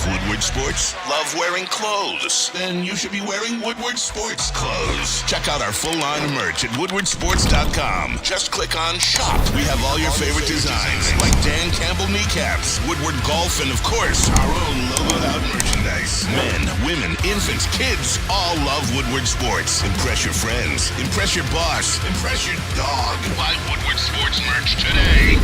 Woodward Sports? Love wearing clothes? Then you should be wearing Woodward Sports clothes. Check out our full line of merch at woodwardsports.com. Just click on shop. We have all your favorite designs, like Dan Campbell kneecaps, Woodward Golf, and of course, our own logoed out merchandise. Men, women, infants, kids all love Woodward Sports. Impress your friends. Impress your boss. Impress your dog. Buy Woodward Sports merch today.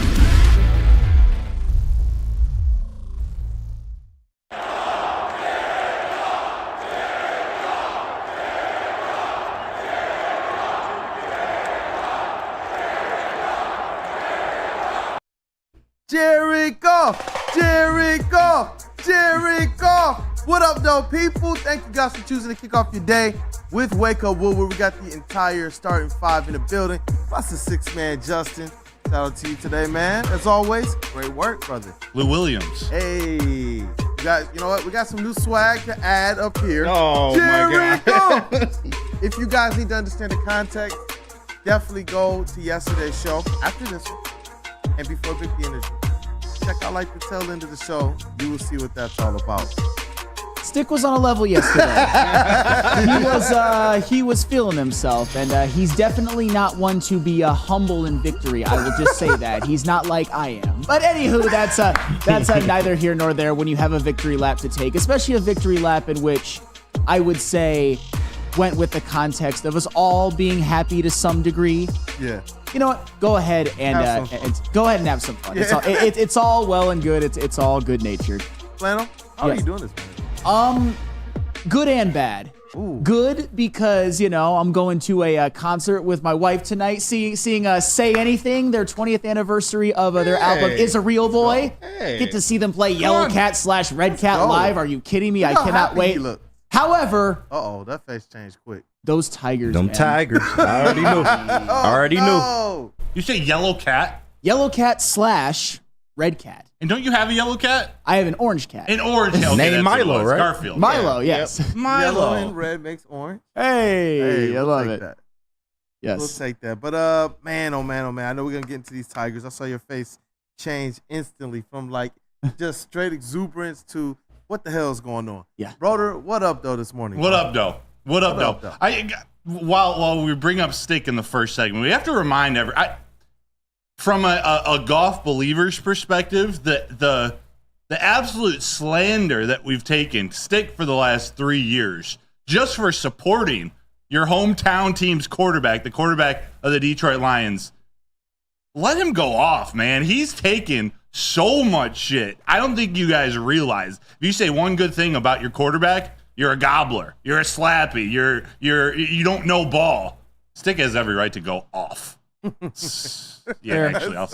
Jericho. What up, though, people? Thank you guys for choosing to kick off your day with Wake Up Woodward. We got the entire starting five in the building, plus the six-man Justin. Shout out to you today, man. As always, great work, brother. Lou Williams. Hey, guys, you know what? We got some new swag to add up here. Oh, Jericho. my God. If you guys need to understand the context, definitely go to yesterday's show after this one and before Big the Energy. Check out like the tail end of the show. You will see what that's all about. Stick was on a level yesterday. He was feeling himself, and he's definitely not one to be humble in victory. I will just say that. He's not like I am. But anywho, that's neither here nor there when you have a victory lap to take, especially a victory lap in which I would say went with the context of us all being happy to some degree. Yeah. You know what? Go ahead and go ahead and have some fun. Yeah. It's all well and good. It's all good natured. Flannel, how are you doing this morning? Good and bad. Ooh. Good because, you know, I'm going to a concert with my wife tonight, seeing Say Anything, their 20th anniversary of their album Is a Real Boy. Hey. Get to see them play Yellow Cat / Red Cat live. Are you kidding me? I cannot wait. However, that face changed quick. those Tigers, Them man. Tigers. I already knew. I already knew. You say Yellow Cat? Yellow Cat / Red Cat. And don't you have a yellow cat? I have an orange cat. An orange cat. Okay, Name that's what it Milo, was. right? Garfield. Milo, yes. Yellow and red makes orange. Hey, I we'll love take it. that. Yes. We'll take that. But man, oh man. I know we're gonna get into these Tigers. I saw your face change instantly from like just straight exuberance to what the hell is going on. Yeah. Brother, what up though this morning? What up, though? What up, up, though? though? While we bring up Stick in the first segment, we have to remind from a golf believer's perspective, the absolute slander that we've taken Stick for the last 3 years just for supporting your hometown team's quarterback, the quarterback of the Detroit Lions. Let him go off, man. He's taken so much shit. I don't think you guys realize. If you say one good thing about your quarterback, you're a gobbler. You're a slappy. You don't know ball. Stick has every right to go off. Yeah, actually, I'll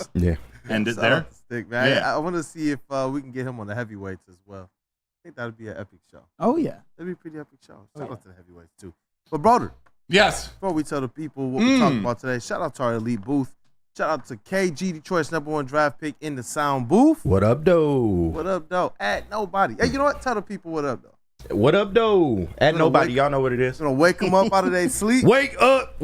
end it there. Stick, man. Yeah. I want to see if we can get him on the heavyweights as well. I think that would be an epic show. Oh, yeah. That'd be a pretty epic show. Shout out to the heavyweights too. But brother, Yes. before we tell the people what we're talking about today, shout out to our elite booth. Shout out to KG, Detroit's #1 draft pick in the sound booth. What up, though? What up, though? At nobody. Hey, you know what? Tell the people what up, though. What up, though? At nobody. Y'all know what it is. Gonna wake them up out of their sleep. Wake up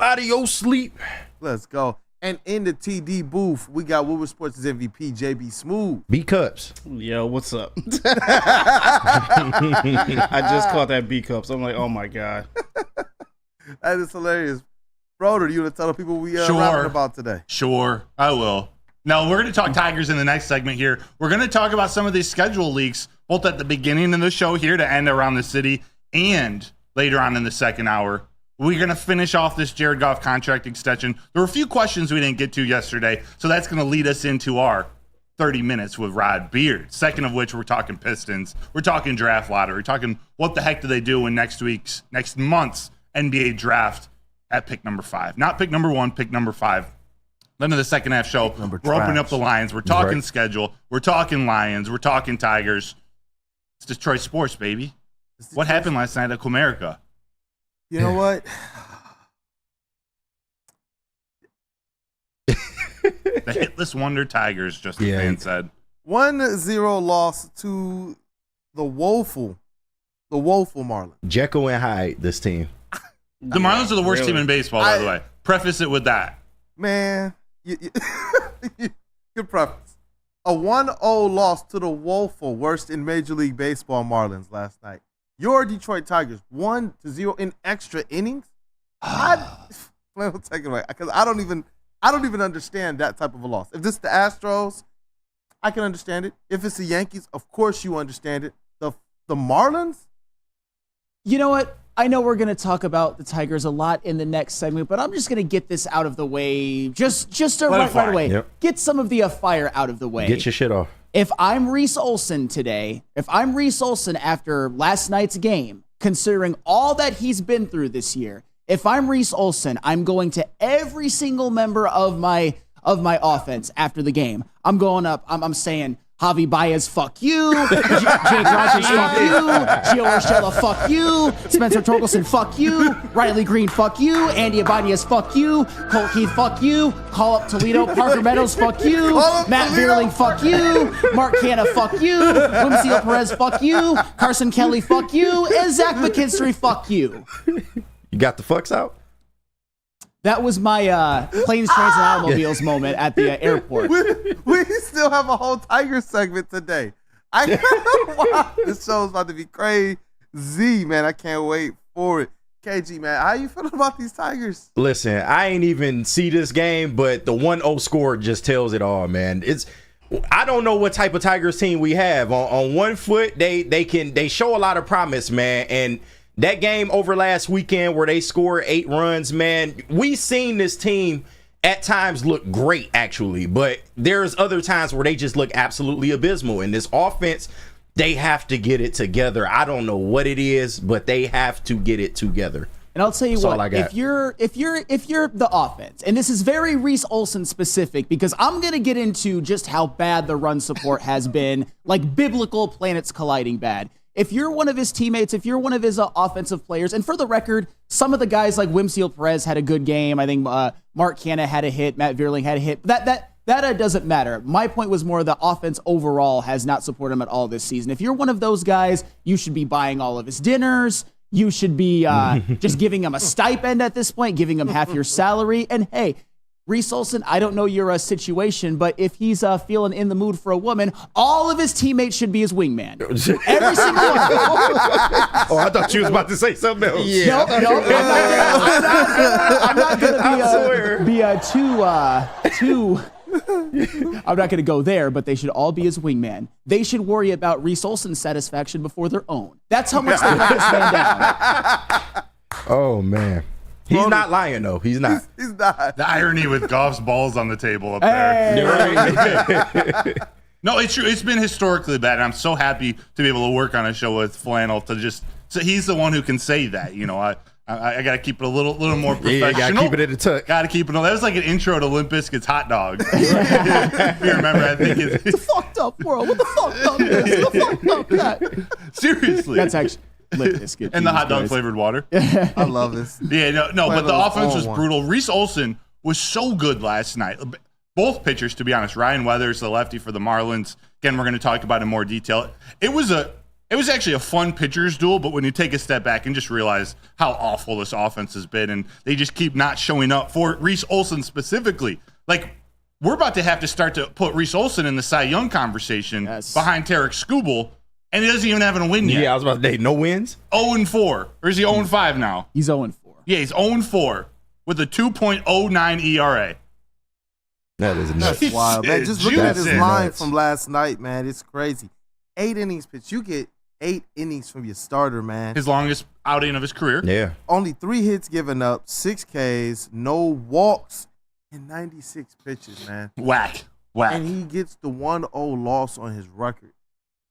out of your sleep. Let's go. And in the TD booth, we got Woodward Sports' MVP, JBSMOOOOOV. B cups. Yo, what's up? I just caught that B cups. I'm like, oh my God. That is hilarious. Broder, you want to tell the people we Sure. rapping about today? Sure, I will. Now, we're going to talk Tigers in the next segment here. We're going to talk about some of these schedule leaks, both at the beginning of the show here to end around the city and later on in the second hour. We're going to finish off this Jared Goff contract extension. There were a few questions we didn't get to yesterday, so that's going to lead us into our 30 minutes with Rod Beard. Second of which, we're talking Pistons. We're talking draft lottery. We're talking what the heck do they do in next month's NBA draft at pick number 5. Not pick number 1, pick number 5. Then in the second half show, we're opening up the lines. We're talking schedule. We're talking Lions. We're talking Tigers. It's Detroit sports, baby. What happened last night at Comerica? You know what? The hitless wonder Tigers, Justin Fan said. 1-0 loss to the woeful Marlins. Jekyll and Hyde, this team. The Marlins are the worst team in baseball, by the way. Preface it with that. Man, good preference. A 1-0 loss to the woeful worst in Major League Baseball Marlins last night. Your Detroit Tigers 1-0 in extra innings. We'll take it away because I don't even understand that type of a loss. If this is the Astros, I can understand it. If it's the Yankees, of course you understand it. The Marlins. You know what? I know we're going to talk about the Tigers a lot in the next segment, but I'm just going to get this out of the way. Just right away. Yep. Get some of the fire out of the way. Get your shit off. If I'm Reese Olson today, if I'm Reese Olson after last night's game, considering all that he's been through this year, if I'm Reese Olson, I'm going to every single member of my offense after the game. I'm going up. I'm saying, Javi Baez, fuck you. Jake Rogers, fuck you. Gio Urshela, fuck you. Spencer Torkelson, fuck you. Riley Green, fuck you. Andy Ibanez, fuck you. Colt Keith, fuck you. Call up Toledo. Parker Meadows, fuck you. Matt Vierling, fuck you. Mark Canha, fuck you. Wimseel Perez, fuck you. Carson Kelly, fuck you. And Zach McKinstry, fuck you. You got the fucks out? That was my planes, trains, and automobiles moment at the airport. We still have a whole Tiger segment today. Wow, this show's about to be crazy, man. I can't wait for it. KG, man, how you feeling about these Tigers? Listen, I ain't even see this game, but the 1-0 score just tells it all, man. I don't know what type of Tigers team we have. On one foot, they show a lot of promise, man, and that game over last weekend where they scored 8 runs, man, we seen this team at times look great, actually, but there's other times where they just look absolutely abysmal. And this offense, they have to get it together. I don't know what it is, but they have to get it together. And I'll tell you That's all I what, got. if you're the offense, and this is very Reese Olson specific, because I'm gonna get into just how bad the run support has been, like biblical planets colliding bad. If you're one of his teammates, if you're one of his offensive players, and for the record, some of the guys like Wimseel Perez had a good game. I think Mark Canha had a hit, Matt Vierling had a hit. That doesn't matter. My point was more the offense overall has not supported him at all this season. If you're one of those guys, you should be buying all of his dinners. You should be just giving him a stipend at this point, giving him half your salary. And hey, Reese Olson, I don't know your situation, but if he's feeling in the mood for a woman, all of his teammates should be his wingman. Every single one of them. Oh, I thought you was about to say something else. No, I'm not going to be too. I'm not going to go there, but they should all be his wingman. They should worry about Reese Olson's satisfaction before their own. That's how much they let this man down. Oh, man. He's not lying, though. He's not. He's not. The irony with Goff's balls on the table up there. No, it's true. It's been historically bad. And I'm so happy to be able to work on a show with Flannel so he's the one who can say that. You know, I got to keep it a little more professional. Yeah, got to keep it in the tuck. Got to keep it. That was like an intro to Limp Bizkit's Hot Dog. You remember? I think It's a fucked up world. What the fucked up this? What the fucked up that? Seriously. That's actually Limp Bizkit. And the hot dog flavored water. I love this. Yeah, no, but the offense was brutal. Reese Olson was so good last night. Both pitchers, to be honest. Ryan Weathers, the lefty for the Marlins. Again, we're going to talk about in more detail. It was actually a fun pitchers duel, but when you take a step back and just realize how awful this offense has been, and they just keep not showing up for Reese Olson specifically. Like, we're about to have to start to put Reese Olson in the Cy Young conversation behind Tarek Skubal, and he doesn't even have a win yet. Yeah, I was about to say, no wins? 0-4. Or is he 0-5 now? He's 0-4. Yeah, he's 0-4 with a 2.09 ERA. That is nuts. That's wild, man. Just look at his Juicing. line from last night, man. It's crazy. 8 innings pitched. You get 8 innings from your starter, man. His longest outing of his career. Yeah. Only 3 hits given up, 6 Ks, no walks, and 96 pitches, man. Whack. And he gets the 1-0 loss on his record.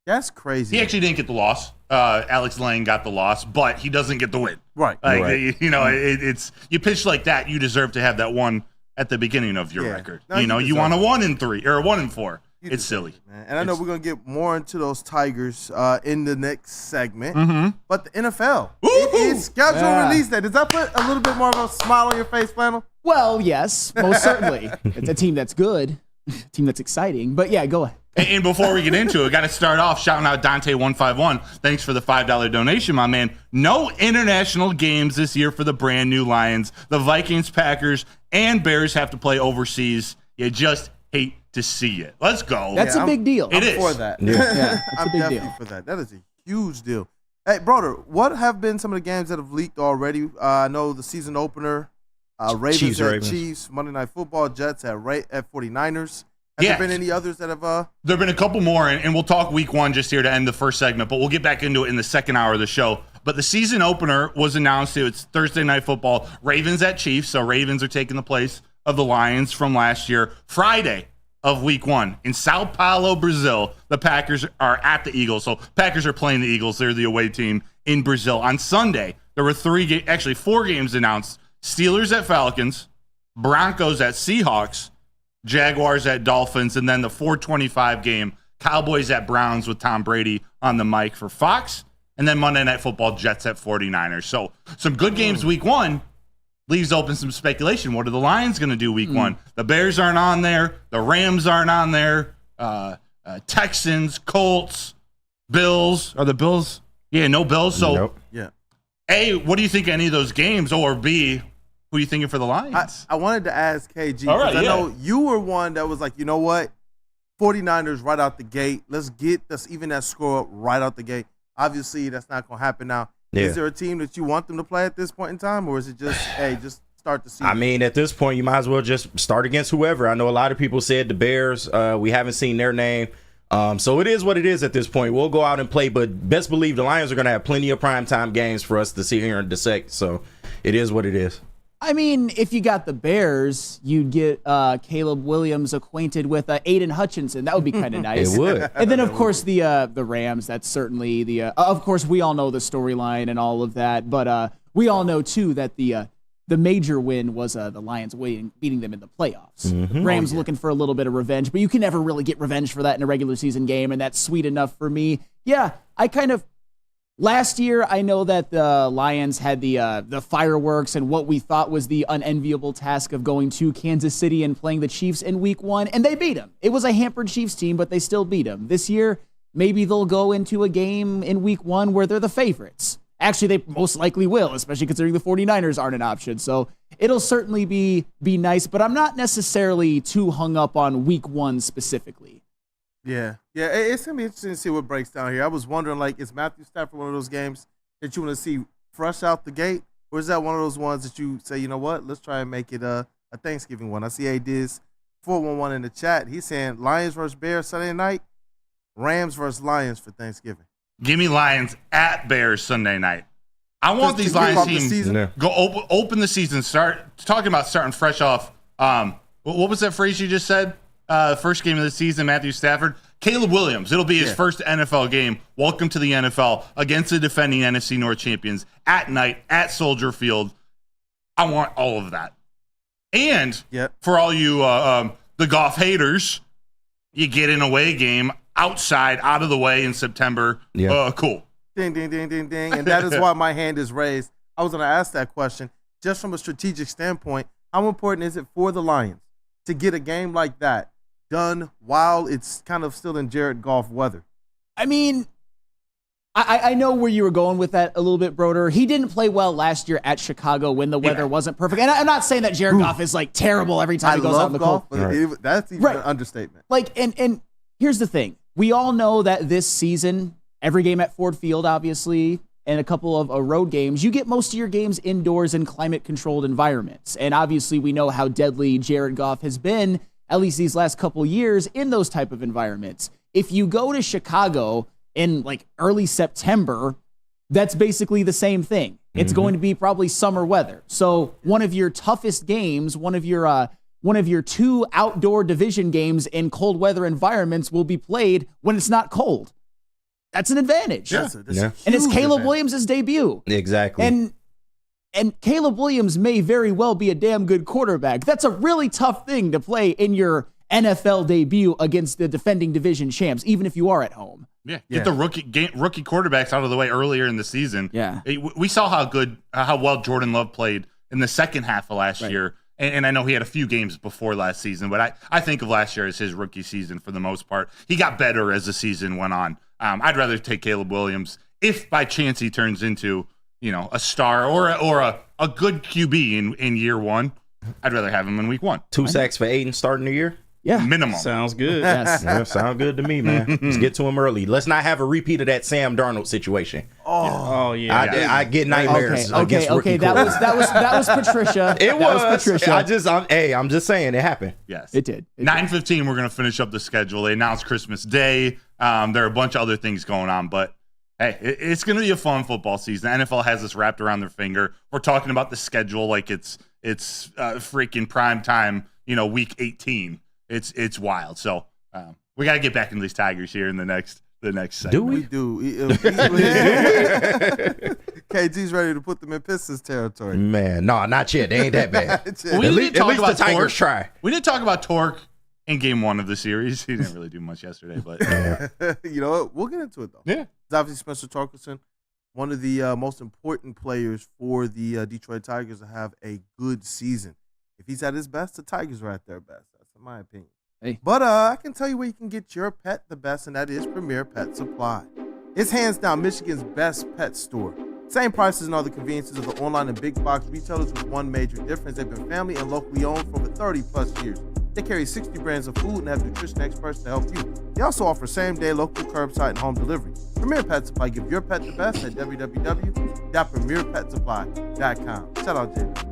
That's crazy. He actually didn't get the loss. Alex Lane got the loss, but he doesn't get the win. Right. Like, Right. It's you pitch like that, you deserve to have that one at the beginning of your record. No, you want a 1-3 or a 1-4. It's silly. Man. And I know we're going to get more into those Tigers in the next segment. But the NFL, it is scheduled release day. Does that put a little bit more of a smile on your face, Flannel? Well, yes, most certainly. It's a team that's good, a team that's exciting. But yeah, go ahead. And before we get into it, got to start off shouting out Dante151. Thanks for the $5 donation, my man. No international games this year for the brand new Lions. The Vikings, Packers, and Bears have to play overseas. You just hate to see it. Let's go. That's a big deal. It is. For that. Yeah, it's I'm a big definitely deal. for that. That is a huge deal. Hey, brother, what have been some of the games that have leaked already? I know the season opener, Ravens at Chiefs, Monday Night Football, Jets at 49ers. Has there been any others that have? There have been a couple more, and we'll talk week one just here to end the first segment, but we'll get back into it in the second hour of the show. But the season opener was announced. It's Thursday Night Football, Ravens at Chiefs. So Ravens are taking the place of the Lions from last year. Friday of week one in Sao Paulo, Brazil, the Packers are at the Eagles. So Packers are playing the Eagles. They're the away team in Brazil. On Sunday, there were four games announced. Steelers at Falcons, Broncos at Seahawks, Jaguars at Dolphins, and then the 4:25 game, Cowboys at Browns with Tom Brady on the mic for Fox, and then Monday Night Football, Jets at 49ers. So some good games week one. Leaves open some speculation. What are the Lions going to do week one? The Bears aren't on there. The Rams aren't on there. Texans, Colts, Bills. Are the Bills? Yeah, no Bills. So, Nope. Yeah. A, what do you think of any of those games? Or B, who are you thinking for the Lions? I wanted to ask KG, All right, because I know you were one that was like, you know what? 49ers right out the gate. Let's get even that score up right out the gate. Obviously, that's not going to happen now. Yeah. Is there a team that you want them to play at this point in time, or is it just, hey, just start the season? I mean, at this point, you might as well just start against whoever. I know a lot of people said the Bears. We haven't seen their name. So it is what it is at this point. We'll go out and play, but best believe the Lions are going to have plenty of primetime games for us to sit here and dissect. So it is what it is. I mean, if you got the Bears, you'd get Caleb Williams acquainted with Aiden Hutchinson. That would be kind of nice. It would. And then, of course, the Rams. That's certainly the. Of course, we all know the storyline and all of that, but we all know too that the major win was the Lions beating them in the playoffs. The Rams looking for a little bit of revenge, but you can never really get revenge for that in a regular season game, and that's sweet enough for me. Yeah, I kind of. Last year, I know that the Lions had the fireworks and what we thought was the unenviable task of going to Kansas City and playing the Chiefs in week one, and they beat them. It was a hampered Chiefs team, but they still beat them. This year, maybe they'll go into a game in week one where they're the favorites. Actually, they most likely will, especially considering the 49ers aren't an option. So it'll certainly be nice, but I'm not necessarily too hung up on week one specifically. Yeah. It's gonna be interesting to see what breaks down here. I was wondering, like, is Matthew Stafford one of those games that you want to see fresh out the gate, or is that one of those ones that you say, you know what, let's try and make it a Thanksgiving one? I see Diz 411 in the chat. He's saying Lions versus Bears Sunday night, Rams versus Lions for Thanksgiving. Give me Lions at Bears Sunday night. I want these Lions teams go open the season. Start talking about starting fresh off. What was that phrase you just said? First game of the season, Matthew Stafford. Caleb Williams, it'll be his first NFL game. Welcome to the NFL against the defending NFC North champions at night at Soldier Field. I want all of that. And for all you the GOFF haters, you get an away game outside, out of the way in September. Cool. Ding, ding, ding, ding, ding. And that is why my hand is raised. I was going to ask that question. Just from a strategic standpoint, how important is it for the Lions to get a game like that done while it's kind of still in Jared Goff weather? I mean, I know where you were going with that a little bit, Broder. He didn't play well last year at Chicago when the weather wasn't perfect. And I'm not saying that Jared Goff is like terrible every time he goes out in the cold. That's even an understatement. Like, and here's the thing. We all know that this season, every game at Ford Field, obviously, and a couple of road games, you get most of your games indoors in climate-controlled environments. And obviously, we know how deadly Jared Goff has been, at least these last couple years, in those type of environments. If you go to Chicago in like early September, that's basically the same thing. It's going to be probably summer weather. So one of your toughest games, one of your two outdoor division games in cold weather environments will be played when it's not cold. That's an advantage. And it's Caleb Williams' debut. Exactly. And Caleb Williams may very well be a damn good quarterback. That's a really tough thing to play in your NFL debut against the defending division champs, even if you are at home. Get the rookie quarterbacks out of the way earlier in the season. We saw how well Jordan Love played in the second half of last year. And I know he had a few games before last season, but I think of last year as his rookie season for the most part. He got better as the season went on. I'd rather take Caleb Williams if by chance he turns into, a star or a good QB in year one. I'd rather have him in week one. 2 sacks for Aiden starting the year. Yeah. Minimum. Sounds good. Yes. Yeah, sound good to me, man. Let's get to him early. Let's not have a repeat of that Sam Darnold situation. Oh yeah. I get nightmares against rookie that was Patricia. It was Patricia. I'm just saying it happened. Yes. It did. 9:15, we're going to finish up the schedule. They announced Christmas Day. There are a bunch of other things going on, but hey, it's going to be a fun football season. The NFL has this wrapped around their finger. We're talking about the schedule like it's freaking prime time, week 18. It's wild. So we got to get back into these Tigers here in the next segment. Do we? We do. KG's ready to put them in Pistons territory. Man, no, not yet. They ain't that bad. We At need to talk least about the Tigers Torque. try. We did talk about Torque in game 1 of the series. He didn't really do much yesterday, but You know what? We'll get into it, though. yeah. It's obviously Spencer Torkelson, one of the most important players for the Detroit Tigers to have a good season. If he's at his best, the Tigers are at their best. That's in my opinion. Hey. But I can tell you where you can get your pet the best, and that is Premier Pet Supply. It's hands down Michigan's best pet store. Same prices and all the conveniences of the online and big box retailers with one major difference. They've been family and locally owned for over 30-plus years. They carry 60 brands of food and have nutrition experts to help you. They also offer same-day local curbside and home delivery. Premier Pet Supply. Give your pet the best at www.premierpetsupply.com. Shout out, JB.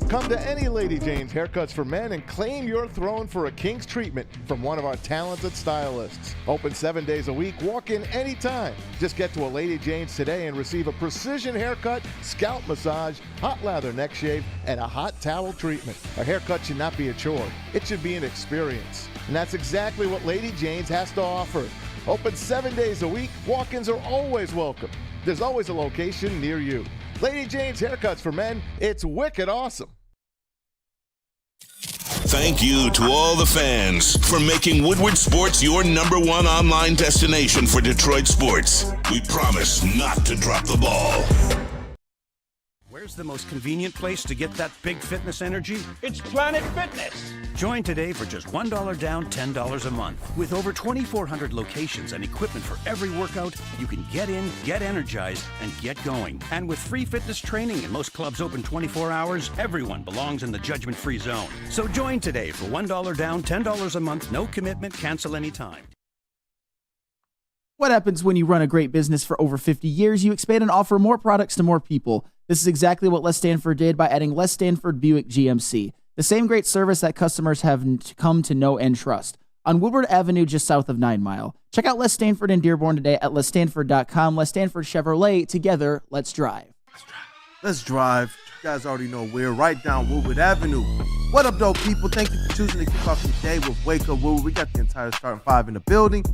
Come to any Lady Jane's Haircuts for Men and claim your throne for a king's treatment from one of our talented stylists. Open 7 days a week. Walk in anytime. Just get to a Lady Jane's today and receive a precision haircut, scalp massage, hot lather neck shave, and a hot towel treatment. A haircut should not be a chore. It should be an experience. And that's exactly what Lady Jane's has to offer. Open 7 days a week. Walk-ins are always welcome. There's always a location near you. Lady Jane's Haircuts for Men. It's wicked awesome. Thank you to all the fans for making Woodward Sports your #1 online destination for Detroit sports. We promise not to drop the ball. Where's the most convenient place to get that big fitness energy? It's Planet Fitness. Join today for just $1 down, $10 a month. With over 2,400 locations and equipment for every workout, you can get in, get energized, and get going. And with free fitness training and most clubs open 24 hours, everyone belongs in the judgment-free zone. So join today for $1 down, $10 a month, no commitment, cancel anytime. What happens when you run a great business for over 50 years? You expand and offer more products to more people. This is exactly what Les Stanford did by adding Les Stanford Buick GMC. The same great service that customers have come to know and trust. On Woodward Avenue, just south of 9 Mile. Check out Les Stanford in Dearborn today at lesstanford.com. Les Stanford Chevrolet. Together, let's drive. Let's drive. You guys already know where. Right down Woodward Avenue. What up, though, people? Thank you for choosing to kick off your day with Wake Up Woodward. We got the entire starting 5 in the building.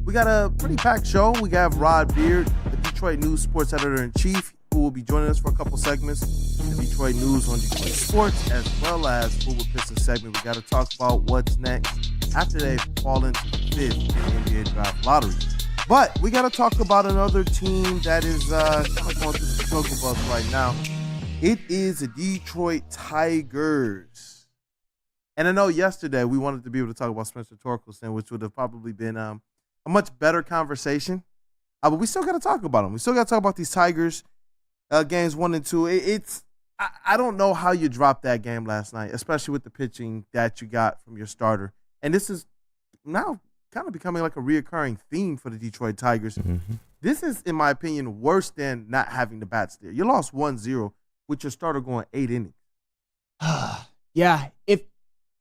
We got a pretty packed show. We got Rod Beard, the Detroit News sports editor-in-chief, who will be joining us for a couple segments. The Detroit News on Detroit Sports, as well as Woodward Pistons segment. We got to talk about what's next after they fall into the 5th in the NBA draft lottery. But we got to talk about another team that is kind of going through the struggle bus right now. It is the Detroit Tigers. And I know yesterday we wanted to be able to talk about Spencer Torkelson, which would have probably been a much better conversation. But we still got to talk about them. We still got to talk about these Tigers. Games 1 and 2. I don't know how you dropped that game last night, especially with the pitching that you got from your starter. And this is now kind of becoming like a reoccurring theme for the Detroit Tigers. Mm-hmm. This is, in my opinion, worse than not having the bats there. You lost 1-0 with your starter going 8 innings. Yeah.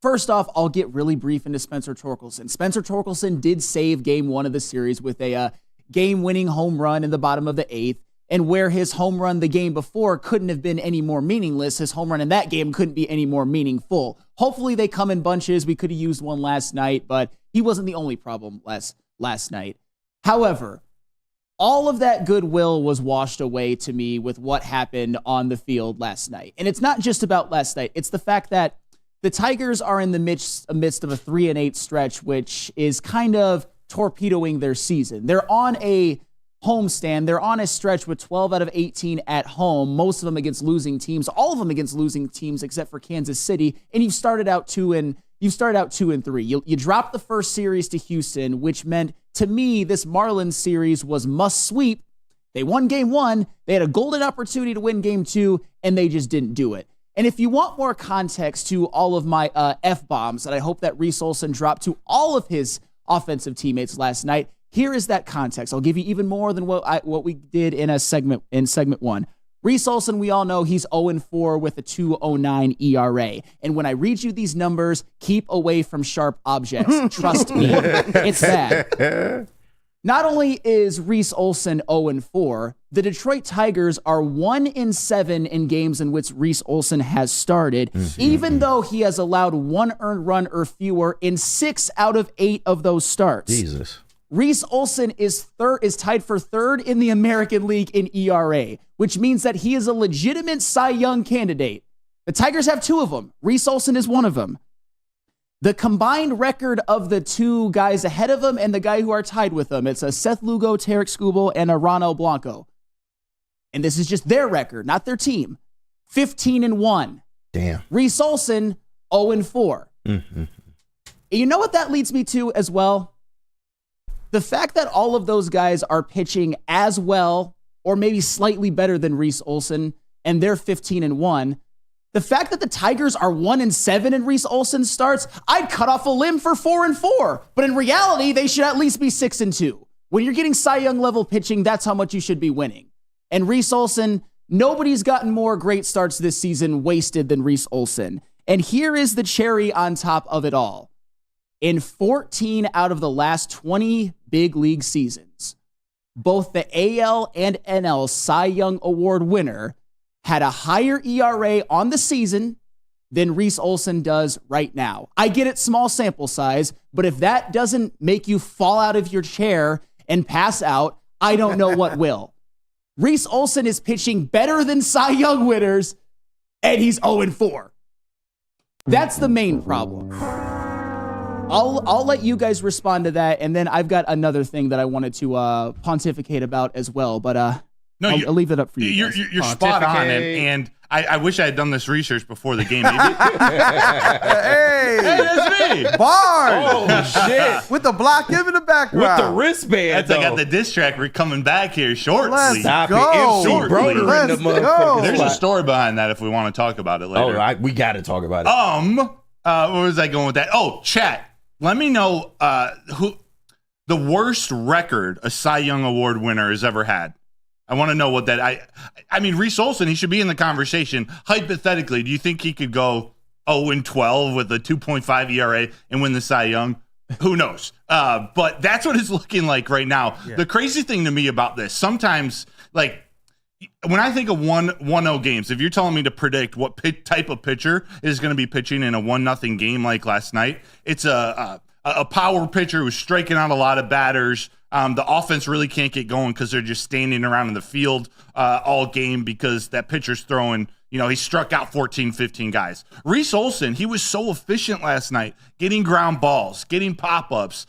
First off, I'll get really brief into Spencer Torkelson. Spencer Torkelson did save game 1 of the series with a game-winning home run in the bottom of the 8th. And where his home run the game before couldn't have been any more meaningless, his home run in that game couldn't be any more meaningful. Hopefully they come in bunches. We could have used one last night, but he wasn't the only problem last night. However, all of that goodwill was washed away to me with what happened on the field last night. And it's not just about last night. It's the fact that the Tigers are in the midst of a 3-8 stretch, which is kind of torpedoing their season. They're on a homestand. They're on a stretch with 12 out of 18 at home, most of them against losing teams, all of them against losing teams except for Kansas City. And you've started out 2-3. You dropped the first series to Houston, which meant to me this Marlins series was must sweep. They won game 1. They had a golden opportunity to win game 2, and they just didn't do it. And if you want more context to all of my F-bombs that I hope that Reese Olson dropped to all of his offensive teammates last night, here is that context. I'll give you even more than what we did in segment 1. Reese Olson, we all know he's 0-4 with a 2.09 ERA. And when I read you these numbers, keep away from sharp objects. Trust me, it's bad. Not only is Reese Olson 0-4, the Detroit Tigers are 1-7 in games in which Reese Olson has started, even though he has allowed 1 earned run or fewer in 6 out of 8 of those starts. Jesus. Reese Olson is tied for 3rd in the American League in ERA, which means that he is a legitimate Cy Young candidate. The Tigers have 2 of them. Reese Olson is one of them. The combined record of the 2 guys ahead of him and the guy who are tied with him, it's a Seth Lugo, Tarek Skubal, and a Rano Blanco. And this is just their record, not their team. 15-1. Damn. Reese Olson, 0-4. Mm-hmm. You know what that leads me to as well? The fact that all of those guys are pitching as well, or maybe slightly better than Reese Olson, and they're 15-1. The fact that the Tigers are 1-7 in Reese Olson starts, I'd cut off a limb for 4-4. But in reality, they should at least be 6-2. When you're getting Cy Young level pitching, that's how much you should be winning. And Reese Olson, nobody's gotten more great starts this season wasted than Reese Olson. And here is the cherry on top of it all. In 14 out of the last 20 big league seasons, both the AL and NL Cy Young Award winner had a higher ERA on the season than Reese Olson does right now. I get it, small sample size, but if that doesn't make you fall out of your chair and pass out, I don't know what will. Reese Olson is pitching better than Cy Young winners, and he's 0-4. That's the main problem. I'll let you guys respond to that, and then I've got another thing that I wanted to pontificate about as well, but no, I'll leave it up for you. You're spot on, and I wish I had done this research before the game. Maybe. Hey, that's me. Bars. Oh, shit. With the block in the background. With the wristband, That's I got the diss track. We're coming back here shortly. Let's Stop go. it. MC Shortly. Broder in the Let's go. motherfucking There's a spot. story behind that if we want to talk about it later. We got to talk about it. Where was I going with that? Oh, chat. Let me know who the worst record a Cy Young Award winner has ever had. I want to know what that. I mean, Reese Olson, he should be in the conversation. Hypothetically, do you think he could go 0-12 with a 2.5 ERA and win the Cy Young? Who knows? But that's what it's looking like right now. Yeah. The crazy thing to me about this, sometimes, like, when I think of 1-0 games, if you're telling me to predict what type of pitcher is going to be pitching in a 1-0 game like last night, it's a power pitcher who's striking out a lot of batters. The offense really can't get going because they're just standing around in the field all game because that pitcher's throwing, he struck out 14, 15 guys. Reese Olson, he was so efficient last night, getting ground balls, getting pop-ups,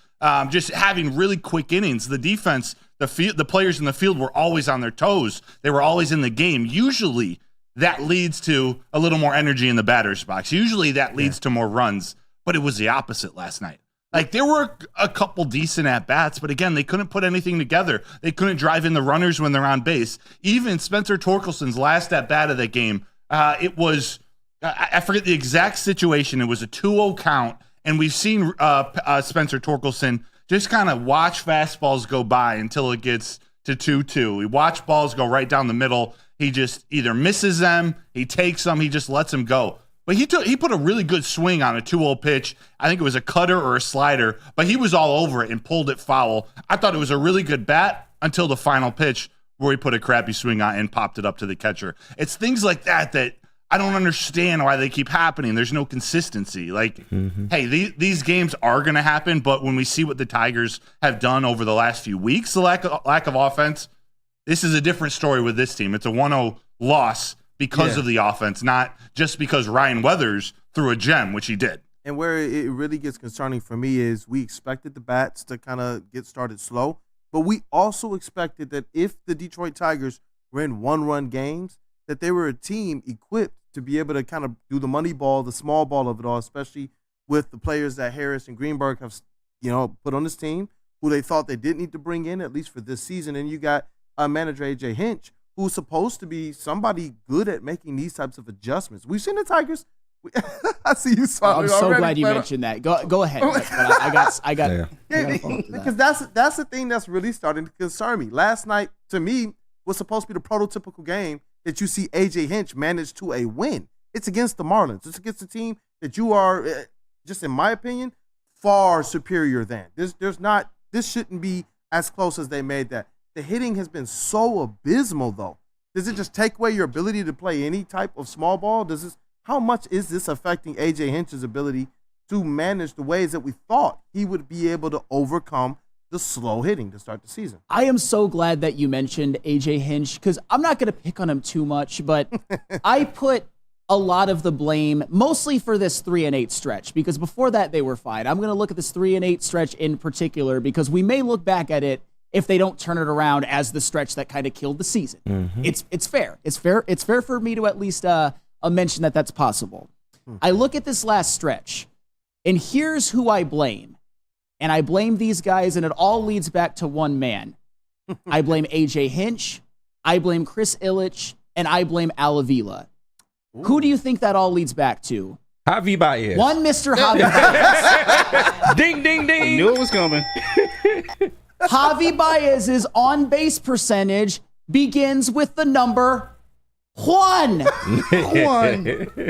just having really quick innings. The defense, the players in the field were always on their toes. They were always in the game. Usually that leads to a little more energy in the batter's box. Usually that leads to more runs, but it was the opposite last night. Like, there were a couple decent at-bats, but again, they couldn't put anything together. They couldn't drive in the runners when they're on base. Even Spencer Torkelson's last at-bat of that game, it was, I forget the exact situation. It was a 2-0 count, and we've seen Spencer Torkelson just kind of watch fastballs go by until it gets to 2-2. We watch balls go right down the middle. He just either misses them, he takes them, he just lets them go. But he put a really good swing on a 2-0 pitch. I think it was a cutter or a slider, but he was all over it and pulled it foul. I thought it was a really good bat until the final pitch where he put a crappy swing on and popped it up to the catcher. It's things like that I don't understand why they keep happening. There's no consistency. Like, hey, these games are going to happen, but when we see what the Tigers have done over the last few weeks, the lack of offense, this is a different story with this team. It's a 1-0 loss because of the offense, not just because Ryan Weathers threw a gem, which he did. And where it really gets concerning for me is we expected the bats to kind of get started slow, but we also expected that if the Detroit Tigers were in one-run games, that they were a team equipped to be able to kind of do the money ball, the small ball of it all, especially with the players that Harris and Greenberg have, put on this team, who they thought they didn't need to bring in, at least for this season. And you got manager A.J. Hinch, who's supposed to be somebody good at making these types of adjustments. We've seen the Tigers. I see you smiling. I'm so already, glad you mentioned that. Go ahead. But I got because that's the thing that's really starting to concern me. Last night, to me, was supposed to be the prototypical game that you see AJ Hinch manage to a win. It's against the Marlins. It's against a team that you are, just in my opinion, far superior than. This shouldn't be as close as they made that. The hitting has been so abysmal, though. Does it just take away your ability to play any type of small ball? How much is this affecting AJ Hinch's ability to manage the ways that we thought he would be able to overcome the slow hitting to start the season? I am so glad that you mentioned AJ Hinch, because I'm not going to pick on him too much, but I put a lot of the blame mostly for this 3-8 stretch, because before that they were fine. I'm going to look at this 3-8 stretch in particular because we may look back at it if they don't turn it around as the stretch that kind of killed the season. Mm-hmm. It's fair. It's fair for me to at least mention that that's possible. I look at this last stretch, and here's who I blame. And I blame these guys, and it all leads back to one man. I blame AJ Hinch, I blame Chris Ilitch, and I blame Al Avila. Who do you think that all leads back to? Javi Baez. One Mr. Javi Baez. Ding, ding, ding. I knew it was coming. Javi Baez's on-base percentage begins with the number 1.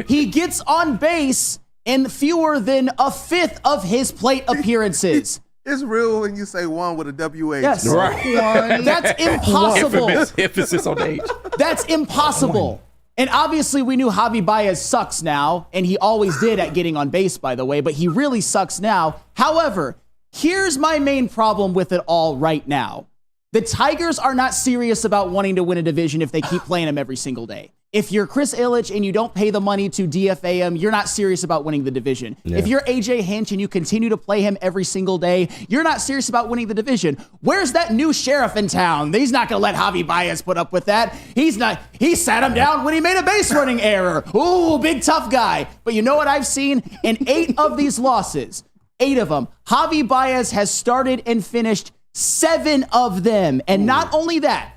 He gets on base in fewer than a fifth of his plate appearances. It's real when you say 1 with a WH. Yes. Right. That's impossible. Emphasis on H. That's impossible. And obviously we knew Javi Baez sucks now, and he always did at getting on base, by the way, but he really sucks now. However, here's my main problem with it all right now. The Tigers are not serious about wanting to win a division if they keep playing him every single day. If you're Chris Ilitch and you don't pay the money to DFA him, you're not serious about winning the division. Yeah. If you're AJ Hinch and you continue to play him every single day, you're not serious about winning the division. Where's that new sheriff in town? He's not going to let Javi Baez put up with that. He sat him down when he made a base running error. Ooh, big tough guy. But you know what I've seen? In 8 of these losses, 8 of them, Javi Baez has started and finished 7 of them. And not only that,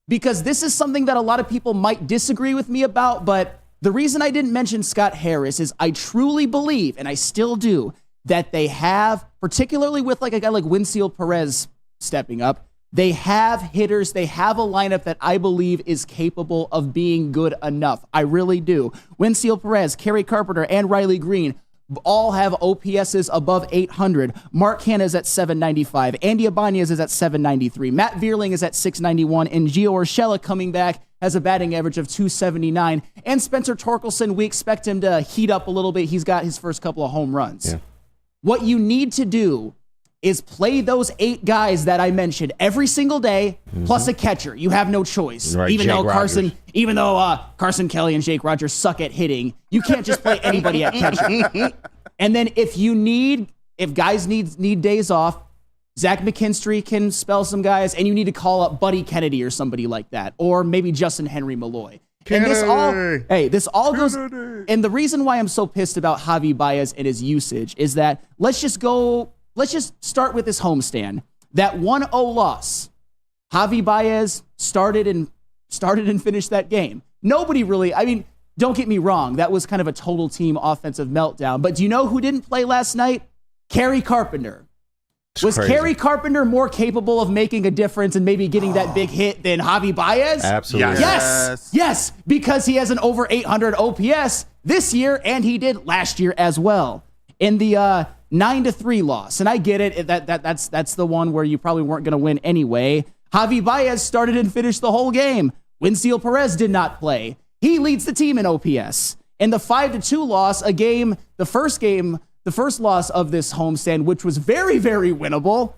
because this is something that a lot of people might disagree with me about, but the reason I didn't mention Scott Harris is I truly believe, and I still do, that they have, particularly with like a guy like Winfield Perez stepping up, they have hitters, they have a lineup that I believe is capable of being good enough. I really do. Winfield Perez, Kerry Carpenter, and Riley Green all have OPSs above 800. Mark Hanna is at 795. Andy Ibanez is at 793. Matt Vierling is at 691. And Gio Urshela coming back has a batting average of 279. And Spencer Torkelson, we expect him to heat up a little bit. He's got his first couple of home runs. Yeah. What you need to do is play those 8 guys that I mentioned every single day, plus a catcher. You have no choice. Right, even Jake though Rogers. Carson Kelly and Jake Rogers suck at hitting, you can't just play anybody at catcher. And then if guys need days off, Zach McKinstry can spell some guys, and you need to call up Buddy Kennedy or somebody like that, or maybe Justin Henry Malloy. And this all goes. And the reason why I'm so pissed about Javi Baez and his usage is that let's just start with this homestand. That 1-0 loss, Javi Baez started and finished that game. Nobody really, don't get me wrong, that was kind of a total team offensive meltdown. But do you know who didn't play last night? Kerry Carpenter. Was Kerry Carpenter more capable of making a difference and maybe getting that big hit than Javi Baez? Absolutely. Yes, because he has an over 800 OPS this year, and he did last year as well. In the 9-3 loss, and I get it, that's the one where you probably weren't going to win anyway. Javi Baez started and finished the whole game. Winfield Perez did not play. He leads the team in OPS. In the 5-2 loss, the first loss of this homestand, which was very, very winnable,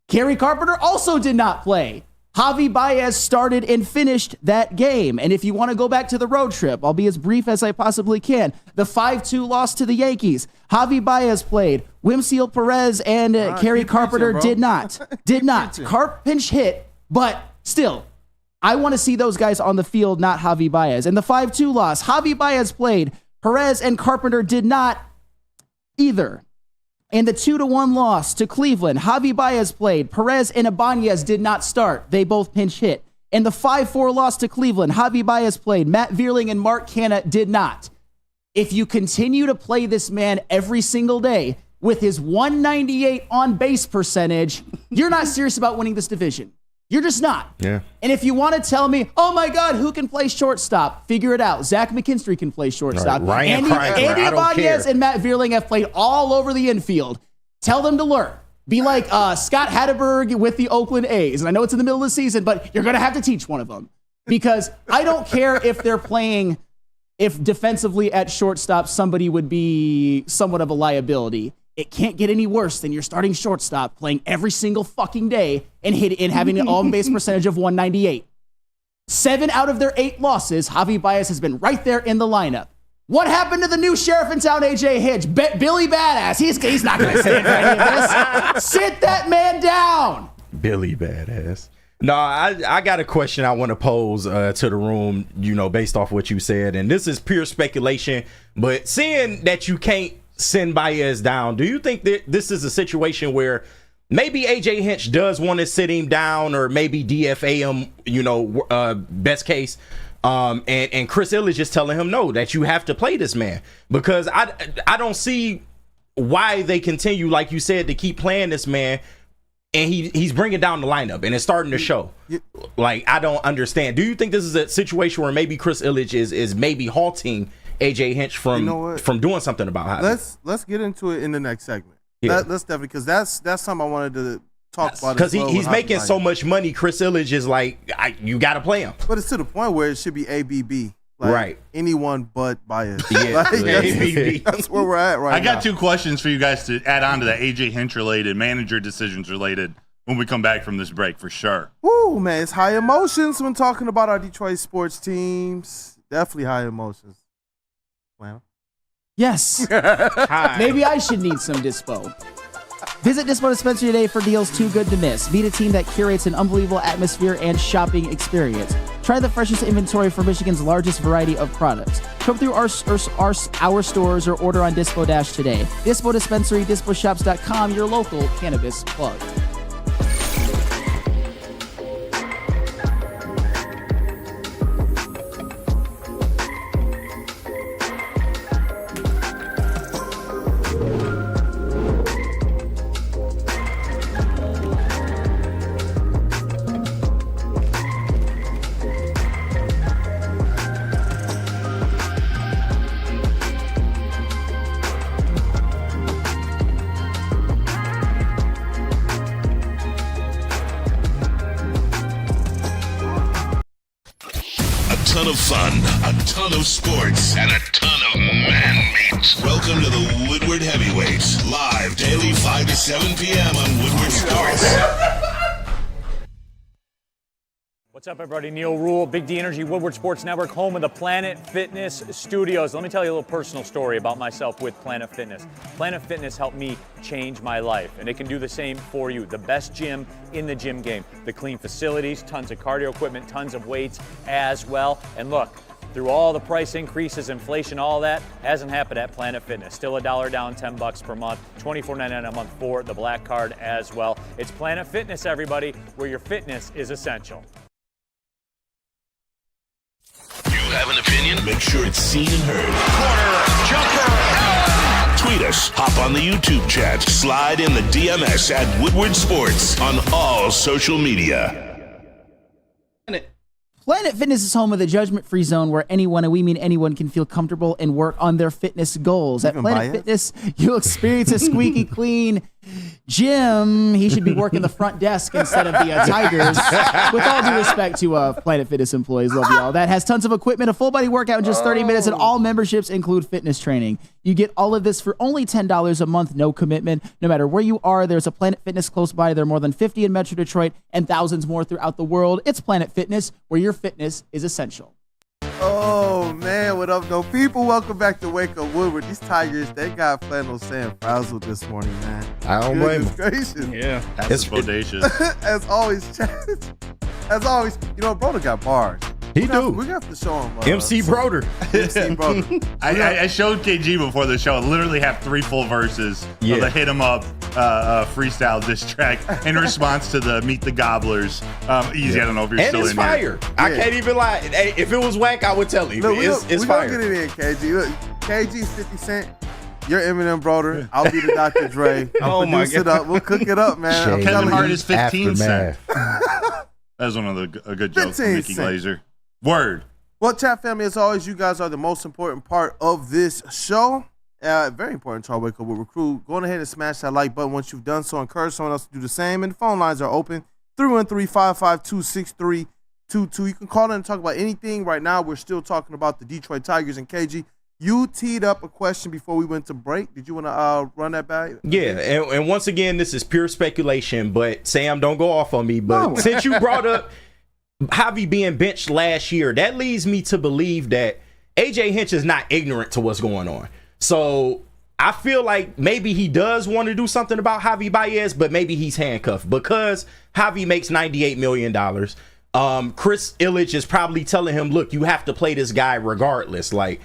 Kerry Carpenter also did not play. Javi Baez started and finished that game. And if you want to go back to the road trip, I'll be as brief as I possibly can. The 5-2 loss to the Yankees, Javi Baez played. Winfield Perez and Kerry Carpenter did not. Carp pinch hit, but still, I want to see those guys on the field, not Javi Baez. And the 5-2 loss, Javi Baez played. Perez and Carpenter did not either. And the 2-1 loss to Cleveland, Javi Baez played. Perez and Ibanez did not start. They both pinch hit. In the 5-4 loss to Cleveland, Javi Baez played, Matt Vierling and Mark Canha did not. If you continue to play this man every single day with his 198 on base percentage, you're not serious about winning this division. You're just not. Yeah. And if you want to tell me, oh my God, who can play shortstop? Figure it out. Zach McKinstry can play shortstop. Right. Ryan Kreitzer, Andy I don't Ibanez care. and Matt Vierling have played all over the infield. Tell them to learn. Be like Scott Hatteberg with the Oakland A's. And I know it's in the middle of the season, but you're going to have to teach one of them. Because I don't care if they're playing, if defensively at shortstop, somebody would be somewhat of a liability. It can't get any worse than your starting shortstop playing every single fucking day and having an on-base percentage of 198. 7 out of their 8 losses, Javi Baez has been right there in the lineup. What happened to the new sheriff in town, AJ Hinch? Billy Badass. He's not going to stand for any of this. Sit that man down. Billy Badass. No, I got a question I want to pose to the room, based off what you said. And this is pure speculation. But seeing that you can't send Baez down, do you think that this is a situation where maybe AJ Hinch does want to sit him down, or maybe DFA him, best case, and Chris Ilitch is telling him no, that you have to play this man? Because I don't see why they continue, like you said, to keep playing this man, and he's bringing down the lineup and it's starting to show. Like, I don't understand. Do you think this is a situation where maybe Chris Ilitch is maybe halting AJ Hinch from doing something about Javi? Let's get into it in the next segment. Yeah. Let's definitely, because that's something I wanted to talk about. Because he's making so much money. Chris Ilitch is like, you got to play him. But it's to the point where it should be ABB. Right. Anyone but Baez. Yeah. That's where we're at right now. I got 2 questions for you guys to add on to the AJ Hinch related, manager decisions related, when we come back from this break, for sure. Woo, man, it's high emotions when talking about our Detroit sports teams. Definitely high emotions. Well, Yes. Maybe I should need some Dispo. Visit Dispo Dispensary today for deals too good to miss. Meet a team that curates an unbelievable atmosphere and shopping experience. Try the freshest inventory for Michigan's largest variety of products. Come through our stores or order on Dispo Dash today. Dispo Dispensary, DispoShops.com, your local cannabis plug. A ton of fun, a ton of sports, and a ton of man meat. Welcome to the Woodward Heavyweights, live daily 5 to 7 p.m. on Woodward Sports. What's up, everybody? Neil Rule, Big D Energy, Woodward Sports Network, home of the Planet Fitness Studios. Let me tell you a little personal story about myself with Planet Fitness. Planet Fitness helped me change my life, and it can do the same for you. The best gym in the gym game. The clean facilities, tons of cardio equipment, tons of weights as well. And look, through all the price increases, inflation, all that, hasn't happened at Planet Fitness. Still $1 down, $10 per month, $24.99 a month for the Black Card as well. It's Planet Fitness, everybody, where your fitness is essential. You have an opinion? Make sure it's seen and heard. Corner, jumper, tweet us, hop on the YouTube chat, slide in the DMS at Woodward Sports on all social media. Planet Fitness is home of the judgment-free zone where anyone, and we mean anyone, can feel comfortable and work on their fitness goals. At Planet Fitness, you'll experience a squeaky clean gym. He should be working the front desk instead of the Tigers. With all due respect to Planet Fitness employees, love y'all. That has tons of equipment, a full body workout in just 30 minutes, and all memberships include fitness training. You get all of this for only $10 a month, no commitment. No matter where you are, there's a Planet Fitness close by. There are more than 50 in Metro Detroit and thousands more throughout the world. It's Planet Fitness, where your fitness is essential. Oh, man, what up, though? People, welcome back to Wake Up Woodward. These Tigers, they got flannel Sam frazzled this morning, man. I don't blame them. Gracious. Yeah. That's bodacious. As always, bro got bars. He do. We're gonna have to show him. MC Broder. MC Broder. I showed KG before the show. I literally have 3 full verses of the Hit 'em Up freestyle diss track in response to the Meet the Gobblers. Easy, I don't know if you're And still it's in fire. here. I can't even lie. Hey, if it was whack, I would tell you. Look, It's we fire. gonna get it in, KG. Look, KG's 50 Cent. You're Eminem Broder. I'll be the Dr. Dre. Oh my Produce it up. We'll cook it up, man. I'm Shade. Kevin telling Hart you. is 15 cents. Aftermath. That was one of a good joke from 15 Mickey cent. Glazer. Word. Well, chat family, as always, you guys are the most important part of this show. Very important to our Wake Up with Recruit. Go ahead and smash that like button once you've done so. Encourage someone else to do the same. And the phone lines are open. 313-552-6322. You can call in and talk about anything. Right now, we're still talking about the Detroit Tigers and KG. You teed up a question before we went to break. Did you want to run that back? Yeah, and once again, this is pure speculation, but Sam, don't go off on me. But since you brought up Javi being benched last year, that leads me to believe that AJ Hinch is not ignorant to what's going on. So I feel like maybe he does want to do something about Javi Baez, but maybe he's handcuffed because Javi makes $98 million. Chris Ilitch is probably telling him, look, you have to play this guy regardless. Like,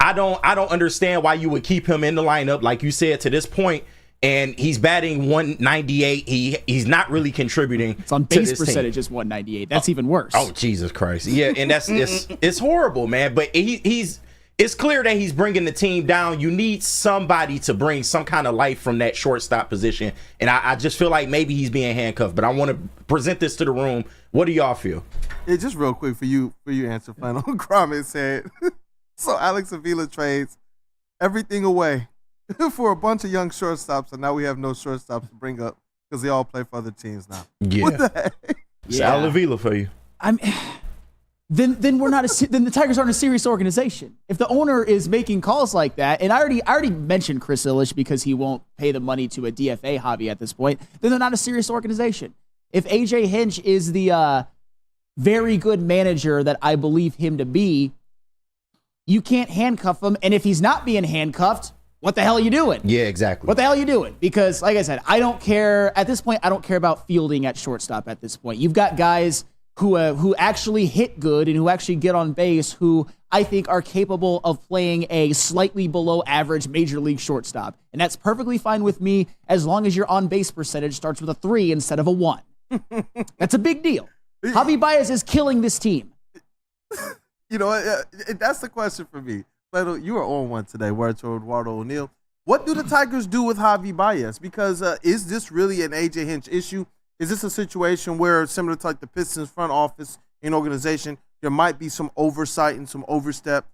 I don't understand why you would keep him in the lineup, like you said, to this point, and he's batting 198. He's not really contributing. It's on to base this percentage team. is 198. That's even worse. Oh, Jesus Christ. Yeah, and it's horrible, man. But it's clear that he's bringing the team down. You need somebody to bring some kind of life from that shortstop position, and I just feel like maybe he's being handcuffed. But I want to present this to the room. What do y'all feel? Yeah, just real quick for you answer final. Gromit said, so Alex Avila trades everything away for a bunch of young shortstops, and now we have no shortstops to bring up because they all play for other teams now. Yeah. What the heck? It's Al Avila for you. Then we're not then the Tigers aren't a serious organization. If the owner is making calls like that, and I already mentioned Chris Ilitch because he won't pay the money to a DFA hobby at this point, then they're not a serious organization. If AJ Hinch is the very good manager that I believe him to be, you can't handcuff him. And if he's not being handcuffed, what the hell are you doing? Yeah, exactly. What the hell are you doing? Because, like I said, I don't care. At this point, I don't care about fielding at shortstop at this point. You've got guys who actually hit good and who actually get on base who I think are capable of playing a slightly below average major league shortstop. And that's perfectly fine with me as long as your on base percentage starts with a 3 instead of a 1. That's a big deal. Javi Baez is killing this team. You know, that's the question for me. Plato, you were on one today, word to Eduardo O'Neill. What do the Tigers do with Javi Baez? Because is this really an AJ Hinch issue? Is this a situation where, similar to like the Pistons front office in organization, there might be some oversight and some overstep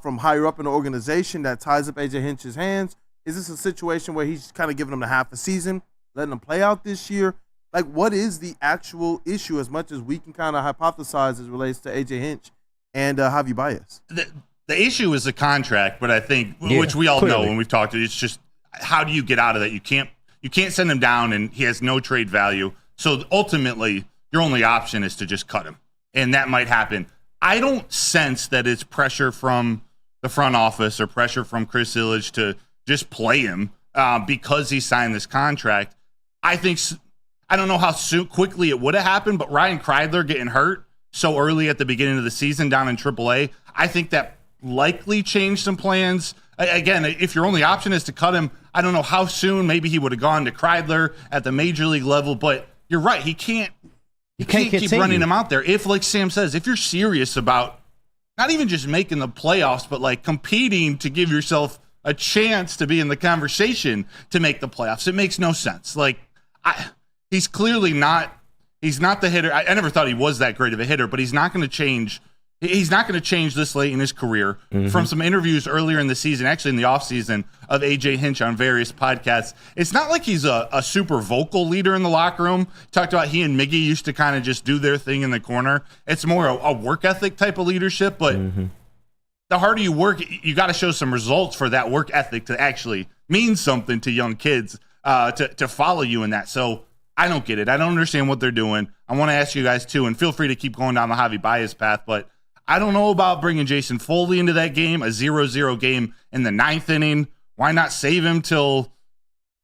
from higher up in the organization that ties up AJ Hinch's hands? Is this a situation where he's kind of giving them the half a season, letting them play out this year? Like, what is the actual issue, as much as we can kind of hypothesize as it relates to AJ Hinch and Javi Baez? The issue is the contract, but I think, which we all know when we've talked to, it's just how do you get out of that? You can't send him down, and he has no trade value. So ultimately, your only option is to just cut him, and that might happen. I don't sense that it's pressure from the front office or pressure from Chris Ilitch to just play him because he signed this contract. I don't know how quickly it would have happened, but Ryan Kreidler getting hurt so early at the beginning of the season down in AAA, I think that likely changed some plans. Again, if your only option is to cut him, I don't know how soon. Maybe he would have gone to Kreidler at the major league level, but you're right. He can't keep running him out there. If, like Sam says, if you're serious about not even just making the playoffs, but like competing to give yourself a chance to be in the conversation to make the playoffs, it makes no sense. Like, he's clearly not. He's not the hitter. I never thought he was that great of a hitter, but he's not going to change. He's not going to change this late in his career. From some interviews earlier in the season, actually in the offseason, of AJ Hinch on various podcasts, it's not like he's a super vocal leader in the locker room. Talked about he and Miggy used to kind of just do their thing in the corner. It's more a work ethic type of leadership, but the harder you work, you got to show some results for that work ethic to actually mean something to young kids to follow you in that. So I don't get it. I don't understand what they're doing. I want to ask you guys too, and feel free to keep going down the Javi Baez path, but I don't know about bringing Jason Foley into that game, a 0-0 game in the 9th inning. Why not save him till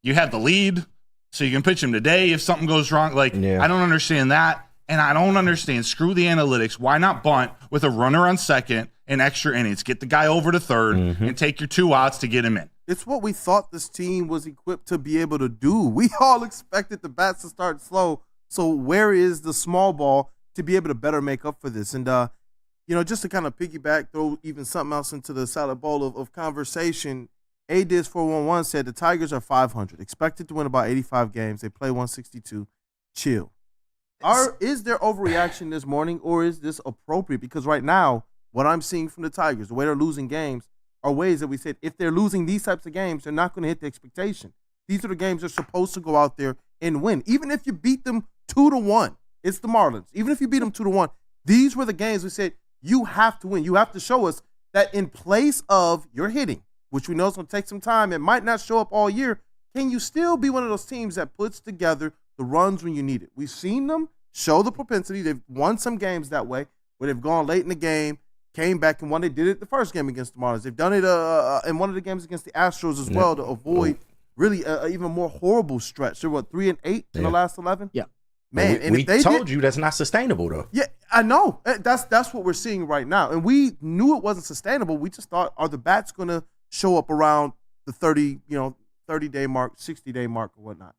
you have the lead so you can pitch him today if something goes wrong? Like, I don't understand that. And I don't understand. Screw the analytics. Why not bunt with a runner on second and extra innings? Get the guy over to third and take your 2 outs to get him in. It's what we thought this team was equipped to be able to do. We all expected the bats to start slow. So where is the small ball to be able to better make up for this? And, just to kind of piggyback, throw even something else into the salad bowl of conversation, ADIS411 said the Tigers are 500, expected to win about 85 games. They play 162. Chill. Is there overreaction this morning, or is this appropriate? Because right now, what I'm seeing from the Tigers, the way they're losing games, are ways that we said if they're losing these types of games, they're not going to hit the expectation. These are the games they're supposed to go out there and win. Even if you beat them 2-1, it's the Marlins. Even if you beat them 2-1, these were the games we said you have to win. You have to show us that in place of your hitting, which we know is going to take some time, it might not show up all year, can you still be one of those teams that puts together the runs when you need it? We've seen them show the propensity. They've won some games that way, where they've gone late in the game, came back and won. They did it the first game against the Marlins. They've done it in one of the games against the Astros as well to avoid really even more horrible stretch. They're 3-8 in the last 11? Yeah. Man, we told you that's not sustainable, though. Yeah, I know. That's what we're seeing right now. And we knew it wasn't sustainable. We just thought, are the bats going to show up around the 30-day mark, 60-day mark or whatnot?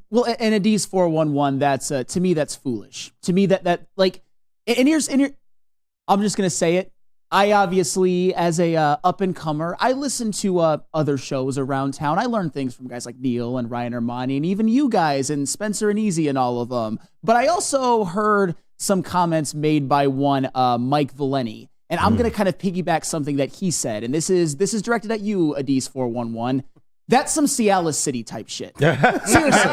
Well, and a D's 411, that's to me, that's foolish. To me, that like, and here's I'm just gonna say it. I obviously, as a up and comer, I listen to other shows around town. I learn things from guys like Neil and Ryan Armani, and even you guys and Spencer and Easy and all of them. But I also heard some comments made by one Mike Valeni, and I'm gonna kind of piggyback something that he said, and this is directed at you, Adis 411. That's some Cialis City type shit. Seriously.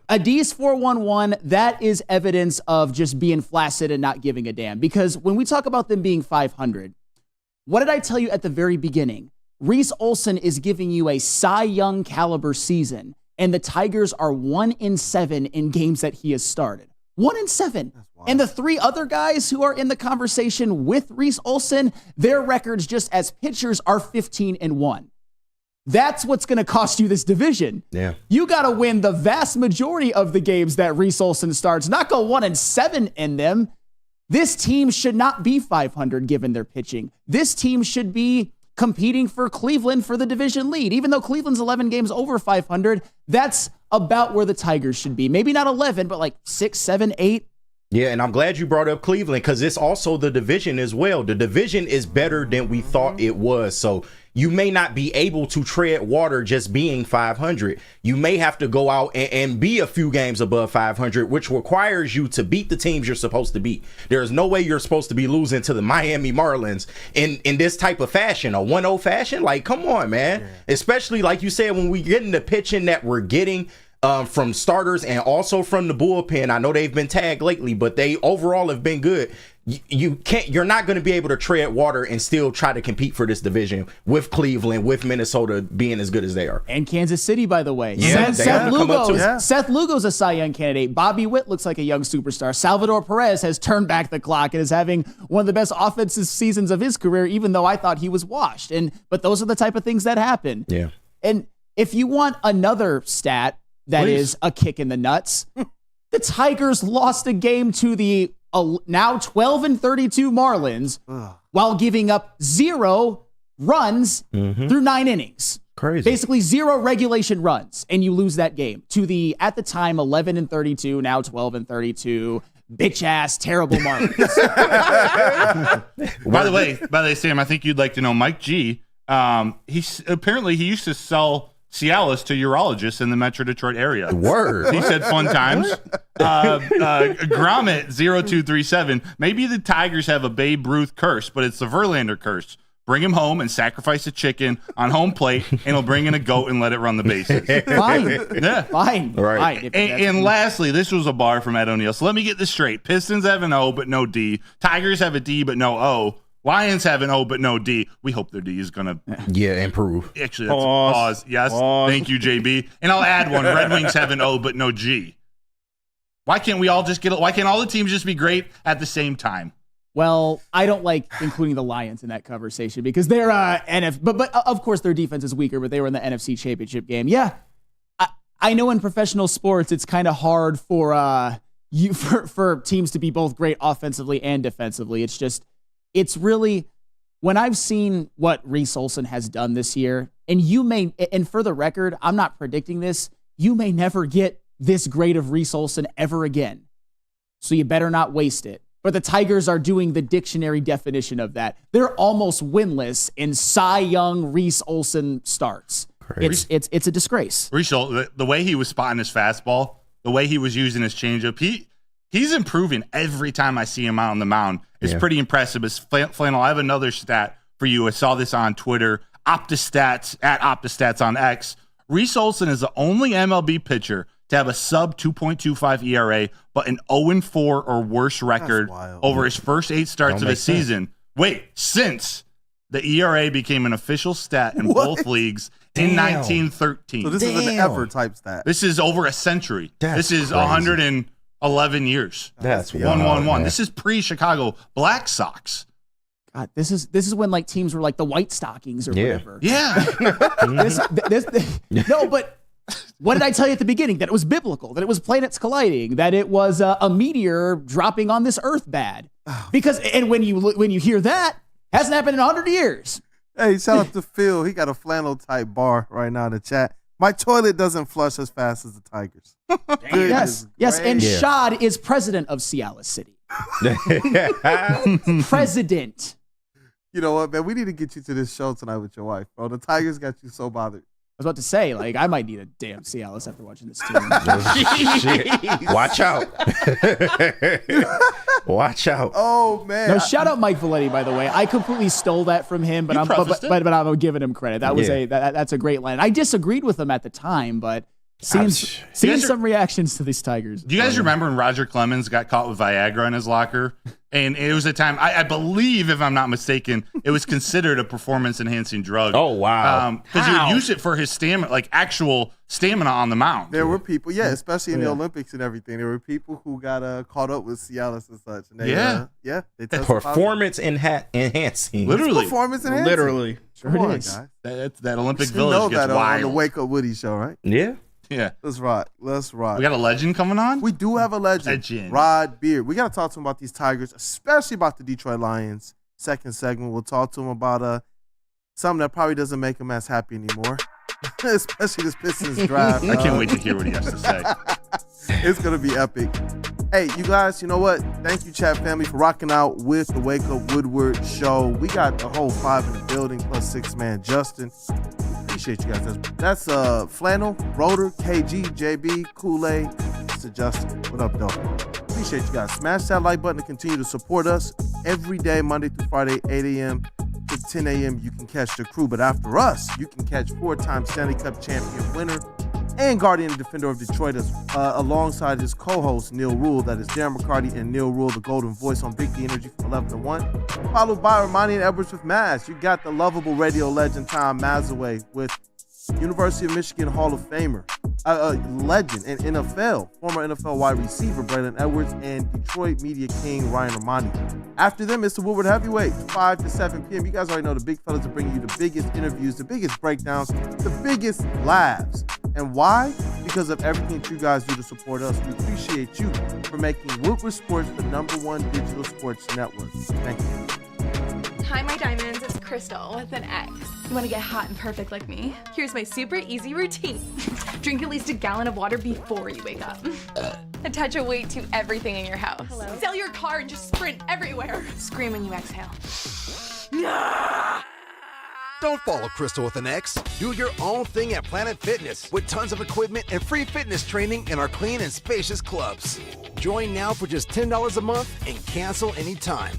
Adis 411, that is evidence of just being flaccid and not giving a damn. Because when we talk about them being 500, what did I tell you at the very beginning? Reese Olson is giving you a Cy Young caliber season, and the Tigers are 1-7 in games that he has started. 1-7. And the 3 other guys who are in the conversation with Reese Olson, their records just as pitchers are 15-1. That's what's going to cost you this division. Yeah. You got to win the vast majority of the games that Reese Olson starts, not go 1-7 in them. This team should not be 500 given their pitching. This team should be competing for Cleveland for the division lead. Even though Cleveland's 11 games over 500, that's about where the Tigers should be. Maybe not 11, but like 6, 7, 8. Yeah, and I'm glad you brought up Cleveland because it's also the division as well. The division is better than we thought it was. So you may not be able to tread water just being 500. You may have to go out and be a few games above 500, which requires you to beat the teams you're supposed to beat. There's no way you're supposed to be losing to the Miami Marlins in this type of fashion, a 1-0 fashion. Like, come on, man. Yeah. Especially, like you said, when we get into pitching that we're getting from starters and also from the bullpen. I know they've been tagged lately, but they overall have been good. You're not going to be able to tread water and still try to compete for this division with Cleveland, with Minnesota being as good as they are. And Kansas City, by the way. Yeah, Seth Lugo's a Cy Young candidate. Bobby Witt looks like a young superstar. Salvador Perez has turned back the clock and is having one of the best offensive seasons of his career, even though I thought he was washed. But those are the type of things that happen. Yeah. And if you want another stat that is a kick in the nuts, the Tigers lost a game to the now 12-32 Marlins while giving up 0 runs through 9 innings. Crazy. Basically 0 regulation runs, and you lose that game to the, at the time, 11-32, now 12-32, bitch-ass, terrible Marlins. By the way, Sam, I think you'd like to know Mike G. He used to sell Cialis to urologists in the Metro Detroit area. Word. He said fun times. Gromit 0237. Maybe the Tigers have a Babe Ruth curse, but it's the Verlander curse. Bring him home and sacrifice a chicken on home plate, and he'll bring in a goat and let it run the bases. Fine. Yeah. Fine. Right. Fine. And lastly, this was a bar from Ed O'Neill. So let me get this straight. Pistons have an O, but no D. Tigers have a D, but no O. Lions have an O, but no D. We hope their D is going to improve. Actually, that's a pause. Yes. Pause. Thank you, JB. And I'll add one. Red Wings have an O, but no G. Why can't we all just why can't all the teams just be great at the same time? Well, I don't like including the Lions in that conversation because they're but of course their defense is weaker, but they were in the NFC Championship game. Yeah. I know in professional sports it's kind of hard for for teams to be both great offensively and defensively. It's really, when I've seen what Reese Olson has done this year, and for the record, I'm not predicting this, you may never get this great of Reese Olson ever again. So you better not waste it. But the Tigers are doing the dictionary definition of that. They're almost winless in Cy Young Reese Olson starts. It's a disgrace. Reese, the way he was spotting his fastball, the way he was using his changeup, he's improving every time I see him out on the mound. It's pretty impressive. It's Flannel, I have another stat for you. I saw this on Twitter. Optistats, at Optistats on X. Reese Olson is the only MLB pitcher to have a sub 2.25 ERA, but an 0-4 or worse record over his first 8 starts of the season. Wait, since the ERA became an official stat in both leagues in 1913. So this is an ever type stat. This is over a century. This is 111 years. That's 1-1-1. This is pre-Chicago Black Sox. God, this is when like teams were like the White Stockings or whatever. Yeah. No, but what did I tell you at the beginning? That it was biblical, that it was planets colliding, that it was a meteor dropping on this earth bad. Because, and when you hear that, hasn't happened in 100 years. Hey, shout out to Phil. He got a flannel type bar right now in the chat. My toilet doesn't flush as fast as the Tigers. Yes, and Shad is president of Cialis City. President. You know what, man? We need to get you to this show tonight with your wife, bro. The Tigers got you so bothered. I was about to say, like, I might need a damn Cialis after watching this team. Watch out. Watch out. Oh, man. No, shout out Mike Valletti, by the way. I completely stole that from him, but I'm giving him credit. That was that's a great line. I disagreed with him at the time, but seeing some reactions to these Tigers. Do you guys remember when Roger Clemens got caught with Viagra in his locker? And it was a time, I believe, if I'm not mistaken, it was considered a performance-enhancing drug. Oh, wow. Because he would use it for his stamina, like actual stamina on the mound. There were people, especially in the Olympics and everything. There were people who got caught up with Cialis and such. And they, they tested performance enhancing. Literally. Performance enhancing. Literally. Come on, guys. That Olympic You Village know gets that wild. on the Wake Up Woody show, right? Yeah. Yeah. Let's rock. We got a legend coming on? We do have a legend. Rod Beard. We got to talk to him about these Tigers, especially about the Detroit Lions. Second segment, we'll talk to him about something that probably doesn't make him as happy anymore, especially this Pistons draft. I can't wait to hear what he has to say. It's going to be epic. Hey, you guys, you know what? Thank you, chat family, for rocking out with the Wake Up Woodward show. We got the whole 5 in the building, plus 6-man Justin. Appreciate you guys. That's Flannel, Rotor, KG, JB, Kool-Aid, Mr. Justin. What up, though? Appreciate you guys. Smash that like button to continue to support us every day, Monday through Friday, 8 a.m. to 10 a.m. You can catch the crew, but after us, you can catch 4-time Stanley Cup champion winner and Guardian Defender of Detroit alongside his co-host, Neil Rule. That is Darren McCarty and Neil Rule, the golden voice on Big D Energy from 11 to 1. Followed by Armani and Edwards with Maz. You got the lovable radio legend Tom Mazaway with University of Michigan Hall of Famer, legend in NFL, former NFL wide receiver Braylon Edwards, and Detroit media king Ryan Armani. After them, it's the Woodward Heavyweights, 5 to 7 p.m. You guys already know the big fellas are bringing you the biggest interviews, the biggest breakdowns, the biggest laughs. And why? Because of everything that you guys do to support us. We appreciate you for making Woodward Sports the #1 digital sports network. Thank you. Hi, my diamonds. It's Crystal with an X. You want to get hot and perfect like me? Here's my super easy routine. Drink at least a gallon of water before you wake up. Attach a weight to everything in your house. Hello? Sell your car and just sprint everywhere. Scream when you exhale. Don't follow Crystal with an X. Do your own thing at Planet Fitness with tons of equipment and free fitness training in our clean and spacious clubs. Join now for just $10 a month and cancel anytime.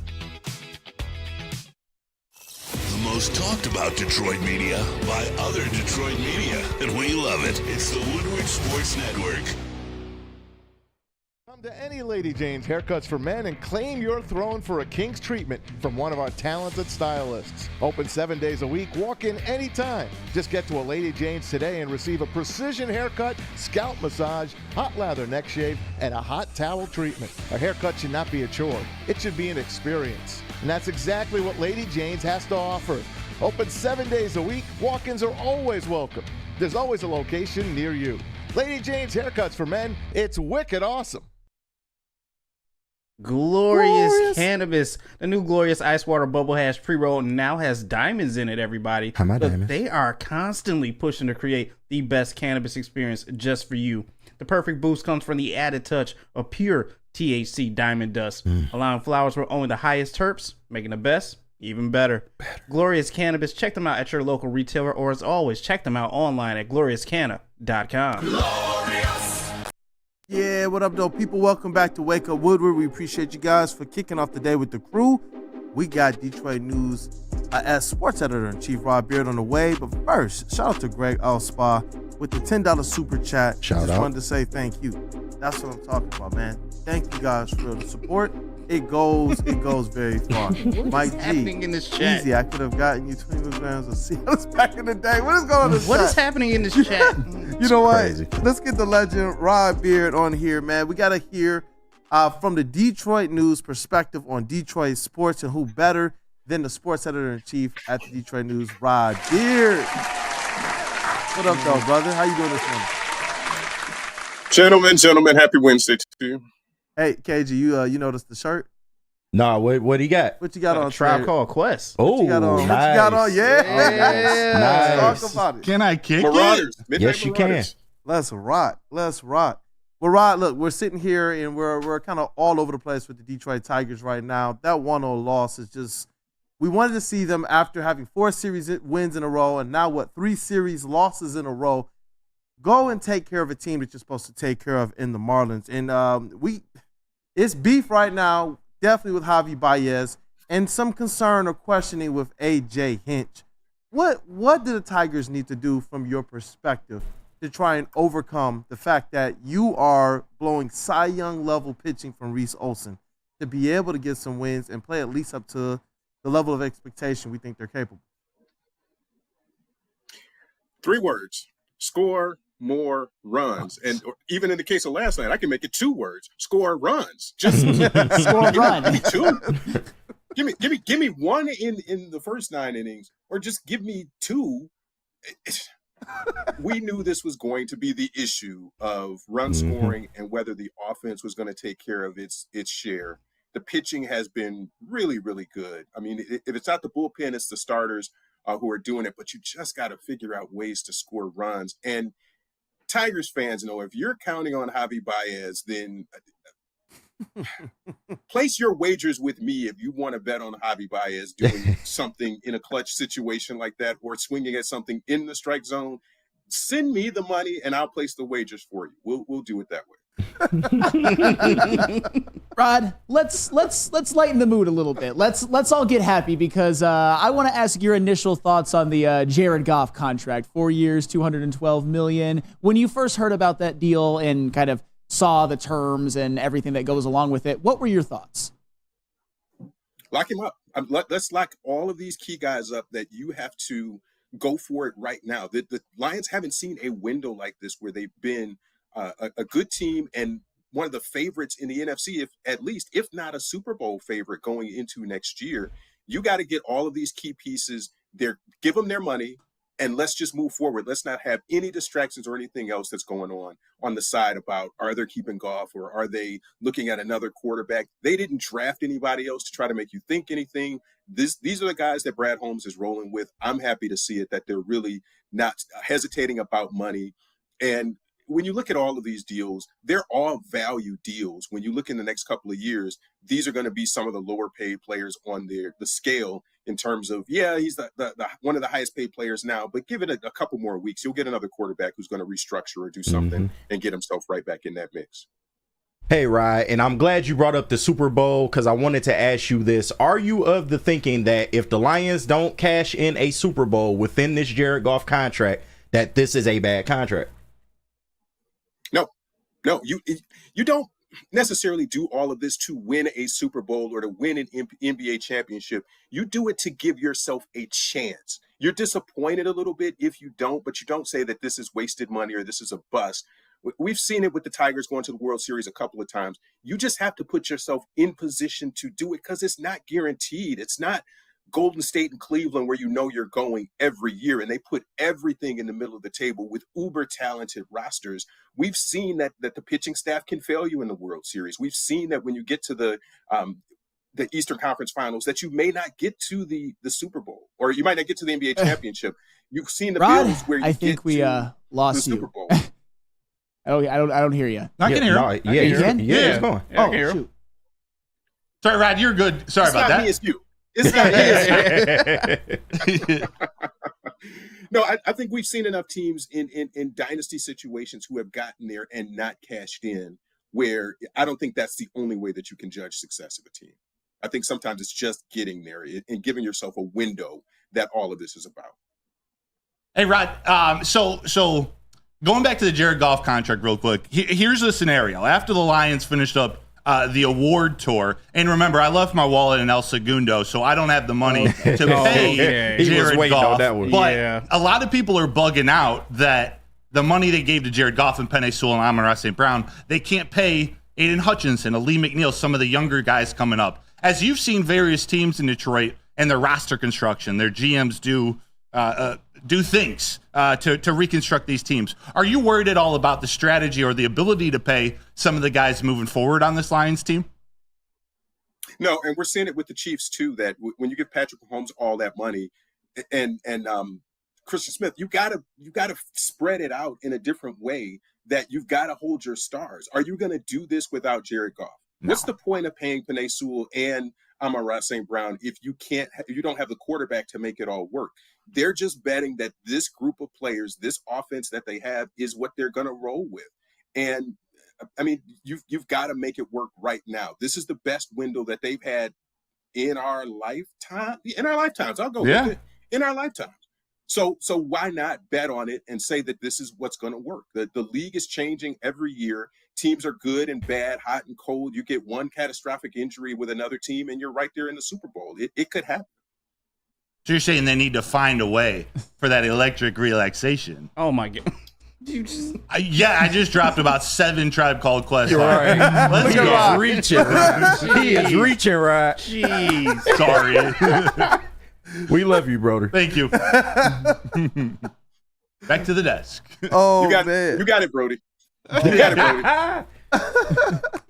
The most talked about Detroit media by other Detroit media, and we love it. It's the Woodward Sports Network. Come to any Lady Jane's Haircuts for Men and claim your throne for a king's treatment from one of our talented stylists. Open 7 days a week. Walk in anytime. Just get to a Lady Jane's today and receive a precision haircut, scalp massage, hot lather neck shave, and a hot towel treatment. A haircut should not be a chore. It should be an experience. And that's exactly what Lady Jane's has to offer. Open 7 days a week. Walk-ins are always welcome. There's always a location near you. Lady Jane's Haircuts for Men. It's wicked awesome. Glorious Cannabis. The new Glorious Ice Water Bubble Hash pre-roll now has diamonds in it, everybody. How my Look, diamonds? they are constantly pushing to create the best cannabis experience just for you. The perfect boost comes from the added touch of pure THC diamond dust, allowing flowers with only the highest terps, making the best even better. Glorious Cannabis. Check them out at your local retailer, or as always, check them out online at gloriouscanna.com. Yeah, what up, though, people? Welcome back to Wake Up Woodward. We appreciate you guys for kicking off the day with the crew. We got Detroit News as sports editor-in-chief Rob Beard on the way. But first, shout out to Greg Elspa with the $10 super chat. Shout out. Wanted to say thank you. That's what I'm talking about, man. Thank you guys for the support. It goes very far. Mike G, happening in this chat? easy. I could have gotten you 20 milligrams of Cialis back in the day. What is going on in this What chat? is happening in this chat? You know what? crazy. Let's get the legend Rob Beard on here, man. We got to hear from the Detroit News perspective on Detroit sports, and who better than the sports editor-in-chief at the Detroit News, Rob Beard. What up, though, brother? How you doing this morning? Gentlemen, happy Wednesday to you. Hey, KG, you noticed the shirt? Nah, what he got? What you got on? Tribe today? Called Quest. Oh, What you got on? nice. What you got on? Yeah. Nice. Let's talk about it. Can I kick Marauders. it? Midnight Yes, you can. Marauders. Let's rock. Well, Rod, look, we're sitting here and we're kind of all over the place with the Detroit Tigers right now. That 1-0 loss is just, we wanted to see them after having 4 series wins in a row and now 3 series losses in a row, go and take care of a team that you're supposed to take care of in the Marlins. And it's beef right now, definitely with Javi Baez, and some concern or questioning with A.J. Hinch. What do the Tigers need to do from your perspective to try and overcome the fact that you are blowing Cy Young level pitching from Reese Olson to be able to get some wins and play at least up to the level of expectation we think they're capable? 3 words: score more runs. And even in the case of last night, I can make it 2 words: score runs. Just Score run. Give me 2. Give me 1 in the first 9 innings, or just give me 2. We knew this was going to be the issue of run scoring and whether the offense was going to take care of its share. The pitching has been really, really good. I mean, if it's not the bullpen, it's the starters who are doing it, but you just got to figure out ways to score runs. And Tigers fans know, if you're counting on Javi Baez, then place your wagers with me if you want to bet on Javi Baez doing something in a clutch situation like that, or swinging at something in the strike zone. Send me the money and I'll place the wagers for you. We'll do it that way. Rod, let's lighten the mood a little bit. Let's all get happy because I want to ask your initial thoughts on the Jared Goff contract. 4 years, $212 million. When you first heard about that deal and kind of saw the terms and everything that goes along with it, what were your thoughts? Lock him up. Let's lock all of these key guys up that you have to go for it right now. The Lions haven't seen a window like this where they've been a good team and one of the favorites in the NFC, if not a Super Bowl favorite going into next year. You got to get all of these key pieces there, give them their money, and let's just move forward. Let's not have any distractions or anything else that's going on the side about, are they keeping Goff or are they looking at another quarterback? They didn't draft anybody else to try to make you think anything. These are the guys that Brad Holmes is rolling with. I'm happy to see it, that they're really not hesitating about money. And when you look at all of these deals, they're all value deals. When you look in the next couple of years, these are going to be some of the lower paid players on the scale in terms of, he's the one of the highest paid players now, but give it a couple more weeks, you'll get another quarterback who's going to restructure or do something and get himself right back in that mix. Hey, Ryan, and I'm glad you brought up the Super Bowl because I wanted to ask you this. Are you of the thinking that if the Lions don't cash in a Super Bowl within this Jared Goff contract, that this is a bad contract? No, you don't necessarily do all of this to win a Super Bowl or to win an NBA championship. You do it to give yourself a chance. You're disappointed a little bit if you don't, but you don't say that this is wasted money or this is a bust. We've seen it with the Tigers going to the World Series a couple of times. You just have to put yourself in position to do it because it's not guaranteed. It's not Golden State and Cleveland, where you know you're going every year, and they put everything in the middle of the table with uber talented rosters. We've seen that the pitching staff can fail you in the World Series. We've seen that when you get to the Eastern Conference Finals, that you may not get to the Super Bowl, or you might not get to the NBA championship. You've seen the Rod, Bills where you I think we lost the you. Super Bowl. I don't hear you. I can hear him. Yeah, you can? yeah, it's going. Yeah, I can hear him. Shoot. Sorry, Rod, you're good. Sorry It's about not that. me, it's you. It's not me, it's you. No, I think we've seen enough teams in dynasty situations who have gotten there and not cashed in, where I don't think that's the only way that you can judge success of a team. I think sometimes it's just getting there and giving yourself a window that all of this is about. Hey, Rod, so going back to the Jared Goff contract real quick, here's the scenario. After the Lions finished up the award tour, and remember, I left my wallet in El Segundo, so I don't have the money to pay He was Jared waiting on Goff. that one. But Yeah. a lot of people are bugging out that the money they gave to Jared Goff and Penei Sewell and Amon-Ra St. Brown, they can't pay Aiden Hutchinson, Lee McNeil, some of the younger guys coming up. As you've seen various teams in Detroit and their roster construction, their GMs do things to reconstruct these teams. Are you worried at all about the strategy or the ability to pay some of the guys moving forward on this Lions team? No, and we're seeing it with the Chiefs too, that when you give Patrick Mahomes all that money and Christian Smith, you gotta spread it out in a different way, that you've got to hold your stars. Are you going to do this without Jared Goff? No. What's the point of paying Penei Sewell and Amon-Ra St. Brown if you don't have the quarterback to make it all work? They're just betting that this group of players, this offense that they have, is what they're going to roll with. And I mean, you've got to make it work right now. This is the best window that they've had in our lifetime. In our lifetimes, I'll go with it. In our lifetimes. So why not bet on it and say that this is what's going to work? The league is changing every year. Teams are good and bad, hot and cold. You get one catastrophic injury with another team, and you're right there in the Super Bowl. It could happen. So you're saying they need to find a way for that electric relaxation. Oh, my God. I just dropped about 7 Tribe Called Quest. You're right. Let's He go. is reaching, right? He is reaching, right? Jeez. Sorry. We love you, brother. Thank you. Back to the desk. Oh, man. You got it, Brody. You got it, Brody.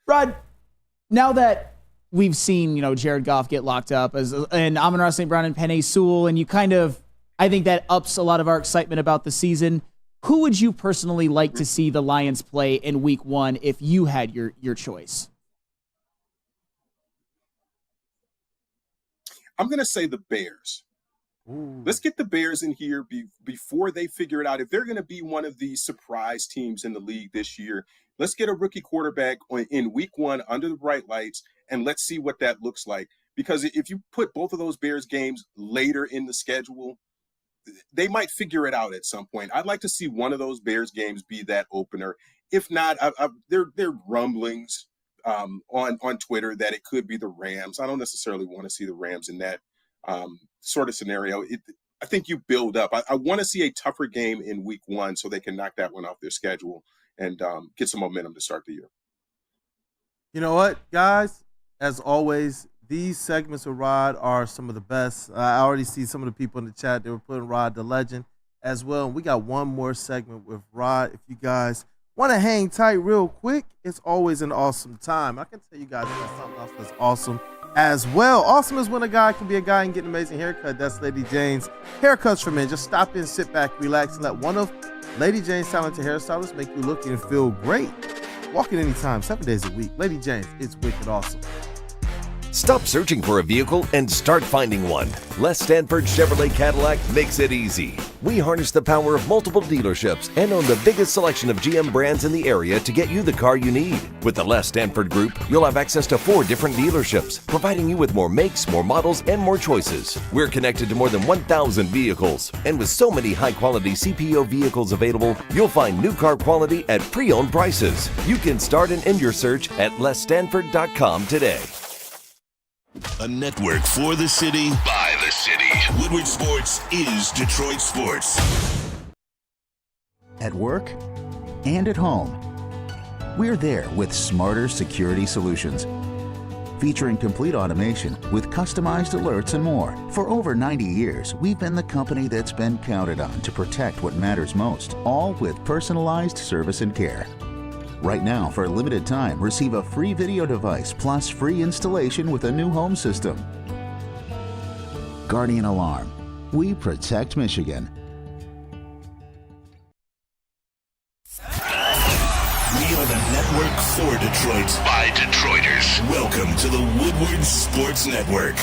Rod, now that we've seen, Jared Goff get locked up and Amon-Ra St. Brown and Penei Sewell, and I think that ups a lot of our excitement about the season. Who would you personally like to see the Lions play in week 1 if you had your choice? I'm going to say the Bears. Ooh. Let's get the Bears in here before they figure it out. If they're going to be one of these surprise teams in the league this year, let's get a rookie quarterback in week 1 under the bright lights, and let's see what that looks like. Because if you put both of those Bears games later in the schedule, they might figure it out at some point. I'd like to see one of those Bears games be that opener. If not, there are rumblings on Twitter that it could be the Rams. I don't necessarily want to see the Rams in that sort of scenario. I think you build up. I want to see a tougher game in week 1 so they can knock that one off their schedule and get some momentum to start the year. You know what, guys? As always, these segments with Rod are some of the best. I already see some of the people in the chat. They were putting Rod the legend as well. And we got one more segment with Rod. If you guys want to hang tight real quick, it's always an awesome time. I can tell you guys there's something else that's awesome as well. Awesome is when a guy can be a guy and get an amazing haircut. That's Lady Jane's Haircuts for Men. Just stop in, sit back, relax, and let one of Lady Jane's talented hairstylists make you look and feel great. Walk in anytime, 7 days a week. Lady Jane's, it's wicked awesome. Stop searching for a vehicle and start finding one. Les Stanford Chevrolet Cadillac makes it easy. We harness the power of multiple dealerships and own the biggest selection of GM brands in the area to get you the car you need. With the Les Stanford Group, you'll have access to 4 different dealerships, providing you with more makes, more models, and more choices. We're connected to more than 1,000 vehicles. And with so many high-quality CPO vehicles available, you'll find new car quality at pre-owned prices. You can start and end your search at lesstanford.com today. A network for the city, by the city. Woodward Sports is Detroit Sports. At work and at home, we're there with smarter security solutions. featuring complete automation with customized alerts and more. For over 90 years, we've been the company that's been counted on to protect what matters most, all with personalized service and care. Right now, for a limited time, receive a free video device plus free installation with a new home system. Guardian Alarm. We protect Michigan. We are the network for Detroit by Detroiters. Welcome to the Woodward Sports Network.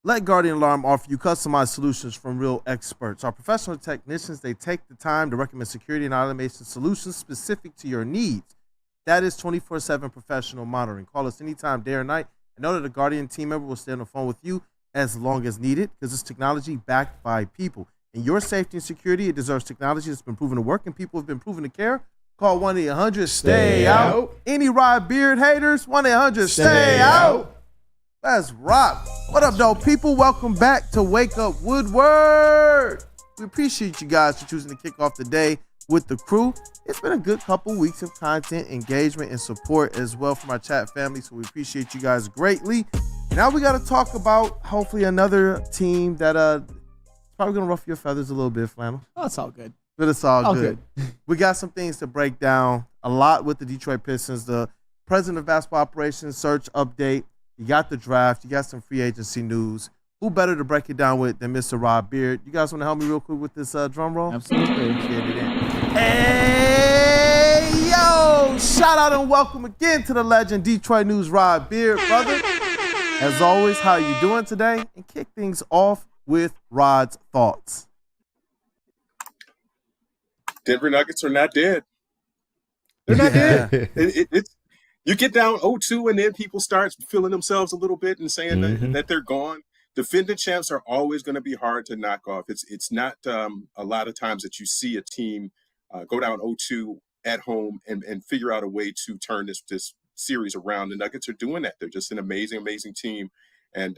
Let Guardian Alarm offer you customized solutions from real experts. Our professional technicians, they take the time to recommend security and automation solutions specific to your needs. That is 24/7 professional monitoring. Call us anytime, day or night, and know that a Guardian team member will stay on the phone with you as long as needed because it's technology backed by people. And your safety and security, it deserves technology that's been proven to work and people have been proven to care. Call 1-800-STAY-OUT. Any Rod Beard haters? 1-800-STAY OUT. Let's rock. What up, though, people? Welcome back to Wake Up Woodward. We appreciate you guys for choosing to kick off the day with the crew. It's been a good couple weeks of content, engagement, and support as well from our chat family, so we appreciate you guys greatly. Now we got to talk about hopefully another team that it's probably going to ruffle your feathers a little bit, Flannel. Oh, it's all good. But it's all good. We got some things to break down, a lot with the Detroit Pistons, the president of basketball operations search update. You got the draft. You got some free agency news. Who better to break it down with than Mr. Rod Beard? You guys want to help me real quick with this drum roll? Absolutely. Hey, yo! Shout out and welcome again to the legend Detroit News Rod Beard, brother. As always, how are you doing today? And kick things off with Rod's thoughts. Denver Nuggets are not dead. They're not dead. It's you get down 0-2 and then people start feeling themselves a little bit and saying that they're gone. Defending champs are always going to be hard to knock off. It's not a lot of times that you see a team go down 0-2 at home and figure out a way to turn this series around. The Nuggets are doing that. They're just an amazing, amazing team. And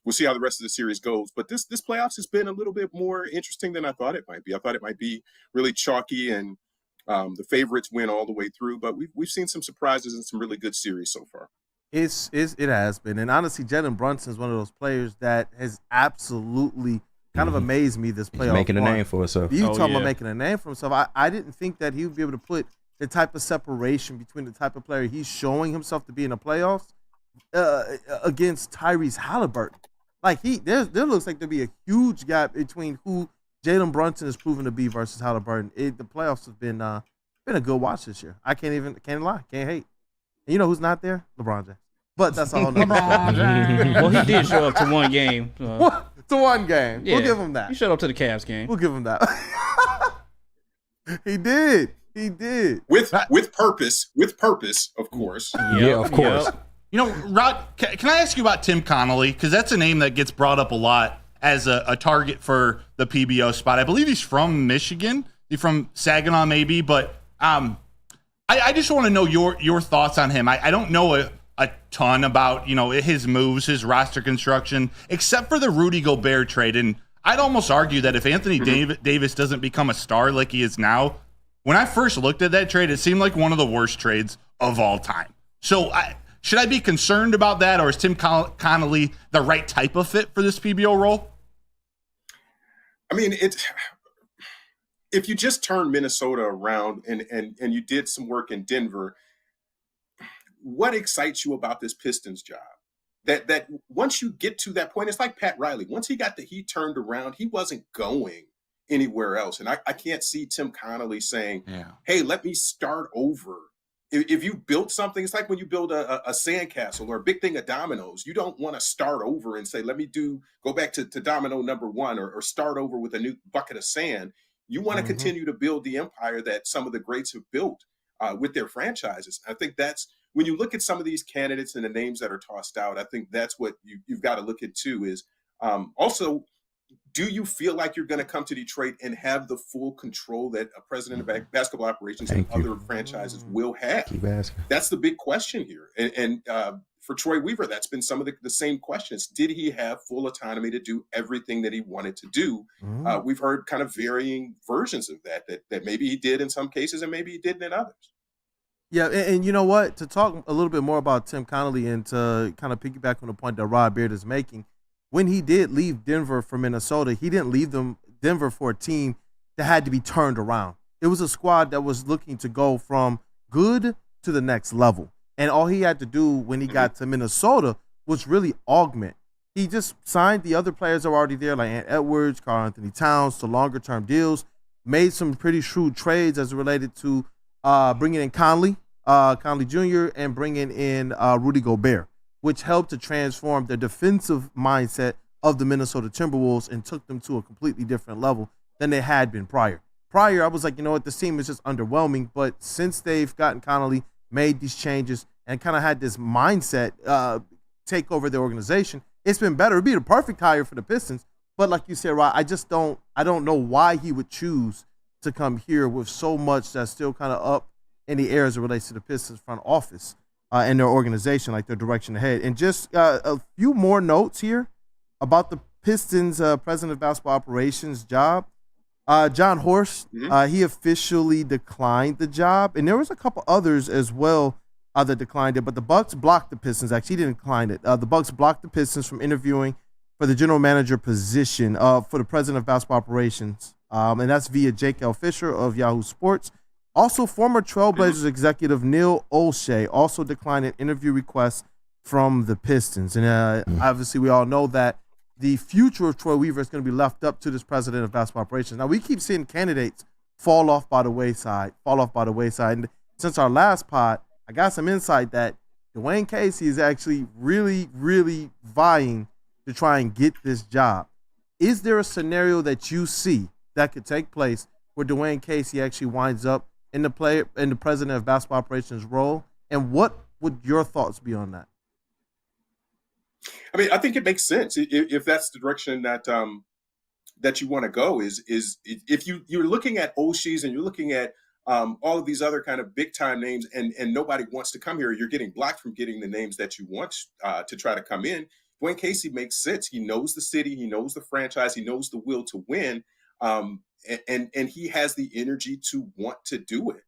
we'll see how the rest of the series goes. But this playoffs has been a little bit more interesting than I thought it might be. I thought it might be really chalky and the favorites win all the way through. But we've seen some surprises and some really good series so far. It has been. And honestly, Jalen Brunson is one of those players that has absolutely kind of amazed me this playoff. Making a name for himself. You talking about making a name for himself. I didn't think that he would be able to put the type of separation between the type of player he's showing himself to be in the playoffs against Tyrese Halliburton. Like there looks like there'll be a huge gap between who Jalen Brunson is proven to be versus Halliburton. The playoffs have been a good watch this year. I can't lie, can't hate. And you know who's not there? LeBron James. But that's all. Well, he did show up to one game. To one game. Yeah, we'll give him that. He showed up to the Cavs game. We'll give him that. He did. With purpose, of course. Yeah, of course. Yep. You know, Rod, can I ask you about Tim Connolly? Because that's a name that gets brought up a lot as a target for the PBO spot. I believe he's from Michigan. He's from Saginaw, maybe. But I just want to know your thoughts on him. I don't know a ton about, his moves, his roster construction, except for the Rudy Gobert trade. And I'd almost argue that if Anthony Davis doesn't become a star like he is now, when I first looked at that trade, it seemed like one of the worst trades of all time. So should I be concerned about that, or is Tim Connolly the right type of fit for this PBO role? I mean, if you just turned Minnesota around and you did some work in Denver, what excites you about this Pistons job? That once you get to that point, it's like Pat Riley. Once he got the Heat turned around, he wasn't going anywhere else. And I can't see Tim Connolly saying, hey, let me start over. If you built something, it's like when you build a sandcastle or a big thing of dominoes. You don't want to start over and say, let me go back to domino number one or start over with a new bucket of sand. You want to continue to build the empire that some of the greats have built with their franchises. I think that's when you look at some of these candidates and the names that are tossed out, I think that's what you've got to look at too is also, do you feel like you're going to come to Detroit and have the full control that a president of basketball operations and other franchises will have? That's the big question here. And for Troy Weaver, that's been some of the same questions. Did he have full autonomy to do everything that he wanted to do? We've heard kind of varying versions of that maybe he did in some cases and maybe he didn't in others. Yeah, and you know what? To talk a little bit more about Tim Connolly and to kind of piggyback on the point that Rod Beard is making, when he did leave Denver for Minnesota, he didn't leave Denver for a team that had to be turned around. It was a squad that was looking to go from good to the next level. And all he had to do when he got to Minnesota was really augment. He just signed the other players that were already there, like Ant Edwards, Karl Anthony Towns, to longer-term deals, made some pretty shrewd trades as it related to bringing in Conley Jr., and bringing in Rudy Gobert, which helped to transform the defensive mindset of the Minnesota Timberwolves and took them to a completely different level than they had been prior. Prior, I was like, you know what, this team is just underwhelming, but since they've gotten Connolly, made these changes, and kind of had this mindset take over the organization, it's been better. It'd be the perfect hire for the Pistons, but like you said, Rod, I don't know why he would choose to come here with so much that's still kind of up in the air as it relates to the Pistons front office and their organization, like their direction ahead. And just a few more notes here about the Pistons president of basketball operations job. John Horst, he officially declined the job, and there was a couple others as well that declined it, but the Bucks blocked the Pistons. Actually, he didn't decline it. The Bucks blocked the Pistons from interviewing for the general manager position for the president of basketball operations, and that's via Jake L. Fisher of Yahoo Sports. Also, former Trailblazers executive Neil Olshey also declined an interview request from the Pistons. And obviously, we all know that the future of Troy Weaver is going to be left up to this president of basketball operations. Now, we keep seeing candidates fall off by the wayside. And since our last pod, I got some insight that Dwayne Casey is actually really, really vying to try and get this job. Is there a scenario that you see that could take place where Dwayne Casey actually winds up in the president of basketball operations role? And what would your thoughts be on that? I mean, I think it makes sense if that's the direction that that you want to go. Is if you're looking at Oshie's and you're looking at all of these other kind of big time names, and nobody wants to come here, you're getting blocked from getting the names that you want to try to come in. Dwayne Casey makes sense. He knows the city, he knows the franchise, he knows the will to win, and he has the energy to want to do it.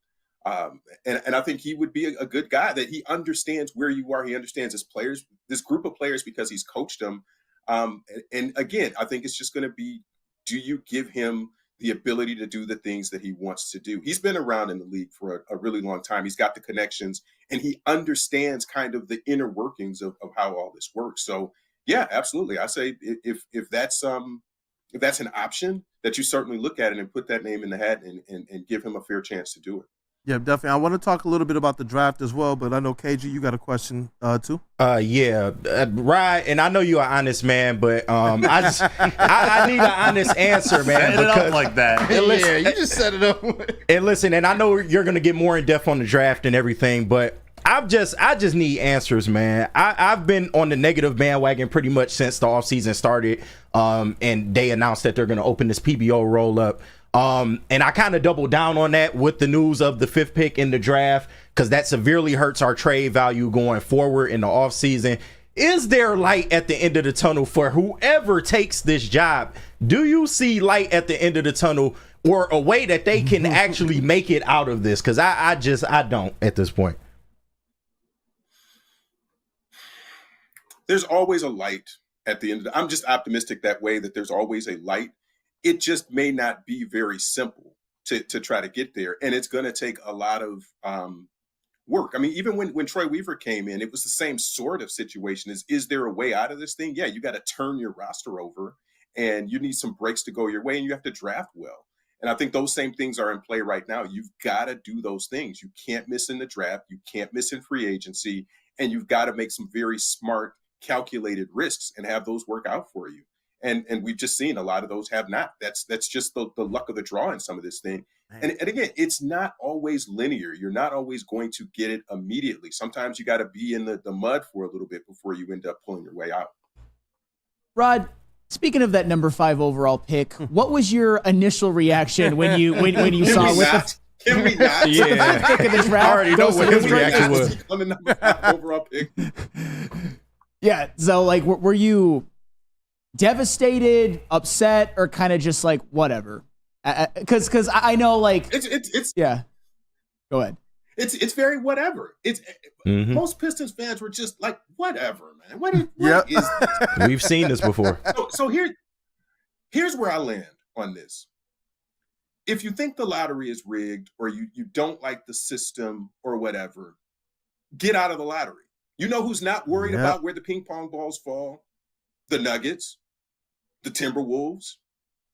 And I think he would be a good guy, that he understands where you are. He understands his players, this group of players, because he's coached them. And again, I think it's just going to be, do you give him the ability to do the things that he wants to do? He's been around in the league for a really long time. He's got the connections, and he understands kind of the inner workings of how all this works. So yeah, absolutely. I say if that's an option, that you certainly look at it and put that name in the hat and give him a fair chance to do it. Yeah, definitely. I want to talk a little bit about the draft as well, but I know, KG, you got a question too? Yeah, Ryan, and I know you're an honest man, but I need an honest answer, man. Set it up like that. Listen, Yeah, you just set it up. And listen, and I know you're going to get more in depth on the draft and everything, but I just need answers, man. I've been on the negative bandwagon pretty much since the offseason started, and they announced that they're going to open this PBO roll-up. And I kind of doubled down on that with the news of the 5th pick in the draft, because that severely hurts our trade value going forward in the offseason. Is there light at the end of the tunnel for whoever takes this job? Do you see light at the end of the tunnel, or a way that they can actually make it out of this? Because I don't at this point. There's always a light at the end. I'm just optimistic that way, that there's always a light. It just may not be very simple to try to get there. And it's going to take a lot of work. I mean, even when Troy Weaver came in, it was the same sort of situation. Is there a way out of this thing? Yeah, you got to turn your roster over, and you need some breaks to go your way, and you have to draft well. And I think those same things are in play right now. You've got to do those things. You can't miss in the draft. You can't miss in free agency. And you've got to make some very smart, calculated risks and have those work out for you. And we've just seen a lot of those have not. That's just the luck of the draw in some of this thing. And again, it's not always linear. You're not always going to get it immediately. Sometimes you got to be in the mud for a little bit before you end up pulling your way out. Rod, speaking of that number 5 overall pick, what was your initial reaction when you saw with the Can we not? Yeah. pick of the draft? I already know what his reaction was. On the number 5 overall pick. Yeah. So, like, were you devastated, upset, or kind of just like whatever? Because I know, like, It's yeah. Go ahead. It's very whatever. It's most Pistons fans were just like, whatever, man. What is this? We've seen this before. So here's where I land on this. If you think the lottery is rigged or you don't like the system or whatever, get out of the lottery. You know who's not worried about where the ping pong balls fall? The Nuggets, the Timberwolves,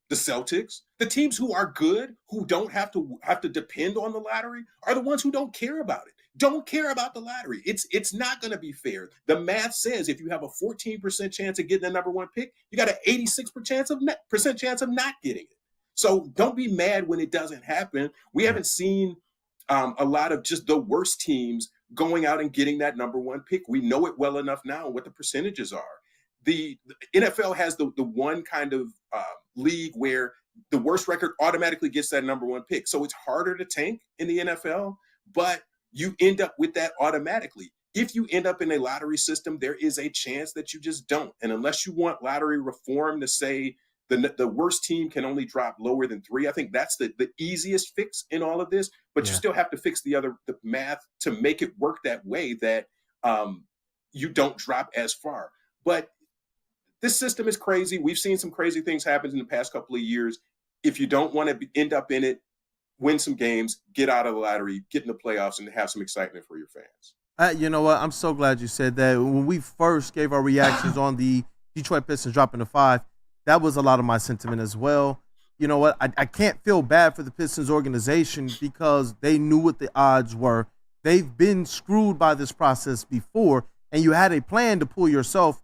the Celtics. The teams who are good, who don't have to depend on the lottery, are the ones who don't care about it. Don't care about the lottery. It's not going to be fair. The math says if you have a 14% chance of getting the number one pick, you got an 86% chance of not getting it. So don't be mad when it doesn't happen. We haven't seen a lot of just the worst teams going out and getting that number one pick. We know it well enough now what the percentages are. The NFL has the one kind of league where the worst record automatically gets that number one pick. So it's harder to tank in the NFL, but you end up with that automatically. If you end up in a lottery system, there is a chance that you just don't. And unless you want lottery reform to say the worst team can only drop lower than 3, I think that's the easiest fix in all of this. But you still have to fix the math to make it work that way, that you don't drop as far. But this system is crazy. We've seen some crazy things happen in the past couple of years. If you don't want to end up in it, win some games, get out of the lottery, get in the playoffs, and have some excitement for your fans. You know what? I'm so glad you said that. When we first gave our reactions on the Detroit Pistons dropping to 5, that was a lot of my sentiment as well. You know what? I can't feel bad for the Pistons organization because they knew what the odds were. They've been screwed by this process before, and you had a plan to pull yourself,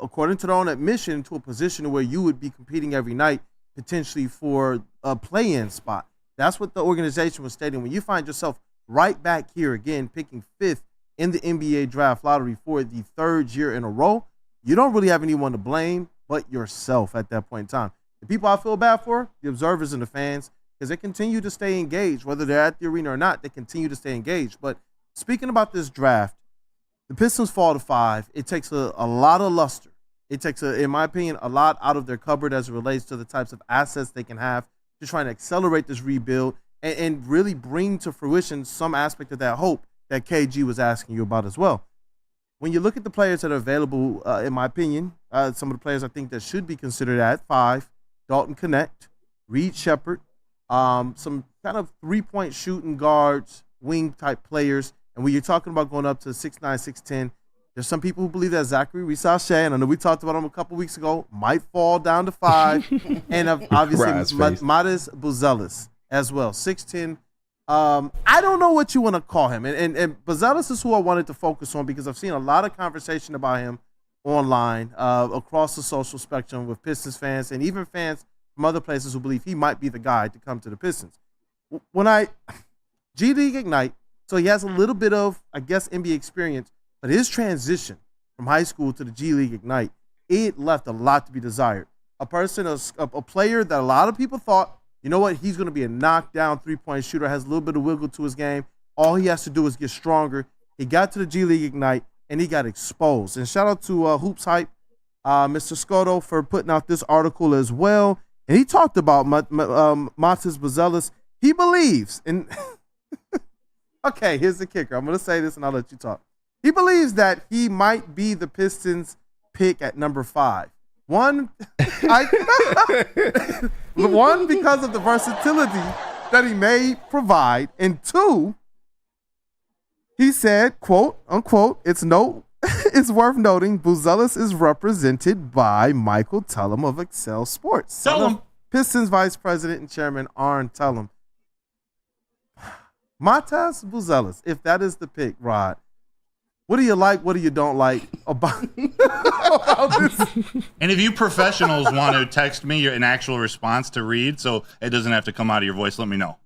according to their own admission, into a position where you would be competing every night, potentially for a play-in spot. That's what the organization was stating. When you find yourself right back here again, picking 5th in the NBA draft lottery for the 3rd year in a row, you don't really have anyone to blame but yourself at that point in time. The people I feel bad for, the observers and the fans, because they continue to stay engaged, whether they're at the arena or not, they continue to stay engaged. But speaking about this draft, the Pistons fall to 5. It takes a lot of luster. It takes, in my opinion, a lot out of their cupboard as it relates to the types of assets they can have to try and accelerate this rebuild and really bring to fruition some aspect of that hope that KG was asking you about as well. When you look at the players that are available, in my opinion, some of the players I think that should be considered at 5, Dalton Connect, Reed Shepherd, some kind of three-point shooting guards, wing-type players. And when you're talking about going up to 6'9", 6'10", there's some people who believe that Zachary Risachet, and I know we talked about him a couple weeks ago, might fall down to 5. And obviously Matas Buzelis as well, 6'10". I don't know what you want to call him. And Buzelis is who I wanted to focus on because I've seen a lot of conversation about him online, across the social spectrum with Pistons fans and even fans from other places who believe he might be the guy to come to the Pistons. G League Ignite, so he has a little bit of, I guess, NBA experience, but his transition from high school to the G League Ignite, it left a lot to be desired. A player that a lot of people thought, you know what, he's going to be a knockdown three-point shooter, has a little bit of wiggle to his game. All he has to do is get stronger. He got to the G League Ignite, and he got exposed. And shout out to Hoops Hype, Mr. Scotto, for putting out this article as well. And he talked about Matas Buzelis. He believes, and okay, here's the kicker. I'm going to say this, and I'll let you talk. He believes that he might be the Pistons' pick at number 5. One, because of the versatility that he may provide, and 2, he said, quote unquote, it's worth noting Buzelis is represented by Michael Tellum of Excel Sports. Tellum. Pistons Vice President and Chairman Arn Tellum. Matas Buzelis, if that is the pick, Rod, what do you like? What do you don't like about this? And if you professionals want to text me an actual response to read so it doesn't have to come out of your voice, let me know.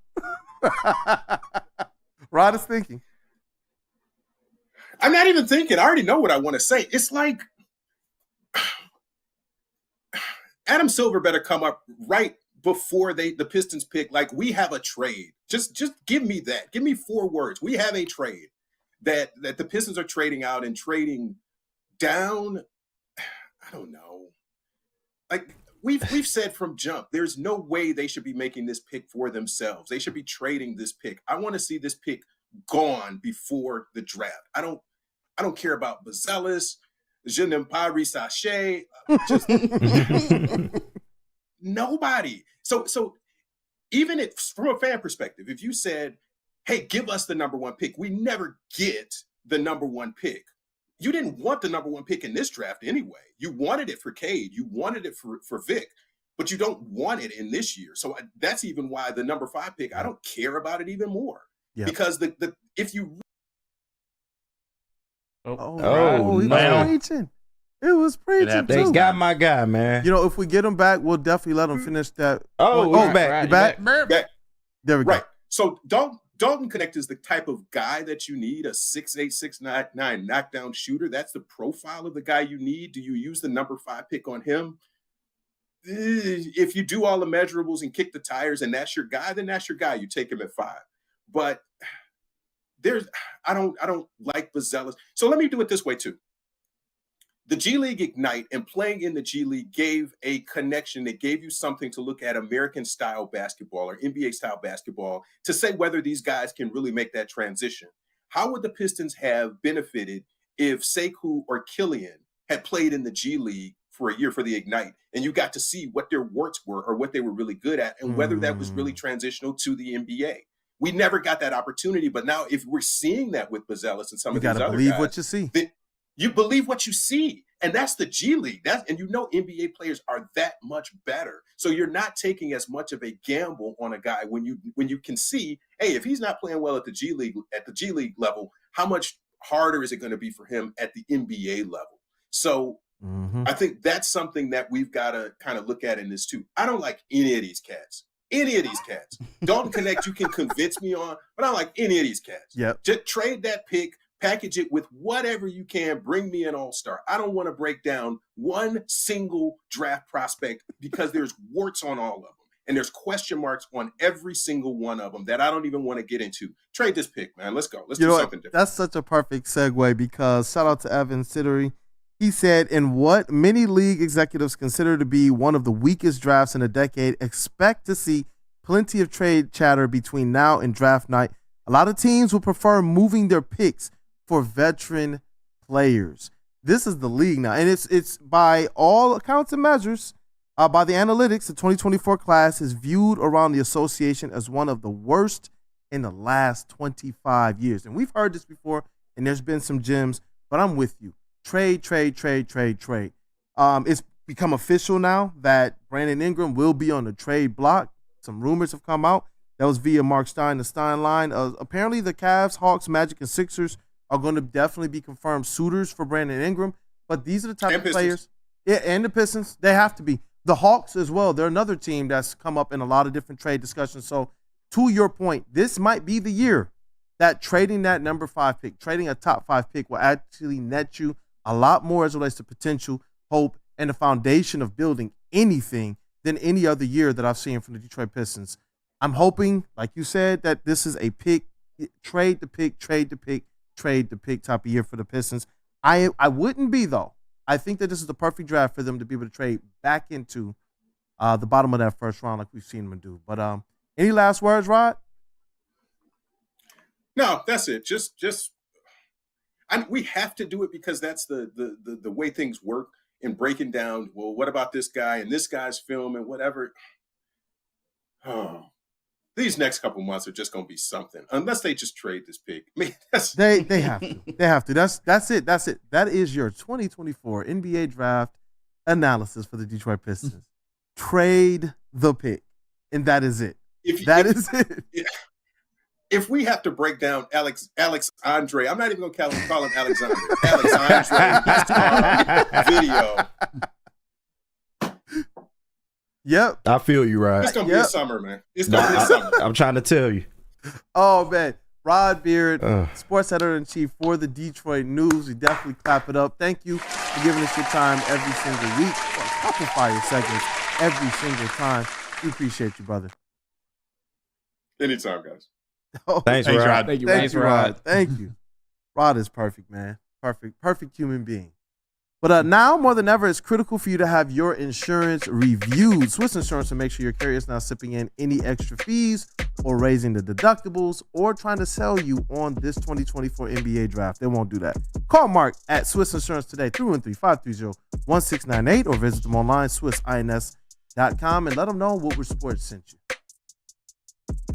Rod is thinking. I'm not even thinking. I already know what I want to say. It's like Adam Silver better come up right before the Pistons pick. Like, we have a trade. Just give me that. Give me 4 words. We have a trade. That the Pistons are trading out and trading down. I don't know. Like we've said from jump, there's no way they should be making this pick for themselves. They should be trading this pick. I want to see this pick gone before the draft. I don't care about Bazelis, je n'aime pas Risache, just nobody. So even if from a fan perspective, if you said, hey, give us the number 1 pick, we never get the number 1 pick. You didn't want the number 1 pick in this draft anyway. You wanted it for Cade. You wanted it for Vic, but you don't want it in this year. So that's even why the number 5 pick, I don't care about it even more. Yeah. Because if you he was preaching. It was preaching. They got my guy, man. You know, if we get him back, we'll definitely let him finish that. He's back. You back? There we go. Right. So Dalton Connect is the type of guy that you need, a 6'8", 6'9" knockdown shooter. That's the profile of the guy you need. Do you use the number 5 pick on him? If you do all the measurables and kick the tires and that's your guy, then that's your guy. You take him at 5. But I don't like Bazelis. So let me do it this way too. The G League Ignite and playing in the G League gave a connection. It gave you something to look at American-style basketball or NBA-style basketball to say whether these guys can really make that transition. How would the Pistons have benefited if Sekou or Killian had played in the G League for a year for the Ignite and you got to see what their warts were or what they were really good at and whether that was really transitional to the NBA? We never got that opportunity, but now if we're seeing that with Bazelis and some of these other guys, you gotta believe what you see. You believe what you see, and that's the G League. And you know NBA players are that much better. So you're not taking as much of a gamble on a guy when you can see, hey, if he's not playing well at the G League level, how much harder is it going to be for him at the NBA level? So I think that's something that we've got to kind of look at in this too. I don't like any of these cats. Dalton Connect, you can convince me on, but I don't like any of these cats. Yep. Just trade that pick. Package it with whatever you can. Bring me an all-star. I don't want to break down one single draft prospect because there's warts on all of them. And there's question marks on every single one of them that I don't even want to get into. Trade this pick, man. Let's go. Let's do something different. That's such a perfect segue because shout out to Evan Sittery. He said, in what many league executives consider to be one of the weakest drafts in a decade, expect to see plenty of trade chatter between now and draft night. A lot of teams will prefer moving their picks for veteran players. This is the league now, and it's by all accounts and measures, by the analytics, the 2024 class is viewed around the association as one of the worst in the last 25 years. And we've heard this before, and there's been some gems, but I'm with you. Trade. It's become official now that Brandon Ingram will be on the trade block. Some rumors have come out. That was via Mark Stein, the Stein line. Apparently the Cavs, Hawks, Magic, and Sixers are going to definitely be confirmed suitors for Brandon Ingram. But these are the type of players. Yeah, and the Pistons, they have to be. The Hawks as well. They're another team that's come up in a lot of different trade discussions. So to your point, this might be the year that trading that number 5 pick, trading a top 5 pick will actually net you a lot more as it relates to potential, hope, and the foundation of building anything than any other year that I've seen from the Detroit Pistons. I'm hoping, like you said, that this is a pick, trade the pick type of year for the Pistons. I wouldn't be, though. I think that this is the perfect draft for them to be able to trade back into the bottom of that first round like we've seen them do. But any last words, Rod? No, that's it. We have to do it because that's the way things work in breaking down, well, what about this guy and this guy's film and whatever. Oh, these next couple months are just going to be something unless they just trade this pick. I mean, they have to. They have to. That's it. That is your 2024 NBA draft analysis for the Detroit Pistons. Trade the pick, and that is it. If we have to break down Alex Andre, I'm not even going to call him Alexander. Alex Andre video. Yep. I feel you, Rod. It's going to be a summer, man. It's going to be a summer. I'm trying to tell you. Oh, man. Rod Beard, sports editor-in-chief for the Detroit News. We definitely clap it up. Thank you for giving us your time every single week. Rapid fire segments every single time. We appreciate you, brother. Anytime, guys. Oh, thanks, Rod. Thank you, Rod. Thank you. Rod is perfect, man. Perfect human being. But now more than ever, it's critical for you to have your insurance reviewed. Swiss Insurance will make sure your carrier is not sipping in any extra fees or raising the deductibles or trying to sell you on this 2024 NBA draft. They won't do that. Call Mark at Swiss Insurance today, 313-530-1698, or visit them online, swissins.com, and let them know Woodward Sports sent you.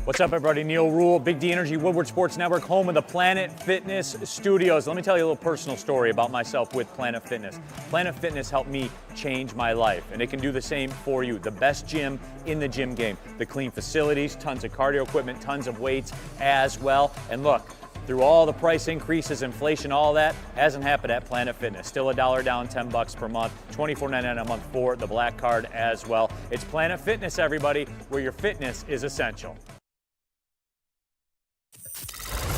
What's up, everybody? Neil Rule, Big D Energy, Woodward Sports Network, home of the Planet Fitness Studios. Let me tell you a little personal story about myself with Planet Fitness. Planet Fitness helped me change my life, and it can do the same for you. The best gym in the gym game. The clean facilities, tons of cardio equipment, tons of weights as well. And look, through all the price increases, inflation, all that hasn't happened at Planet Fitness. Still $1 down, $10 per month, $24.99 a month for the Black Card as well. It's Planet Fitness, everybody, where your fitness is essential.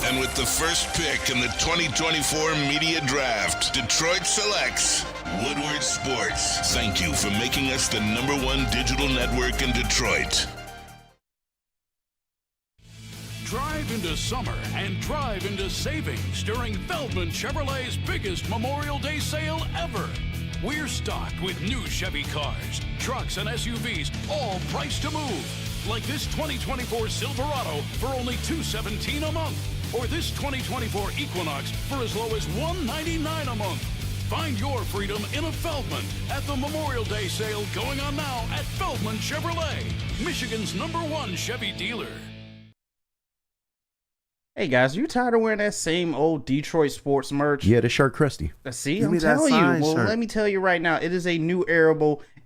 And with the first pick in the 2024 Media Draft, Detroit selects Woodward Sports. Thank you for making us the #1 digital network in Detroit. Drive into summer and drive into savings during Feldman Chevrolet's biggest Memorial Day sale ever. We're stocked with new Chevy cars, trucks, and SUVs, all priced to move. Like this 2024 Silverado for only $217 a month. Or this 2024 Equinox for as low as $199 a month. Find your freedom in a Feldman at the Memorial Day sale going on now at Feldman Chevrolet, Michigan's #1 Chevy dealer. Hey guys, you tired of wearing that same old Detroit sports merch? Yeah, the shirt crusty. See, I'm telling you. Well, let me tell you right now, it is a new era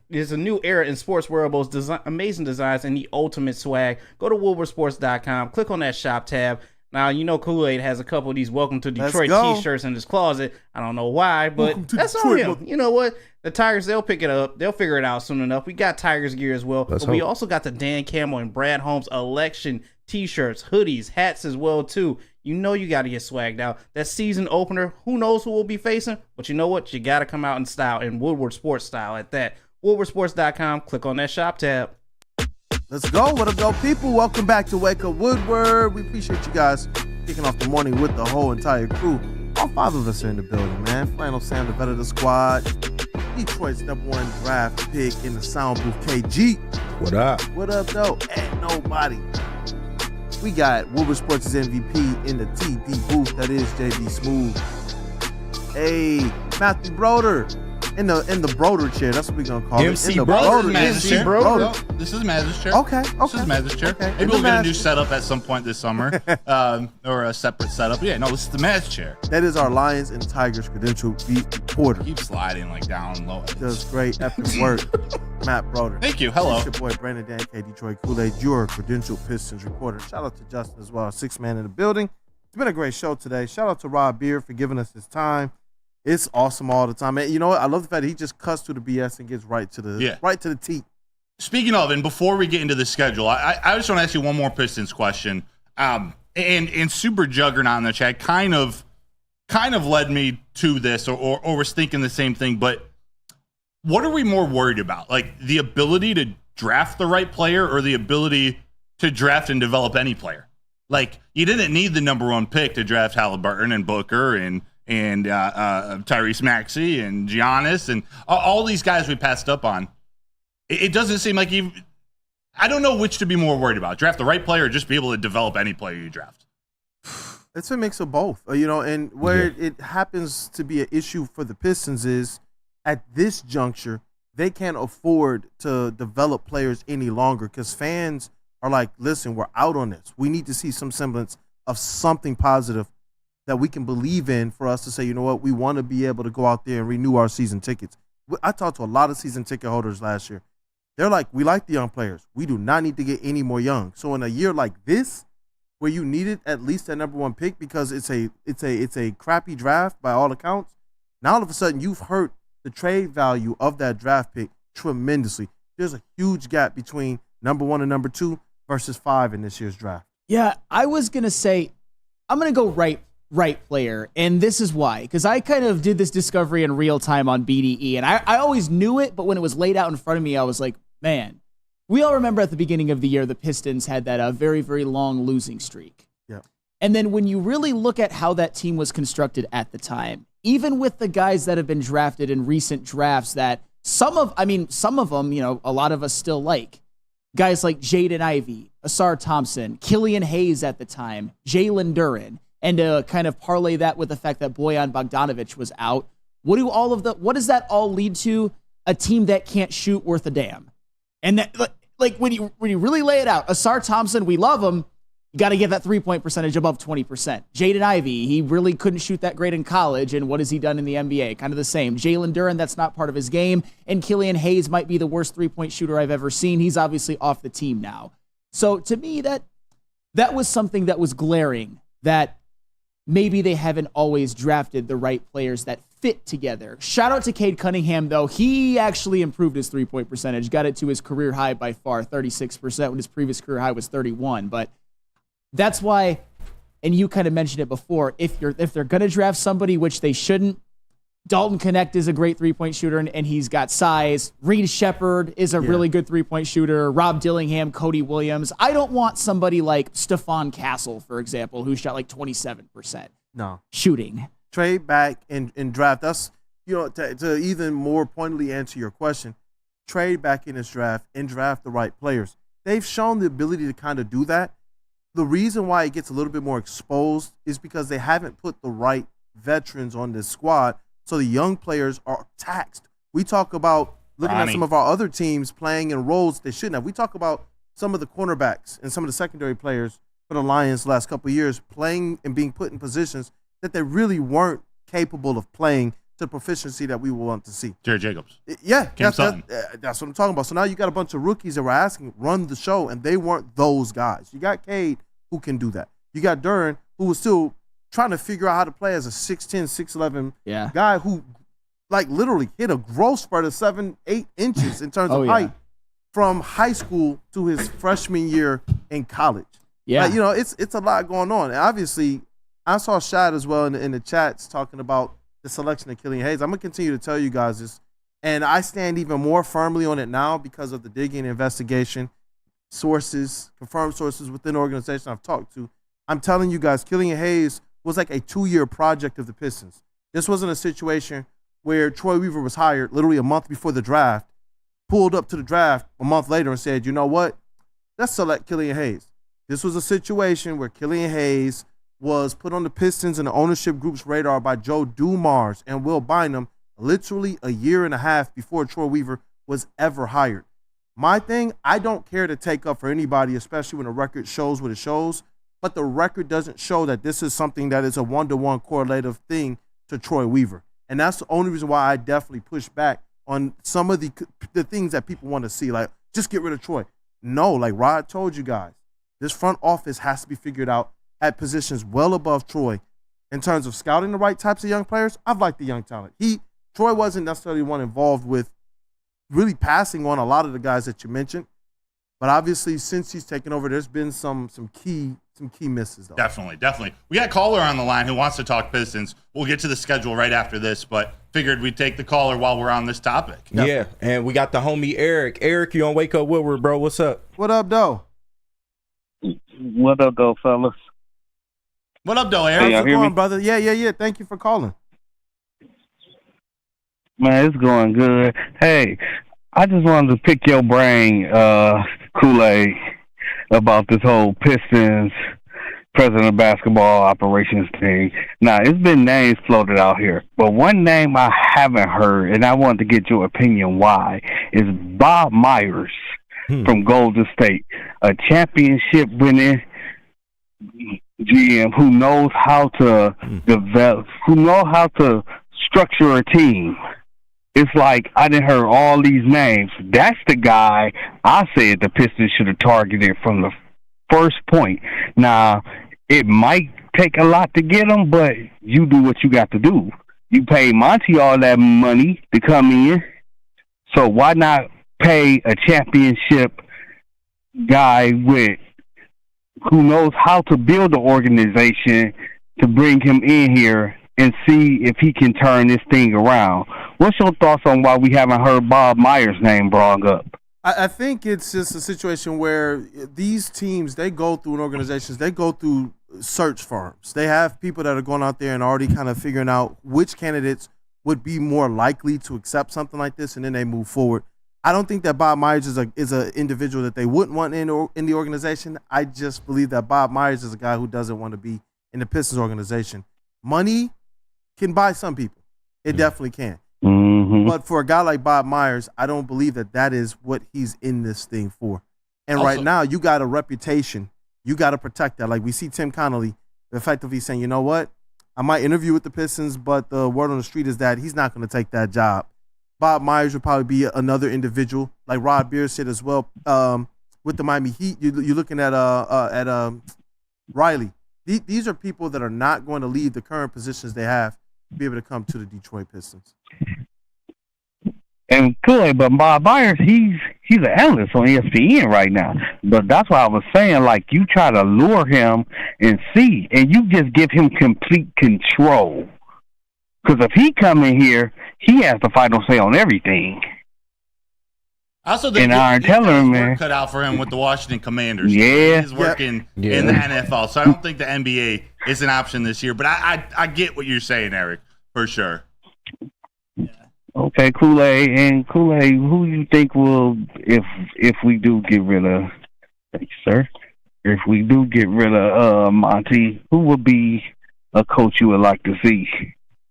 in sports wearables, amazing designs, and the ultimate swag. Go to woodwardsports.com, click on that shop tab. Now, you know Kool-Aid has a couple of these Welcome to Detroit t-shirts in his closet. I don't know why, but that's on him. You know what? The Tigers, they'll pick it up. They'll figure it out soon enough. We got Tigers gear as well. But we also got the Dan Campbell and Brad Holmes election t-shirts, hoodies, hats as well, too. You know you got to get swagged out. That season opener, who knows who we'll be facing? But you know what? You got to come out in style, in Woodward Sports style at that. woodwardsports.com. Click on that shop tab. Let's go. What up, dope people? Welcome back to Wake Up Woodward. We appreciate you guys kicking off the morning with the whole entire crew. All 5 of us are in the building, man. Flannel Sam, the vet of the squad. Detroit's #1 draft pick in the sound booth, KG. What up? What up, though? Ain't nobody. We got Woodward Sports' MVP in the TD booth. That is JBSMOOOOOV. Hey, Matthew Broder. In the Broder chair, that's what we're gonna call MC it. In the Broder. MC Broder. No, this is Maz's chair. Okay. This is Maz's chair. Okay. Maybe we'll get a new setup at some point this summer, or a separate setup. Yeah, no, this is the Maz chair. That is our Lions and Tigers credential beat reporter. Keep sliding like down low. Does great epic work. Matt Broder. Thank you. Hello. It's your boy Brandon Dan K. Detroit Kool-Aid, your credential Pistons reporter. Shout out to Justin as well, 6th man in the building. It's been a great show today. Shout out to Rob Beard for giving us his time. It's awesome all the time. And you know what? I love the fact that he just cuts through the BS and gets right to the T. Speaking of, and before we get into the schedule, I just want to ask you one more Pistons question. And Super Juggernaut in the chat kind of led me to this, or was thinking the same thing. But what are we more worried about? Like the ability to draft the right player, or the ability to draft and develop any player? Like you didn't need the #1 pick to draft Halliburton and Booker and Tyrese Maxey and Giannis and all these guys we passed up on. It doesn't seem like I don't know which to be more worried about. Draft the right player or just be able to develop any player you draft. It's a mix of both, and where it happens to be an issue for the Pistons is at this juncture, they can't afford to develop players any longer because fans are like, listen, we're out on this. We need to see some semblance of something positive that we can believe in for us to say, you know what, we want to be able to go out there and renew our season tickets. I talked to a lot of season ticket holders last year. They're like, we like the young players. We do not need to get any more young. So in a year like this, where you needed at least that #1 pick because it's a crappy draft by all accounts, now all of a sudden you've hurt the trade value of that draft pick tremendously. There's a huge gap between #1 and #2 versus 5 in this year's draft. Yeah, I was going to say, I'm going to go right player, and this is why. Because I kind of did this discovery in real time on BDE, and I always knew it, but when it was laid out in front of me, I was like, man, we all remember at the beginning of the year the Pistons had that very, very long losing streak. Yeah. And then when you really look at how that team was constructed at the time, even with the guys that have been drafted in recent drafts that some of them, a lot of us still like. Guys like Jaden Ivey, Asar Thompson, Killian Hayes at the time, Jalen Duren, and to kind of parlay that with the fact that Bojan Bogdanovic was out. What does that all lead to? A team that can't shoot worth a damn. And that, like when you really lay it out, Asar Thompson, we love him. You got to get that 3-point percentage above 20%. Jaden Ivey, he really couldn't shoot that great in college, and what has he done in the NBA? Kind of the same. Jalen Duren, that's not part of his game, and Killian Hayes might be the worst 3-point shooter I've ever seen. He's obviously off the team now. So to me, that was something that was glaring, that maybe they haven't always drafted the right players that fit together. Shout out to Cade Cunningham, though. He actually improved his 3-point percentage, got it to his career high by far, 36%, when his previous career high was 31%. But that's why, and you kind of mentioned it before, if they're going to draft somebody, which they shouldn't, Dalton Knecht is a great 3-point shooter, and he's got size. Reed Shepherd is a really good 3-point shooter. Rob Dillingham, Cody Williams. I don't want somebody like Stephon Castle, for example, who shot like 27% shooting. Trade back and draft. That's, to even more pointedly answer your question, trade back in this draft and draft the right players. They've shown the ability to kind of do that. The reason why it gets a little bit more exposed is because they haven't put the right veterans on this squad, so the young players are taxed. We talk about looking at some of our other teams playing in roles they shouldn't have. We talk about some of the cornerbacks and some of the secondary players for the Lions the last couple of years playing and being put in positions that they really weren't capable of playing to the proficiency that we want to see. Jared Jacobs. Yeah, that's what I'm talking about. So now you got a bunch of rookies that were asking, run the show, and they weren't those guys. You got Cade, who can do that. You got Duren, who was still trying to figure out how to play as a 6'10", 6'11" guy who, like, literally hit a growth spurt of 7-8 inches in terms of height from high school to his freshman year in college. Yeah. Like, it's a lot going on. And obviously, I saw Shad as well in the chats talking about the selection of Killian Hayes. I'm going to continue to tell you guys this, and I stand even more firmly on it now because of the digging and investigation, sources, confirmed sources within the organization I've talked to. I'm telling you guys, Killian Hayes was like a 2-year project of the Pistons. This wasn't a situation where Troy Weaver was hired literally a month before the draft, pulled up to the draft a month later and said, you know what, let's select Killian Hayes. This was a situation where Killian Hayes was put on the Pistons and the ownership group's radar by Joe Dumars and Will Bynum literally a year and a half before Troy Weaver was ever hired. My thing, I don't care to take up for anybody, especially when the record shows what it shows, but the record doesn't show that this is something that is a one-to-one correlative thing to Troy Weaver. And that's the only reason why I definitely push back on some of the things that people want to see, like, just get rid of Troy. No, like Rod told you guys, this front office has to be figured out at positions well above Troy in terms of scouting the right types of young players. I've liked the young talent. Troy wasn't necessarily one involved with really passing on a lot of the guys that you mentioned, but obviously since he's taken over, there's been some key misses though. Definitely. We got a caller on the line who wants to talk Pistons. We'll get to the schedule right after this, but figured we'd take the caller while we're on this topic. Yeah, and we got the homie Eric. Eric, you on Wake Up Woodward, bro? What's up? What up, though? What up, though, fellas? What up, though, Eric? How's it going, brother? Yeah. Thank you for calling. Man, it's going good. Hey, I just wanted to pick your brain, Kool-Aid, about this whole Pistons president of basketball operations thing. Now, it's been names floated out here, but one name I haven't heard, and I wanted to get your opinion why, is Bob Myers from Golden State, a championship winning GM who knows how to develop, who knows how to structure a team. It's like I didn't heard all these names. That's the guy I said the Pistons should have targeted from the first point. Now, it might take a lot to get him, but you do what you got to do. You pay Monty all that money to come in, so why not pay a championship guy who knows how to build an organization to bring him in here and see if he can turn this thing around? What's your thoughts on why we haven't heard Bob Myers' name brought up? I think it's just a situation where these teams, they go through, and organizations, they go through search firms. They have people that are going out there and already kind of figuring out which candidates would be more likely to accept something like this, and then they move forward. I don't think that Bob Myers is a individual that they wouldn't want in the organization. I just believe that Bob Myers is a guy who doesn't want to be in the Pistons organization. Money can buy some people. It definitely can. Mm-hmm. But for a guy like Bob Myers, I don't believe that is what he's in this thing for. And Also, right now, you got a reputation. You got to protect that. Like we see Tim Connolly effectively saying, you know what? I might interview with the Pistons, but the word on the street is that he's not going to take that job. Bob Myers would probably be another individual, like Rod Beers said as well. With the Miami Heat, you're looking at Riley. These are people that are not going to leave the current positions they have to be able to come to the Detroit Pistons. And Kool-Aid, but Bob Myers, he's an analyst on ESPN right now. But that's why I was saying, like, you try to lure him and see, and you just give him complete control. Because if he come in here, he has the final say on everything. Also, and I tell him, man, cut out for him with the Washington Commanders. Yeah, he's working in the NFL, so I don't think the NBA is an option this year. But I get what you're saying, Eric, for sure. Okay, Kool-Aid, who you think will, if we do get rid of, thank you, sir, if we do get rid of Monty, who would be a coach you would like to see?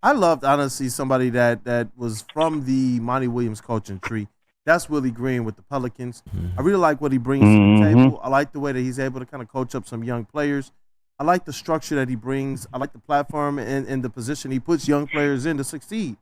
I loved, honestly, somebody that was from the Monty Williams coaching tree. That's Willie Green with the Pelicans. I really like what he brings to the table. I like the way that he's able to kind of coach up some young players. I like the structure that he brings. I like the platform and the position he puts young players in to succeed.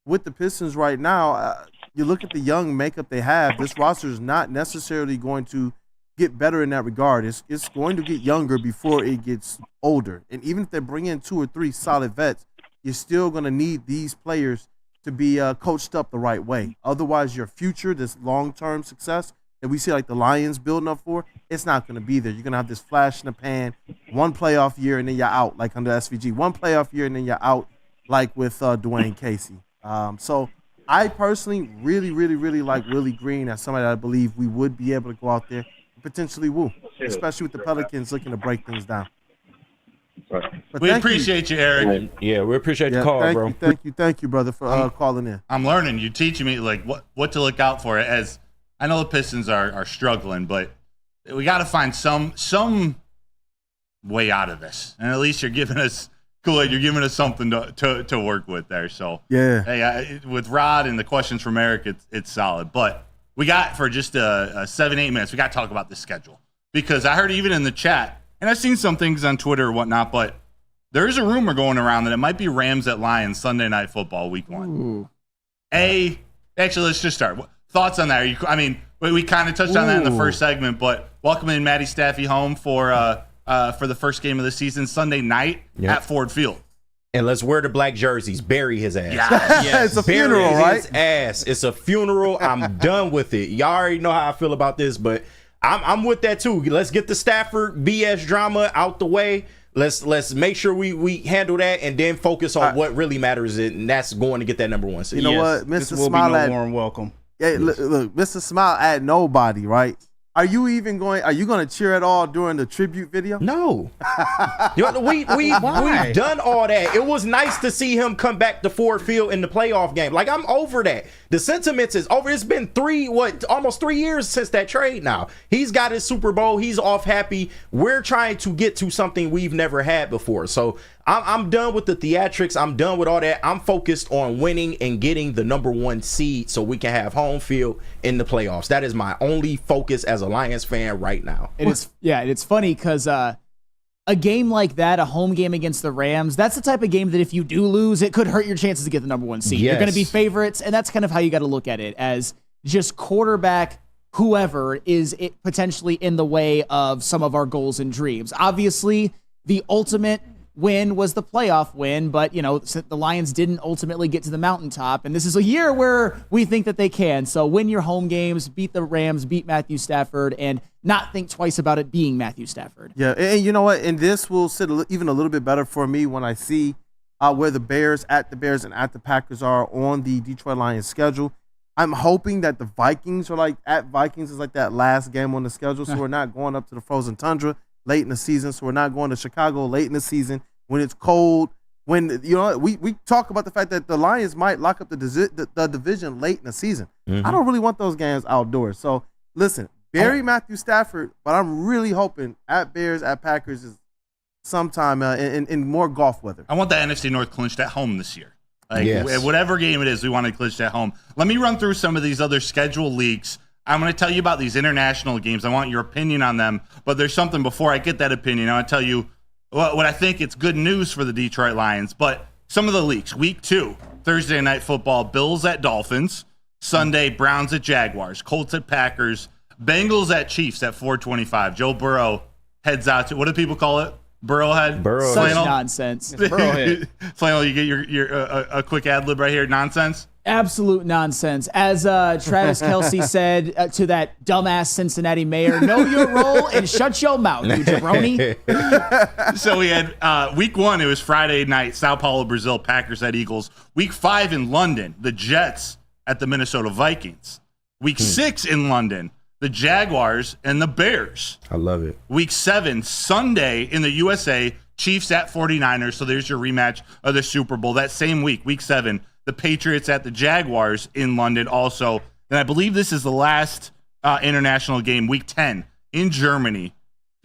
With the Pistons right now, you look at the young makeup they have, this roster is not necessarily going to get better in that regard. It's going to get younger before it gets older. And even if they bring in 2 or 3 solid vets, you're still going to need these players to be coached up the right way. Otherwise, your future, this long-term success that we see like the Lions building up for, it's not going to be there. You're going to have this flash in the pan, one playoff year, and then you're out, like under SVG. One playoff year, and then you're out, like with Dwayne Casey. So I personally really, really, really like Willie Green as somebody that I believe we would be able to go out there and potentially woo, especially with the Pelicans looking to break things down. But we appreciate you, Eric. Yeah, we appreciate the call, bro. Thank you, brother, for calling in. I'm learning. You're teaching me like what to look out for. As I know the Pistons are struggling, but we got to find some way out of this. And at least you're giving us Kool-Aid. You're giving us something to work with there. So yeah, hey, with Rod and the questions from Eric, it's solid. But we got for just 7-8 minutes. We got to talk about the schedule because I heard even in the chat. And I've seen some things on Twitter or whatnot, but there is a rumor going around that it might be Rams at Lions Sunday Night Football Week 1. Ooh. Actually, let's just start. Thoughts on that? We kind of touched on that in the first segment, but welcoming Matty Staffy home for the first game of the season Sunday night at Ford Field. And let's wear the black jerseys. Bury his ass. Yeah. It's a funeral, right? His ass. It's a funeral. I'm done with it. Y'all already know how I feel about this, but I'm with that too. Let's get the Stafford BS drama out the way. Let's make sure we handle that and then focus on what really matters, and that's going to get that number 1 seed. You know what, Mr. Smile at warm welcome. Yeah, look, Mr. Smile at nobody, right? Are you going to cheer at all during the tribute video? No. We've done all that. It was nice to see him come back to Ford Field in the playoff game. Like, I'm over that. The sentiments is over. It's been almost 3 years since that trade now. He's got his Super Bowl. He's off happy. We're trying to get to something we've never had before. So I'm done with the theatrics. I'm done with all that. I'm focused on winning and getting the number 1 seed so we can have home field in the playoffs. That is my only focus as a Lions fan right now. It's funny because a game like that, a home game against the Rams, that's the type of game that if you do lose, it could hurt your chances to get the number 1 seed. Yes. You're going to be favorites, and that's kind of how you got to look at it, as just quarterback whoever is potentially in the way of some of our goals and dreams. Obviously, the ultimate win was the playoff win, but the Lions didn't ultimately get to the mountaintop, and this is a year where we think that they can. So win your home games, beat the Rams, beat Matthew Stafford, and not think twice about it being Matthew Stafford. Yeah, and you know what? And this will sit even a little bit better for me when I see where the Bears and at the Packers are on the Detroit Lions schedule. I'm hoping that the Vikings are at Vikings is like that last game on the schedule, so we're not going up to the frozen tundra. late in the season, so we're not going to Chicago late in the season when it's cold. When we talk about the fact that the Lions might lock up the division late in the season. Mm-hmm. I don't really want those games outdoors. So listen, bury Matthew Stafford, but I'm really hoping at Bears, at Packers is sometime in more golf weather. I want the NFC North clinched at home this year. Like Yes. whatever game it is, we want to clinch at home. Let me run through some of these other schedule leaks. I'm going to tell you about these international games. I want your opinion on them, but there's something before I get that opinion. I want to tell you what I think it's good news for the Detroit Lions, but some of the leaks. Week 2, Thursday Night Football, Bills at Dolphins. Sunday, Browns at Jaguars. Colts at Packers. Bengals at Chiefs at 4:25. Joe Burrow heads out to, what do people call it? Burrowhead? Burrow. Such Flannel? nonsense. Burrowhead. Flannel, you get your a quick ad lib right here. Nonsense. Absolute nonsense. As Travis Kelce said to that dumbass Cincinnati mayor, know your role and shut your mouth, you jabroni. So we had week 1, it was Friday night, Sao Paulo, Brazil, Packers at Eagles. Week 5 in London, the Jets at the Minnesota Vikings. Week 6 in London, the Jaguars and the Bears. I love it. Week 7, Sunday in the USA, Chiefs at 49ers. So there's your rematch of the Super Bowl. That same week, week 7, the Patriots at the Jaguars in London also. And I believe this is the last international game, week 10 in Germany,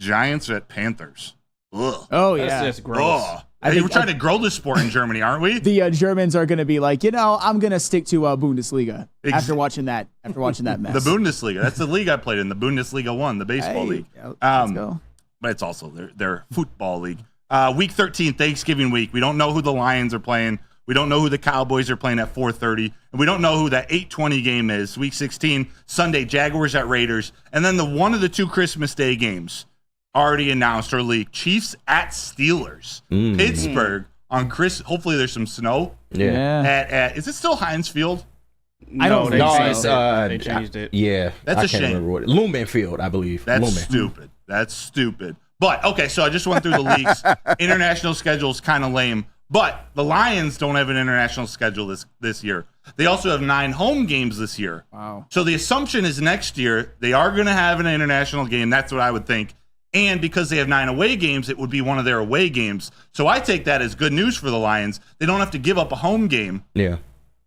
Giants at Panthers. Ugh. Oh, yeah. That's just gross. Ugh. Hey, we're trying to grow the sport in Germany, aren't we? The Germans are going to be like, I'm going to stick to Bundesliga after watching that mess. The Bundesliga. That's the league I played in, the Bundesliga 1, the baseball league. Let's go. But it's also their football league. Week 13, Thanksgiving week. We don't know who the Lions are playing. We don't know who the Cowboys are playing at 4:30. And we don't know who that 8:20 game is. Week 16, Sunday, Jaguars at Raiders. And then the one of the 2 Christmas Day games already announced or leaked. Chiefs at Steelers. Pittsburgh on hopefully there's some snow. Yeah. Is it still Heinz Field? I don't think so. It's, They changed it. Yeah. That's I a can't shame. remember what Lumen Field, I believe. That's Lumen. stupid. That's stupid. But, okay, so I just went through the leaks. International schedule is kind of lame. But the Lions don't have an international schedule this year. They also have 9 home games this year. Wow. So the assumption is next year they are going to have an international game. That's what I would think. And because they have 9 away games, it would be one of their away games. So I take that as good news for the Lions. They don't have to give up a home game. Yeah.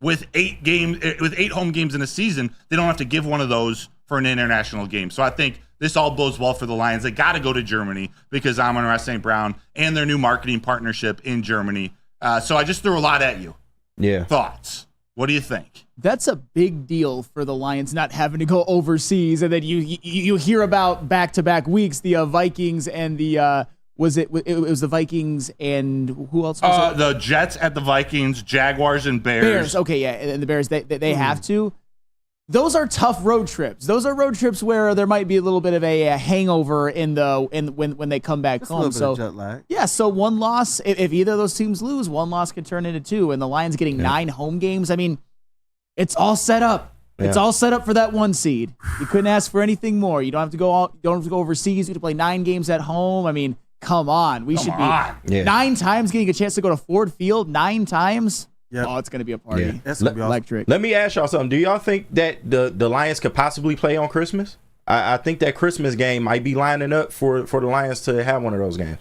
With 8 home games in a season, they don't have to give one of those for an international game. So I think this all bodes well for the Lions. They got to go to Germany because Amon-Ra St. Brown and their new marketing partnership in Germany. So I just threw a lot at you. Yeah. Thoughts? What do you think? That's a big deal for the Lions not having to go overseas, and then you hear about back-to-back weeks the Vikings and the it was the Vikings and who else was it? The Jets at the Vikings, Jaguars and Bears. Bears. Okay, yeah, and the Bears they have to. Those are tough road trips. Those are road trips where there might be a little bit of a hangover when they come back home. A little bit of jet lag. Yeah, so one loss, if either of those teams lose, one loss can turn into 2, and the Lions getting 9 home games. I mean, it's all set up. Yeah. It's all set up for that 1 seed. You couldn't ask for anything more. You don't have to go overseas. You have to play 9 games at home. I mean, come on. We should be 9 times getting a chance to go to Ford Field 9 times. Yep. Oh, it's going to be a party. Yeah. That's gonna be awesome. Electric. Let me ask y'all something. Do y'all think that the Lions could possibly play on Christmas? I think that Christmas game might be lining up for the Lions to have one of those games.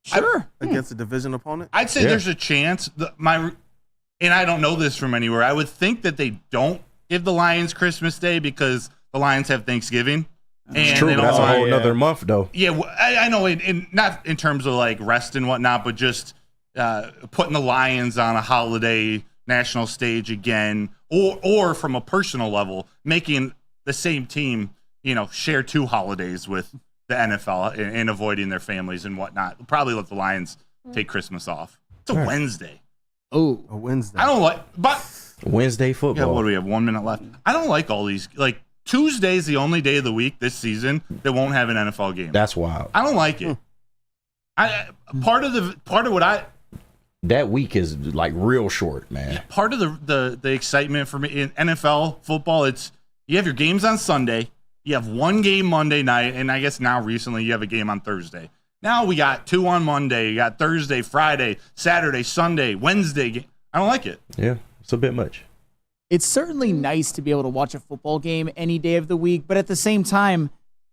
Sure. Against a division opponent? I'd say there's a chance. And I don't know this from anywhere. I would think that they don't give the Lions Christmas Day because the Lions have Thanksgiving. It's true, but that's a whole another month, though. Yeah, I know. Not in terms of like rest and whatnot, but just putting the Lions on a holiday national stage again, or from a personal level, making the same team, share 2 holidays with the NFL and avoiding their families and whatnot. Probably let the Lions take Christmas off. It's a Wednesday. Oh, a Wednesday. I don't like, but Wednesday football. Yeah, what do we have? 1 minute left. I don't like all these. Like Tuesday's the only day of the week this season that won't have an NFL game. That's wild. I don't like it. Part of what that week is like real short, man. Part of the excitement for me in NFL football, it's you have your games on Sunday, you have 1 game Monday night, and I guess now recently you have a game on Thursday. Now we got 2 on Monday, you got Thursday, Friday, Saturday, Sunday, Wednesday. I don't like it. Yeah, it's a bit much. It's certainly nice to be able to watch a football game any day of the week, but at the same time,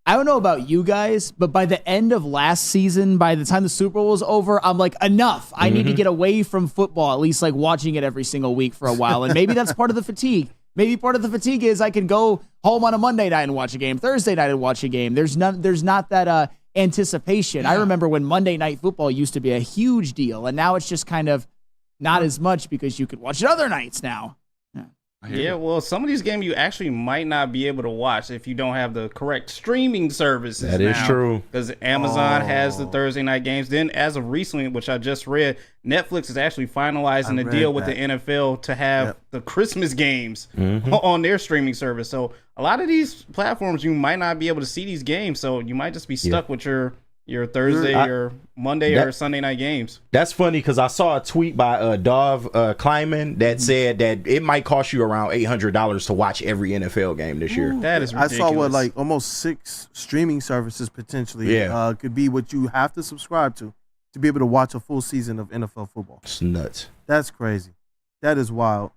I don't know about you guys, but by the end of last season, by the time the Super Bowl was over, I'm like, enough. I need to get away from football, at least like watching it every single week for a while. And maybe that's part of the fatigue. Maybe part of the fatigue is I can go home on a Monday night and watch a game, Thursday night and watch a game. There's not that anticipation. I remember when Monday Night Football used to be a huge deal, and now it's just kind of not as much because you could watch it other nights now. Yeah, well, some of these games you actually might not be able to watch if you don't have the correct streaming services. That is true. Because Amazon has the Thursday night games. Then, as of recently, which I just read, Netflix is actually finalizing a deal with the NFL to have the Christmas games on their streaming service. So, a lot of these platforms, you might not be able to see these games. So, you might just be stuck with your Thursday or Monday or Sunday night games. That's funny because I saw a tweet by Dov Kleiman that said that it might cost you around $800 to watch every NFL game this year. That is ridiculous. I saw like almost 6 streaming services potentially could be what you have to subscribe to be able to watch a full season of NFL football. It's nuts. That's crazy. That is wild.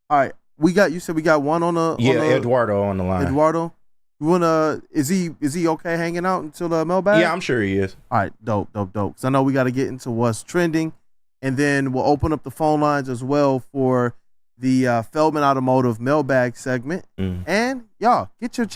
All right, you said we got one on the Eduardo on the line. Eduardo. Is he okay hanging out until the mailbag? Yeah, I'm sure he is. All right, dope. Because I know we got to get into what's trending, and then we'll open up the phone lines as well for the Feldman Automotive mailbag segment. And y'all, get your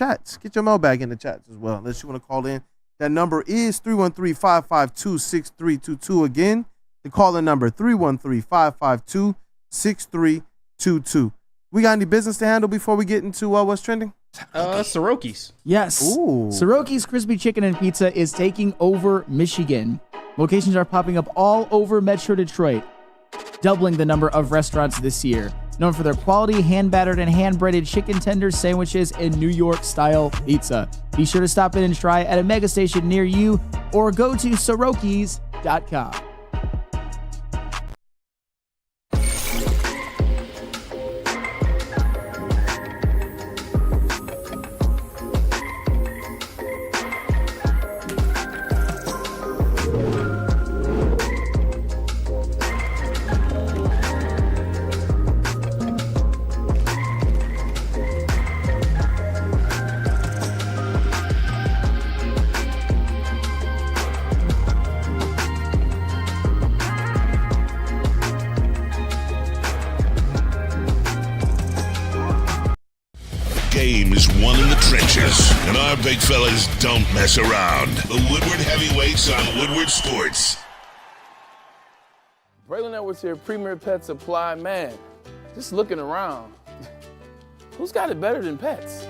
mailbag in the chats as well, unless you want to call in. That number is 313-552-6322. Again, the call-in number 313-552-6322. We got any business to handle before we get into what's trending? Soroki's. Yes. Ooh. Soroki's Crispy Chicken and Pizza is taking over Michigan. Locations are popping up all over Metro Detroit, doubling the number of restaurants this year. Known for their quality hand-battered and hand-breaded chicken tenders, sandwiches, and New York-style pizza. Be sure to stop in and try at a mega station near you or go to Sorokis.com. Game is won in the trenches, and our big fellas don't mess around. The Woodward Heavyweights on Woodward Sports. Braylon Edwards here, Premier Pet Supply. Man, just looking around, who's got it better than pets?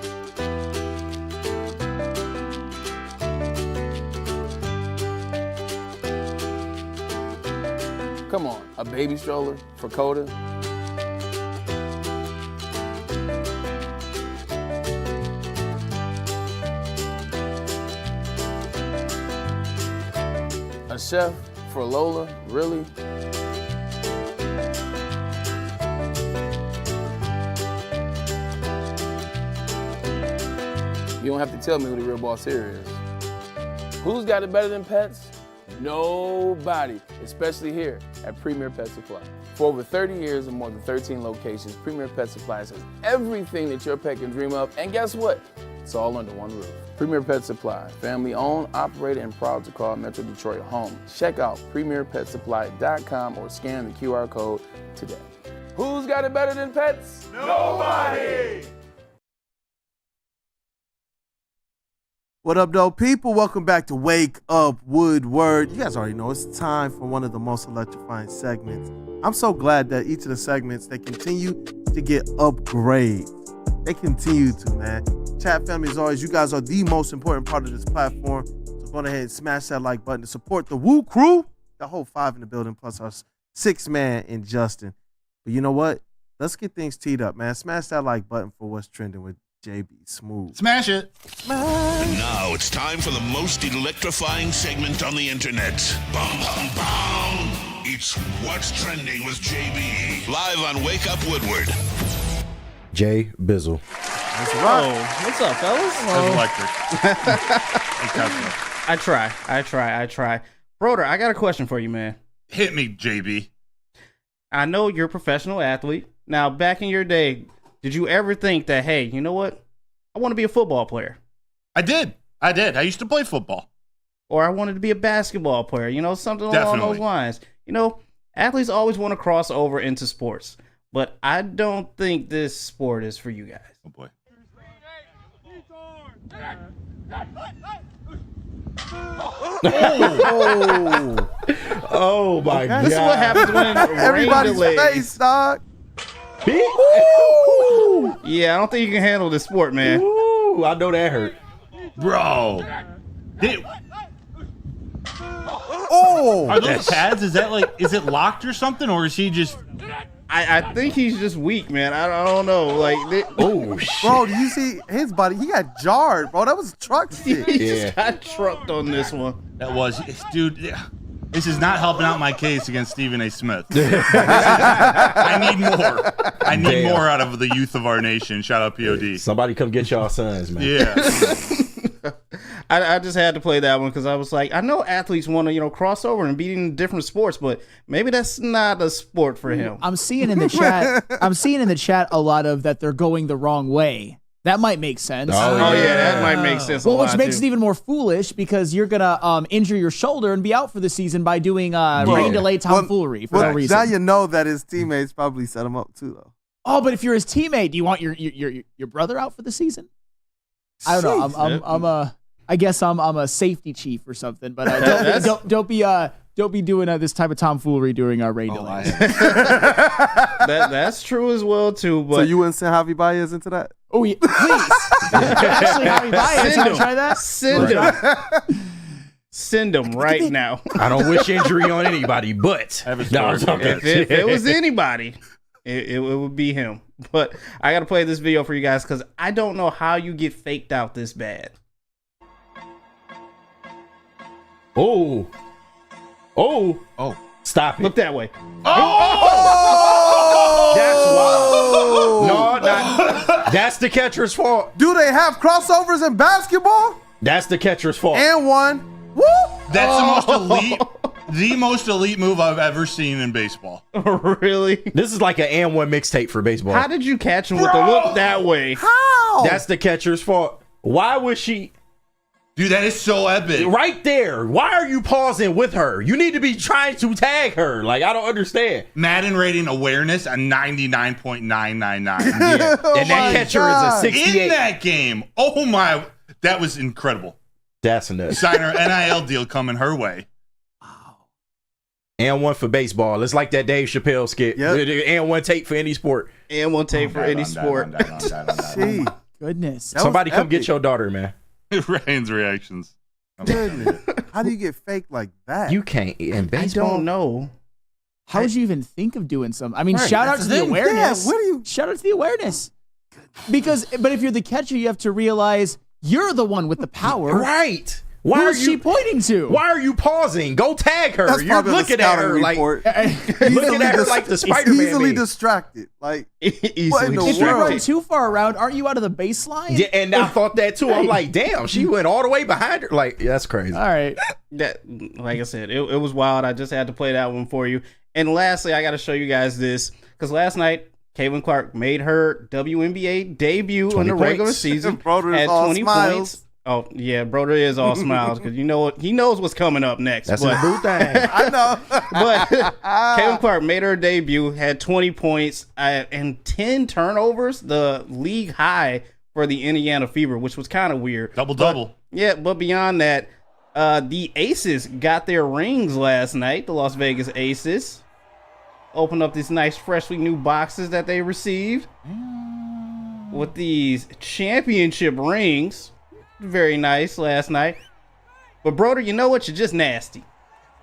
Come on, a baby stroller for Coda? A chef for Lola, really? You don't have to tell me who the real boss here is. Who's got it better than pets? Nobody, especially here at Premier Pet Supply. For over 30 years and more than 13 locations, Premier Pet Supply has everything that your pet can dream of, and guess what? It's all under one roof. Premier Pet Supply, family owned, operated, and proud to call Metro Detroit home. Check out premierpetsupply.com or scan the QR code today. Who's got it better than pets? Nobody! What up, though, people? Welcome back to Wake Up Woodward. You guys already know it's time for one of the most electrifying segments. I'm so glad that each of the segments, they continue to get upgrades. They continue to, man. Chat family, as always, you guys are the most important part of this platform. So go ahead and smash that like button to support the Woo crew. The whole 5 in the building, plus our 6-man in Justin. But you know what? Let's get things teed up, man. Smash that like button for what's trending with JBSMOOOOOOV. Smash it. And now it's time for the most electrifying segment on the internet. Bum, bum, bum. It's What's Trending with JB. Live on Wake Up Woodward. Jay Bizzle. Oh, what's up, fellas? That's electric. I try. Broder, I got a question for you, man. Hit me, JB. I know you're a professional athlete. Now, back in your day, did you ever think that, hey, you know what? I want to be a football player. I did. I did. I used to play football. Or I wanted to be a basketball player, something along those lines. Athletes always want to cross over into sports, but I don't think this sport is for you guys. Oh, boy. Oh my God. This is what happens when Everybody's face, dog. Yeah, I don't think you can handle this sport, man. Ooh, I know that hurt. Bro. Are those pads? Is it locked or something, or is he just? I think he's just weak, man. I don't know. Shit. Bro, do you see his body? He got jarred, bro. That was truck shit. He just got trucked on this one. That was, dude. This is not helping out my case against Stephen A. Smith. I need more. I need more out of the youth of our nation. Shout out POD. Somebody come get y'all sons, man. Yeah. I just had to play that one because I was like, I know athletes want to, cross over and be in different sports, but maybe that's not a sport for him. I'm seeing in the chat a lot of that they're going the wrong way. That might make sense. Oh yeah, that might make sense. Well, which makes it even more foolish because you're gonna injure your shoulder and be out for the season by doing rain delay tomfoolery for no reason. Now you know that his teammates probably set him up too, though. Oh, but if you're his teammate, do you want your brother out for the season? I don't know. I guess I'm a safety chief or something, but don't be doing this type of tomfoolery during our rain delays. That's true as well too. But so you wouldn't send Javi Baez into that? Oh yeah, please. Actually, Javi Baez, want to try that? Send him right now. I don't wish injury on anybody, but if it was anybody, it would be him. But I got to play this video for you guys because I don't know how you get faked out this bad. Oh. Stop it. Look that way. That's wild. No, that's the catcher's fault. Do they have crossovers in basketball? That's the catcher's fault. And one. Woo! That's the most elite move I've ever seen in baseball. Really? This is like an and one mixtape for baseball. How did you catch him with the look that way? How? That's the catcher's fault. Why was she... Dude, that is so epic. Right there. Why are you pausing with her? You need to be trying to tag her. Like, I don't understand. Madden rating awareness a 99.999. Yeah. And that catcher is a 68. In that game. Oh, my. That was incredible. That's nuts. Sign her NIL deal coming her way. And one for baseball. It's like that Dave Chappelle skit. Yep. And one tape for any sport. And one tape for any sport. Gee, goodness. Somebody come get your daughter, man. Ryan's reactions. Goodness. How do you get fake like that? You can't in baseball. I don't know. How would you even think of doing something? I mean, Right, shout out that's to the the thing. awareness. Yeah, what do you- Shout out to the awareness. But if you're the catcher, you have to realize you're the one with the power. Right. Why Who are is she pointing to? Why are you pausing? Go tag her. That's You're probably the looking at her scouting like report. looking at her like the Spider-Man. Easily meme. distracted. Like what in Easily the If you run world? too far around, aren't you out of the baseline? Yeah, and I thought that too. I'm like, damn, she went all the way behind her. Like, that's crazy. All right. That, like I said, it was wild. I just had to play that one for you. And lastly, I got to show you guys this because last night, Caitlin Clark made her WNBA debut in the regular season. Broder is Had all 20 smiles. points. Oh yeah, Broder is all smiles because he knows what's coming up next. That's but, a boo thing. I know. But Caitlin Clark made her debut, had 20 points and 10 turnovers, the league high for the Indiana Fever, which was kind of weird. Double-double. Yeah, but beyond that, the Aces got their rings last night. The Las Vegas Aces opened up these nice, freshly new boxes that they received with these championship rings. Very nice last night. But, Broder, you know what? You're just nasty.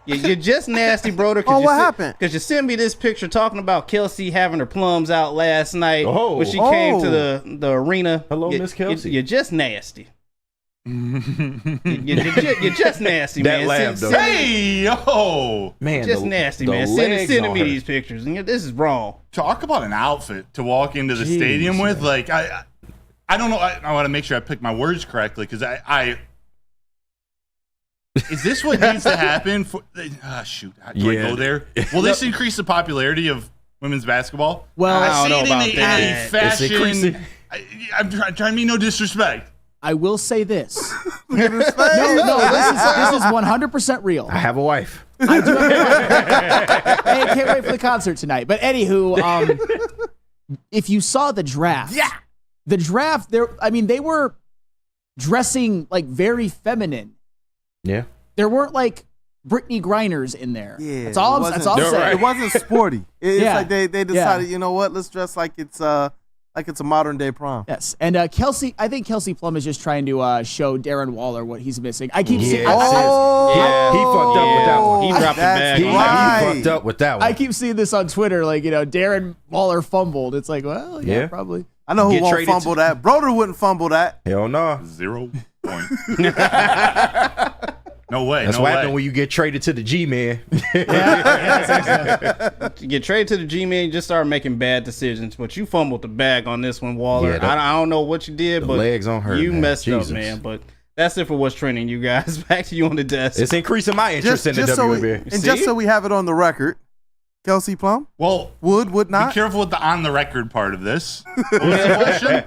You're just nasty, Broder. Oh, what happened? Because you sent me this picture talking about Kelsey having her plums out last night when she came to the arena. Hello, Miss Kelsey. You're just nasty. You're just nasty, man. That laugh, though. Hey, yo. Man, Just nasty, man. Sending me these pictures. And this is wrong. Talk about an outfit to walk into the stadium with. Like, I don't know. I want to make sure I pick my words correctly because I is this what needs to happen? Do I go there? Will this increase the popularity of women's basketball? Well, I don't know see about it in that. a fashion. I'm trying to mean no disrespect. I will say this. Look at his face. No, this is 100% real. I have a wife. I do have a wife. Hey, can't wait for the concert tonight. But anywho, if you saw the draft, the draft, they were dressing like very feminine. Yeah. There weren't like Brittany Griners in there. Yeah, that's all I'm saying. It wasn't sporty. It's Yeah. like they decided, you know what? Let's dress like it's a modern day prom. Yes, and Kelsey, I think Kelsey Plum is just trying to show Darren Waller what he's missing. I keep seeing. He fucked up with that one. He dropped the bag. He fucked up with that one. I keep seeing this on Twitter, like, Darren Waller fumbled. It's like, well, yeah. Probably. I know who won't fumble that. Broder wouldn't fumble that. Hell no. 0 point. No way. That's what happens when you get traded to the G-Man. You get traded to the G-Man, you just start making bad decisions. But you fumbled the bag on this one, Waller. Yeah, I don't know what you did, but legs on her, you man. messed Jesus. up, man. But that's it for what's trending, you guys. Back to you on the desk. It's increasing my interest in the WNBA. Just so we have it on the record, Kelsey Plum? Well, would not? Be careful with the on the record part of this. What was the question?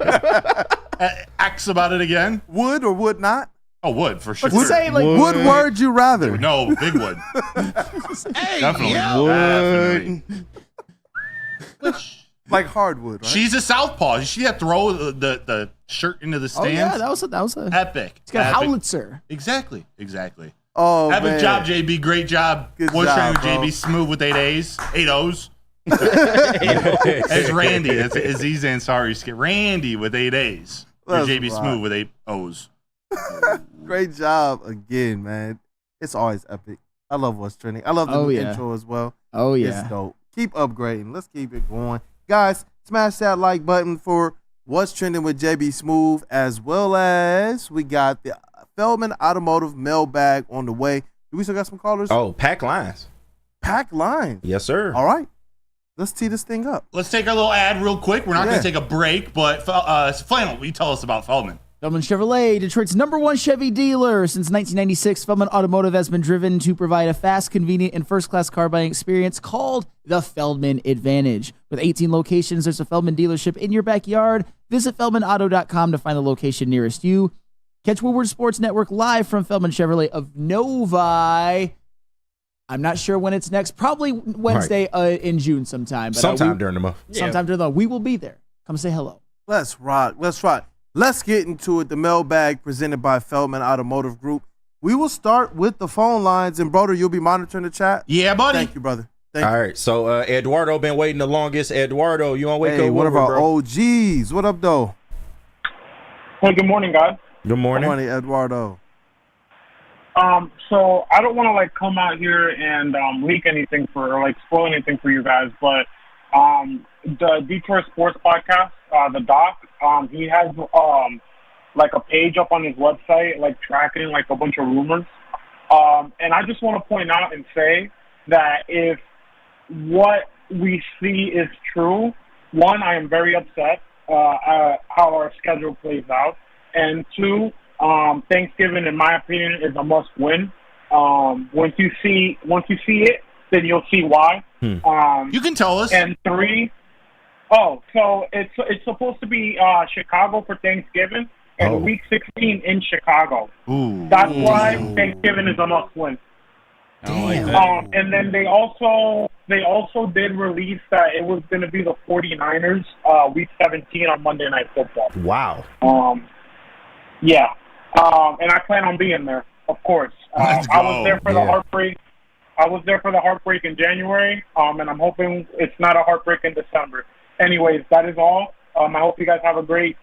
X about it again. Would or would not? Oh, would, for sure. Would you rather? No, big would. Definitely. Would. Like hardwood, right? She's a southpaw. She had to throw the shirt into the stands. Oh, yeah, that was a epic. It's got a Epic. howitzer. Exactly. Oh, Have man. a job, JB. Great job. Good What's job, training with JB Smooth with 8 A's? 8 O's. It's Randy. It's Aziz Ansari skit. Randy with 8 A's. Or That's JB right. Smooth with 8 O's. Great job again, man. It's always epic. I love what's trending. I love the Oh, new yeah. intro as well. Oh, yeah. It's dope. Keep upgrading. Let's keep it going. Guys, smash that like button for what's trending with JB Smooth, as well as we got the Feldman Automotive mailbag on the way. Do we still got some callers? Oh, pack lines. Pack lines. Yes, sir. All right. Let's tee this thing up. Let's take our little ad real quick. We're not going to take a break, but Flannel, will you tell us about Feldman? Feldman Chevrolet, Detroit's #1 Chevy dealer. Since 1996, Feldman Automotive has been driven to provide a fast, convenient, and first-class car buying experience called the Feldman Advantage. With 18 locations, there's a Feldman dealership in your backyard. Visit feldmanauto.com to find the location nearest you. Catch Woodward Sports Network live from Feldman Chevrolet of Novi. I'm not sure when it's next. Probably Wednesday in June sometime. But, Sometime during the month. Sometime during the month. We will be there. Come say hello. Let's rock. Let's get into it. The mailbag presented by Feldman Automotive Group. We will start with the phone lines. And, Broder, you'll be monitoring the chat? Yeah, buddy. Thank you, brother. All right. So, Eduardo been waiting the longest. Eduardo, you on Wake Up one of Woodward, our bro? OGs. What up, though? Hey, good morning, guys. Good morning. Good morning, Eduardo. So I don't want to come out here and leak anything or spoil anything for you guys, but the Detroit Sports Podcast, the doc, he has a page up on his website, tracking a bunch of rumors. And I just want to point out and say that if what we see is true, one, I am very upset how our schedule plays out, and two, Thanksgiving, in my opinion, is a must-win. Once you see it, then you'll see why. You can tell us. And three, so it's supposed to be Chicago for Thanksgiving and Week 16 in Chicago. Ooh. That's why Thanksgiving is a must-win. And then they also did release that it was going to be the 49ers Week 17 on Monday Night Football. Wow. Yeah. And I plan on being there, of course. I was there for the heartbreak. I was there for the heartbreak in January, and I'm hoping it's not a heartbreak in December. Anyways, that is all. I hope you guys have a great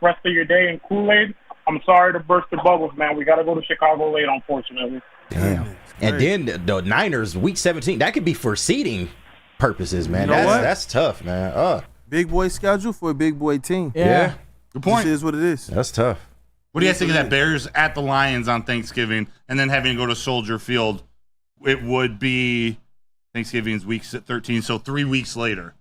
rest of your day in Kool-Aid. I'm sorry to burst the bubbles, man. We got to go to Chicago late, unfortunately. Damn. And then the Niners, Week 17, that could be for seeding purposes, man. You know what? That's tough, man. Big boy schedule for a big boy team. Yeah. Good point. This is what it is. That's tough. What do you guys think of that? Bears at the Lions on Thanksgiving and then having to go to Soldier Field? It would be Thanksgiving's week 13, so 3 weeks later.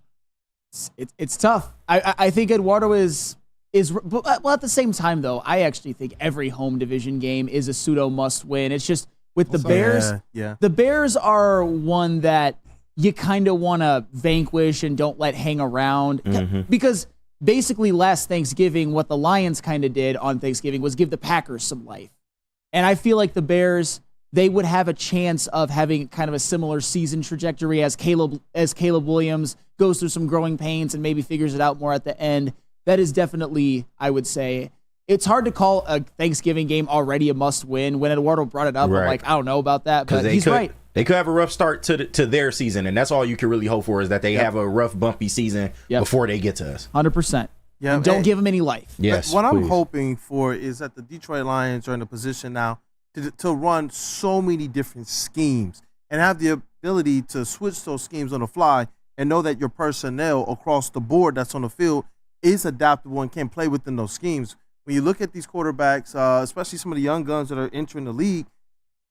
It's tough. I think Eduardo is well, at the same time, though, I actually think every home division game is a pseudo must win. It's just with the Bears, the Bears are one that you kind of want to vanquish and don't let hang around because basically last Thanksgiving, what the Lions kind of did on Thanksgiving was give the Packers some life. And I feel like the Bears, they would have a chance of having kind of a similar season trajectory as Caleb Williams goes through some growing pains and maybe figures it out more at the end. That is definitely, I would say, it's hard to call a Thanksgiving game already a must-win. When Eduardo brought it up, I'm like, I don't know about that, but he's right. They could have a rough start to their season, and that's all you can really hope for is that they have a rough, bumpy season before they get to us. 100%. Yeah, and don't give them any life. Yes, what I'm hoping for is that the Detroit Lions are in a position now to run so many different schemes and have the ability to switch those schemes on the fly and know that your personnel across the board that's on the field is adaptable and can play within those schemes. When you look at these quarterbacks, especially some of the young guns that are entering the league,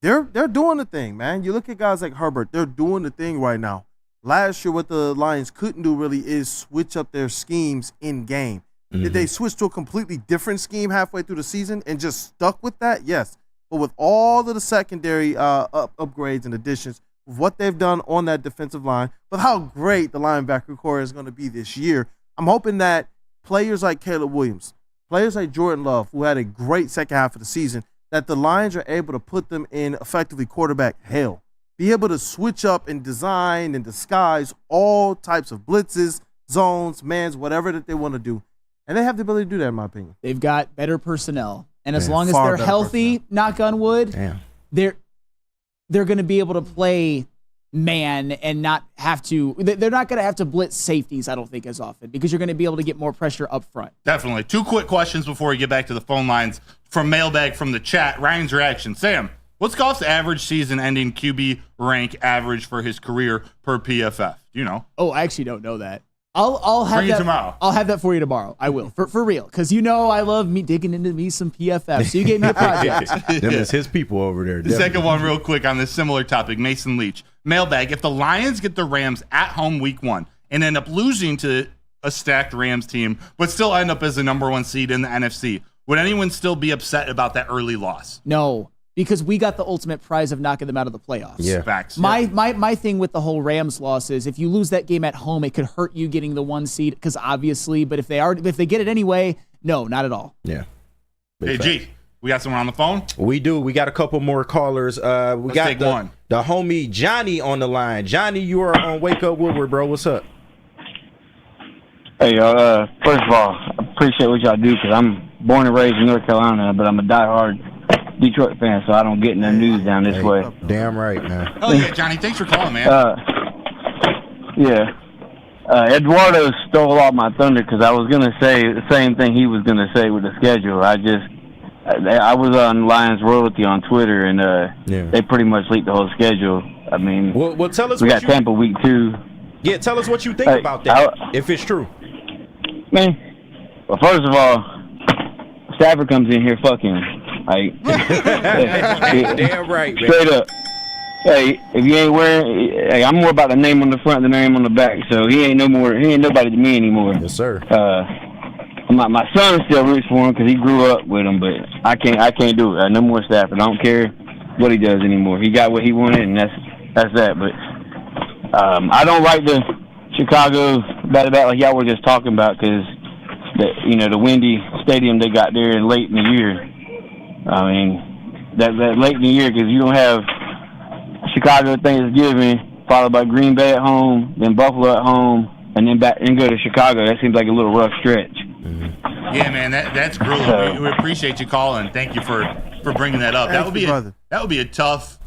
they're doing the thing, man. You look at guys like Herbert, they're doing the thing right now. Last year, what the Lions couldn't do really is switch up their schemes in game. Mm-hmm. Did they switch to a completely different scheme halfway through the season and just stuck with that? Yes. But with all of the secondary upgrades and additions, what they've done on that defensive line, but how great the linebacker core is going to be this year, I'm hoping that players like Caleb Williams, players like Jordan Love, who had a great second half of the season, that the Lions are able to put them in effectively quarterback hell. Be able to switch up and design and disguise all types of blitzes, zones, mans, whatever that they want to do. And they have the ability to do that, in my opinion. They've got better personnel. And as long as they're healthy, knock on wood, they're going to be able to play man and not have to. They're not going to have to blitz safeties, I don't think, as often because you're going to be able to get more pressure up front. Definitely. 2 quick questions before we get back to the phone lines from mailbag from the chat. Ryan's reaction. Sam, what's Goff's average season-ending QB rank average for his career per PFF? Do you know? Oh, I actually don't know that. I'll have Bring that it tomorrow. I'll have that for you tomorrow. I will for real because I love me digging into me some PFF. So you gave me a project. Them is his people over there. The second one, real quick, on this similar topic. Mason Leach, mailbag. If the Lions get the Rams at home week 1 and end up losing to a stacked Rams team, but still end up as the number 1 seed in the NFC, would anyone still be upset about that early loss? No. Because we got the ultimate prize of knocking them out of the playoffs. Yeah, facts. My thing with the whole Rams loss is if you lose that game at home, it could hurt you getting the 1 seed. Because obviously, but if they get it anyway, no, not at all. Yeah. Hey, G, we got someone on the phone. We do. We got a couple more callers. Let's take one. The homie Johnny on the line. Johnny, you are on Wake Up Woodward, bro. What's up? Hey, first of all, I appreciate what y'all do because I'm born and raised in North Carolina, but I'm a diehard Detroit fan, so I don't get in the news down this way. Damn right, man. Oh, yeah, Johnny. Thanks for calling, man. Eduardo stole all my thunder because I was going to say the same thing he was going to say with the schedule. I was on Lions Royalty on Twitter, and they pretty much leaked the whole schedule. I mean, well tell us we got Tampa week 2. Yeah, tell us what you think about that, if it's true. Man, well, first of all, Stafford comes in here fucking like damn right, man. Straight up. Hey, if you ain't wearing, hey, I'm more about the name on the front than the name on the back. So he ain't nobody to me anymore. Yes, sir. My son still roots for him because he grew up with him, but I can't do it. No more Stafford. I don't care what he does anymore. He got what he wanted, and that's that. But I don't like the Chicago back-to-back like y'all were just talking about because the windy stadium they got there late in the year. I mean, that late in the year because you don't have Chicago Thanksgiving followed by Green Bay at home, then Buffalo at home, and then back and go to Chicago. That seems like a little rough stretch. Yeah, man, that's grueling. We appreciate you calling. Thank you for bringing that up. That would be a tough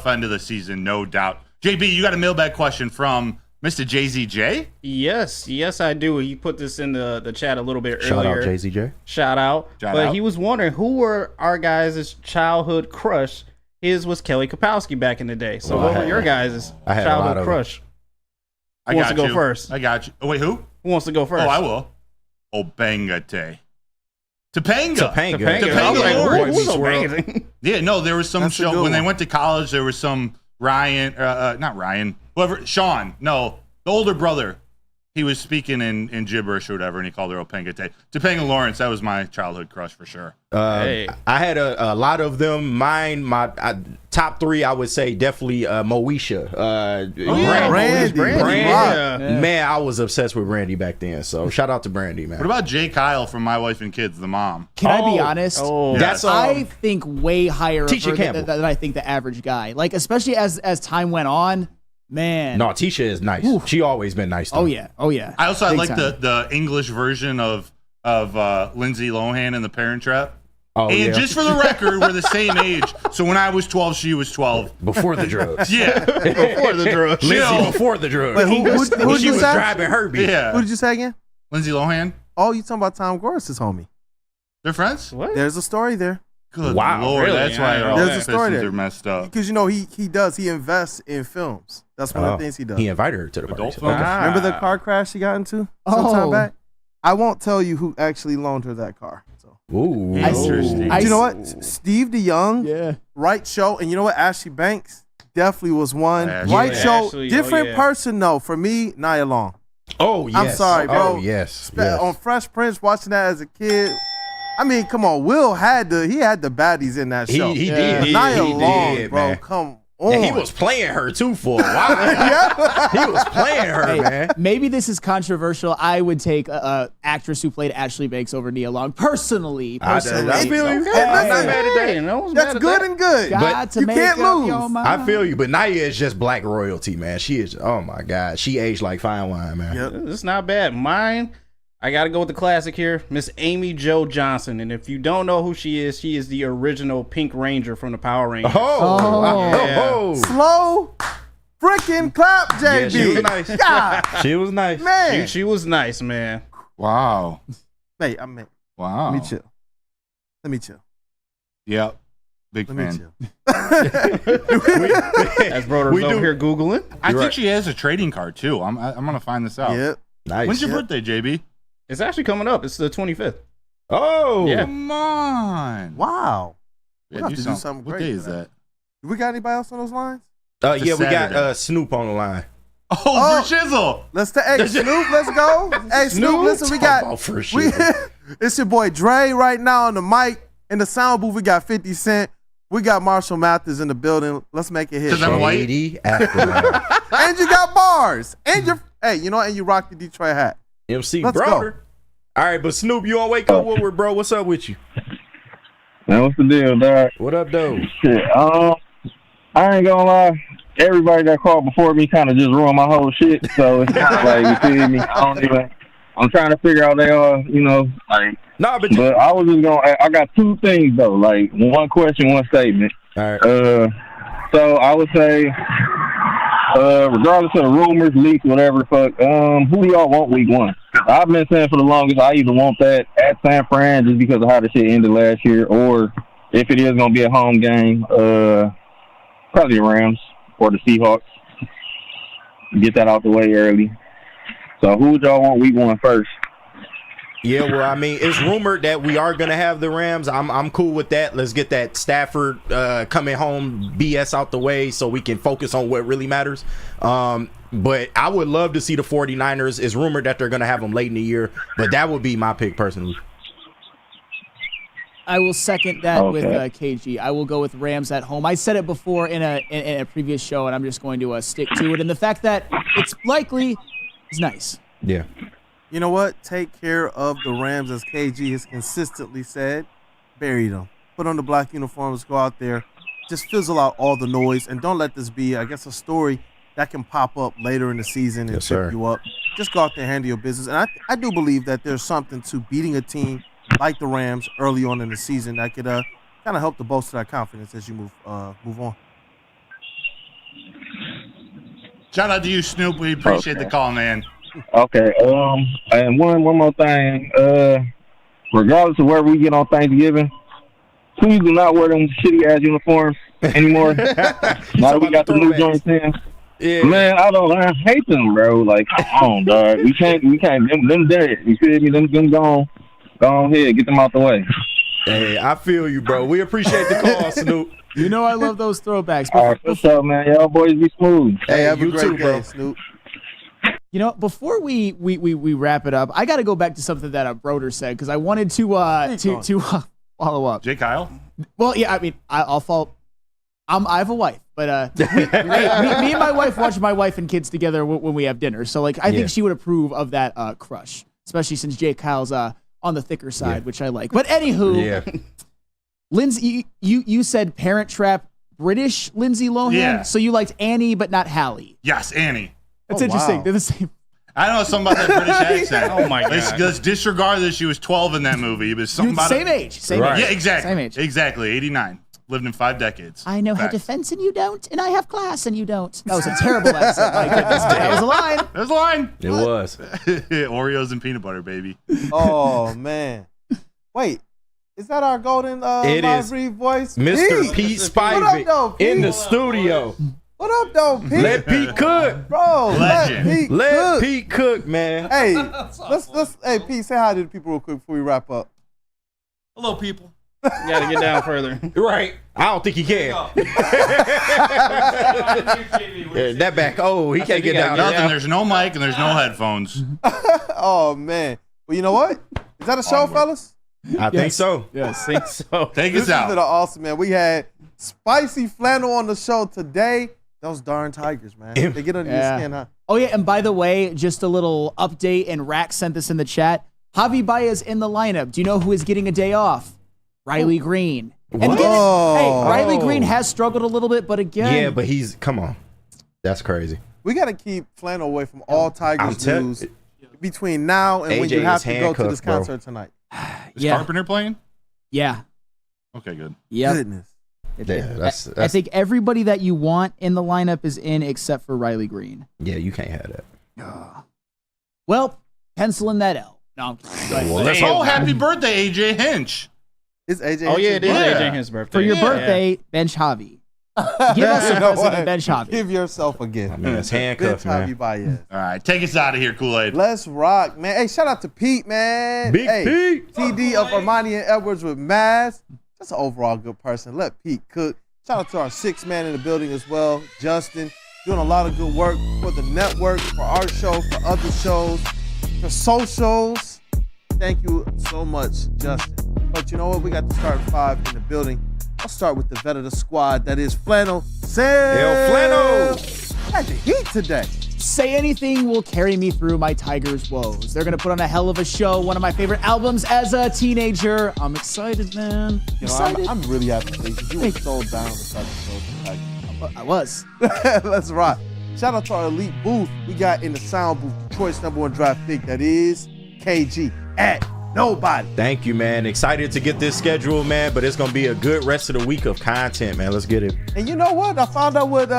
end of the season, no doubt. JB, you got a mailbag question from Mr. JZJ? Yes, I do. He put this in the chat a little bit earlier. Shout out, JZJ. Shout out. He was wondering who were our guys' childhood crush. His was Kelly Kapowski back in the day. So what were your guys' childhood crush? Who wants to go first? I got you. Oh, wait, who? Who wants to go first? Oh, I will. Obangate. Topanga. Who's Obangate? Yeah, no, there was some show when they went to college. There was some Ryan, not Ryan, whoever, Sean. No, the older brother. he was speaking in gibberish or whatever, and he called her Opanga. Topanga Lawrence, that was my childhood crush for sure. I had a lot of them. My top 3, I would say definitely Moesha. Brandy. Yeah. Man, I was obsessed with Brandy back then. So shout out to Brandy, man. What about Jay Kyle from My Wife and Kids, the mom? Can I be honest? That's I think way higher of Tisha her Campbell. than I think the average guy. Like, especially as time went on, man. No, Tisha is nice. She always been nice. Though. Oh yeah. I also Big like time. the English version of Lindsay Lohan in The Parent Trap. Oh, and yeah. just for the record, we're the same age. So when I was 12, she was 12. Before the drugs. Yeah. Before the drugs. Lindsay before the drugs. Wait, who she was driving Herbie. Yeah. Who did you say again? Lindsay Lohan. Oh, you talking about Tom Gorris's homie? They're friends? What? There's a story there. Good Wow, Lord. really? That's why all There's the a story Pistons there. are messed up. Because he invests in films. That's one of the things he does. He invited her to the party. Adult too. film? Remember the car crash he got into sometime back? I won't tell you who actually loaned her that car. So. Ooh. Interesting. You know what? Steve DeYoung, Yeah. Right Show, and you know what? Ashley Banks definitely was one. Ashley. Right Yeah. Show, Ashley, different oh, yeah. person though. For me, Nia Long. Oh, yes. I'm sorry, bro. Oh, yes. On Fresh Prince, watching that as a kid. I mean, come on. Will had the baddies in that show. He did. Nia He Long, did, bro. man. Come on. And he was playing her too for a while. He was playing her, Hey, man. maybe this is controversial. I would take a actress who played Ashley Banks over Nia Long personally. I feel you. Hey, I'm not listen, mad at that. Hey, no one's that's mad at good that. and good. Got to you make can't up lose. your mind. I feel you, but Nia is just black royalty, man. She is, oh my God. She aged like fine wine, man. Yep. It's not bad. Mine, I got to go with the classic here, Miss Amy Jo Johnson. And if you don't know who she is the original Pink Ranger from the Power Rangers. Slow freaking clap, JB. Yeah, she was nice. God, She was nice. man. She was nice, man. Wow. Hey, I mean, Wow. let me chill. Yep. Big Let me fan. chill. As Broder's over here Googling. I think she has a trading card too. I'm gonna find this out. Yep. Nice. When's your birthday, JB? It's actually coming up. It's the 25th. Oh. Yeah. Come on. Wow. Yeah, We'll have to do something what great day for is that. that? Do we got anybody else on those lines? Yeah, It's we a got Saturday. Snoop on the line. Oh, for shizzle. Hey, Snoop, let's go. Hey, Snoop, listen, we got it's your boy Dre right now on the mic. In the sound booth, we got 50 Cent. We got Marshall Mathers in the building. Let's make it hit. Because I'm white. And you got bars. And you know what? And you rock the Detroit hat. MC Let's Broder. All right, but Snoop, you on Wake Up Woodward, bro? What's up with you? Man, what's the deal, dog? What up, though? Shit, I ain't gonna lie. Everybody that called before me kind of just ruined my whole shit. So it's kind of like, you feel me? I'm trying to figure out they are, like. Nah, but I was just gonna. I got two things though. Like one question, one statement. All right. So I would say, regardless of the rumors, leaks, whatever the fuck, who do y'all want week 1? I've been saying for the longest, I either want that at San Fran just because of how the shit ended last year, or if it is gonna be a home game, probably the Rams or the Seahawks. Get that out the way early. So who would y'all want week 1 first? Yeah, well, I mean, it's rumored that we are gonna have the Rams. I'm cool with that. Let's get that Stafford coming home BS out the way so we can focus on what really matters. But I would love to see the 49ers. It's rumored that they're gonna have them late in the year, but that would be my pick personally. I will second that with KG. I will go with Rams at home. I said it before in a previous show, and I'm just going to stick to it. And the fact that it's likely is nice. Yeah. You know what? Take care of the Rams, as KG has consistently said. Bury them. Put on the black uniforms, go out there. Just fizzle out all the noise, and don't let this be, I guess, a story that can pop up later in the season and trip you up. Just go out there and handle your business. And I do believe that there's something to beating a team like the Rams early on in the season that could kind of help to bolster that confidence as you move on. Shout out to you, Snoop. We appreciate the call, man. Okay. And one more thing. Regardless of where we get on Thanksgiving, please do not wear them shitty ass uniforms anymore. Now that we got the new joints in. Yeah. Man, I hate them, bro. Like, come on, dog. We can't. Them dead. You feel me? Them gone. Go ahead, get them out the way. Hey, I feel you, bro. We appreciate the call, Snoop. You know I love those throwbacks. All right, what's up, man? Y'all boys be smooth. Hey, have a you great too, day, bro. Snoop. You know, before we wrap it up, I got to go back to something that Broder said because I wanted to follow up. Jay Kyle? Well, yeah, I mean, I'll follow. I have a wife, but me and my wife watch my wife and kids together when we have dinner. So, like, I think she would approve of that crush, especially since Jay Kyle's on the thicker side, which I like. But anywho, Lindsay, you said Parent Trap British Lindsay Lohan, so you liked Annie but not Hallie. Yes, Annie. That's interesting. Wow. They're the same. I don't know something about that British accent. Oh my God! Let's disregard that she was 12 in that movie. It was something about same age. Yeah, exactly. Same age. Exactly. 89. Lived in 5 decades. I know how to fence and you don't, and I have class and you don't. That was a terrible accent. My goodness, that was a line. That was a line. It was. Oreos and peanut butter, baby. Oh man. Wait. Is that our golden library voice? Mr. Pete Spivey in the studio. What up, though, Pete? Let Pete cook. Bro, Legend. Let Pete cook, man. Hey, let's hey Pete, say hi to the people real quick before we wrap up. Hello, people. You gotta get down further. Right. I don't think he can. That back. Oh, he can't get down. Nothing. There's no mic and there's no headphones. Oh man. Well, you know what? Is that a show, fellas? I think so. Yes, I think so. Take This us has out. been awesome, man. We had Spicy Flannel on the show today. Those darn Tigers, man. They get under your skin, huh? Oh yeah, and by the way, just a little update. And Rack sent this in the chat. Javi Baez in the lineup. Do you know who is getting a day off? Riley Green. And again, Riley Green has struggled a little bit, but again. Yeah, but come on. That's crazy. We got to keep Flannel away from all Tigers news between now and when you have to go to this concert tonight. Is Carpenter playing? Yeah. Okay, good. Yep. Goodness. That's I think everybody that you want in the lineup is in except for Riley Green. Yeah, you can't have that. Well, pencil in that L. No, I'm kidding. Oh, happy birthday, AJ Hinch. It's AJ. Oh yeah, it is AJ Hinch's birthday. For your birthday, bench Javi. Give us a present, bench Javi. Give yourself a gift. I mean, it's handcuffed, Bench man. Javi Baez. All right, take us out of here, Kool-Aid. Let's rock, man. Hey, shout out to Pete, man. Big Pete. TD of Armani and Edwards with Maz. Just an overall good person. Let Pete cook. Shout out to our 6th man in the building as well, Justin. Doing a lot of good work for the network, for our show, for other shows, for socials. Thank you so much, Justin. But you know what? We got the starting 5 in the building. I'll start with the vet of the squad. That is Flannel. El Flannel. Had the heat today. Say Anything will carry me through my Tigers' woes. They're going to put on a hell of a show. One of my favorite albums as a teenager. I'm excited, man. You know, I'm really happy to see you. You were so down to start the show. I was. Let's rock. Shout out to our elite booth. We got in the sound booth, Detroit's #1 draft pick. That is KG at Nobody. Thank you, man. Excited to get this schedule, man, but it's going to be a good rest of the week of content, man. Let's get it. And you know what? I found out what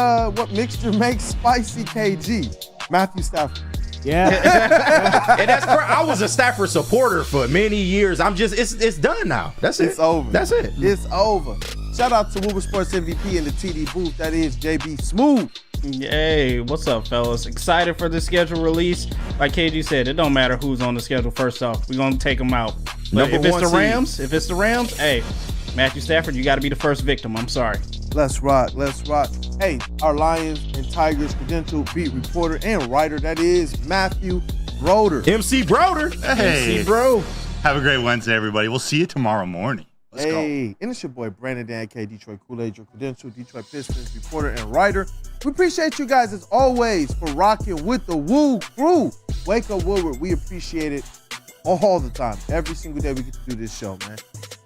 mixture makes Spicy KG. Matthew Stafford. Yeah. And I was a Stafford supporter for many years. It's done now. That's it. It's over. That's it. It's over. Shout out to Woodward Sports MVP in the TD booth. That is JBSMOOOOOOV. Hey, what's up, fellas? Excited for the schedule release. Like KG said, it don't matter who's on the schedule. First off, we're gonna take them out. But if it's the Rams, hey, Matthew Stafford, you got to be the first victim. I'm sorry. Let's rock. Let's rock. Hey, our Lions and Tigers credential beat reporter and writer. That is Matthew Broder. MC Broder. Hey, MC Bro. Have a great Wednesday, everybody. We'll see you tomorrow morning. Let's go. And it's your boy Brandon Dan K, Detroit Kool-Aid, your credential Detroit Pistons reporter and writer. We appreciate you guys as always for rocking with the Woo crew. Wake up Woodward. We appreciate it all the time. Every single day we get to do this show, man.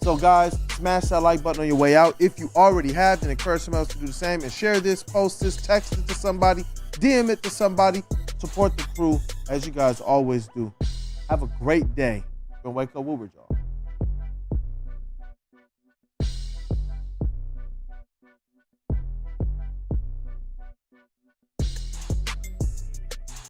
So guys, smash that like button on your way out. If you already have, then encourage someone else to do the same and share this, post this, text it to somebody, DM it to somebody. Support the crew as you guys always do. Have a great day. Gonna wake up Woodward, y'all.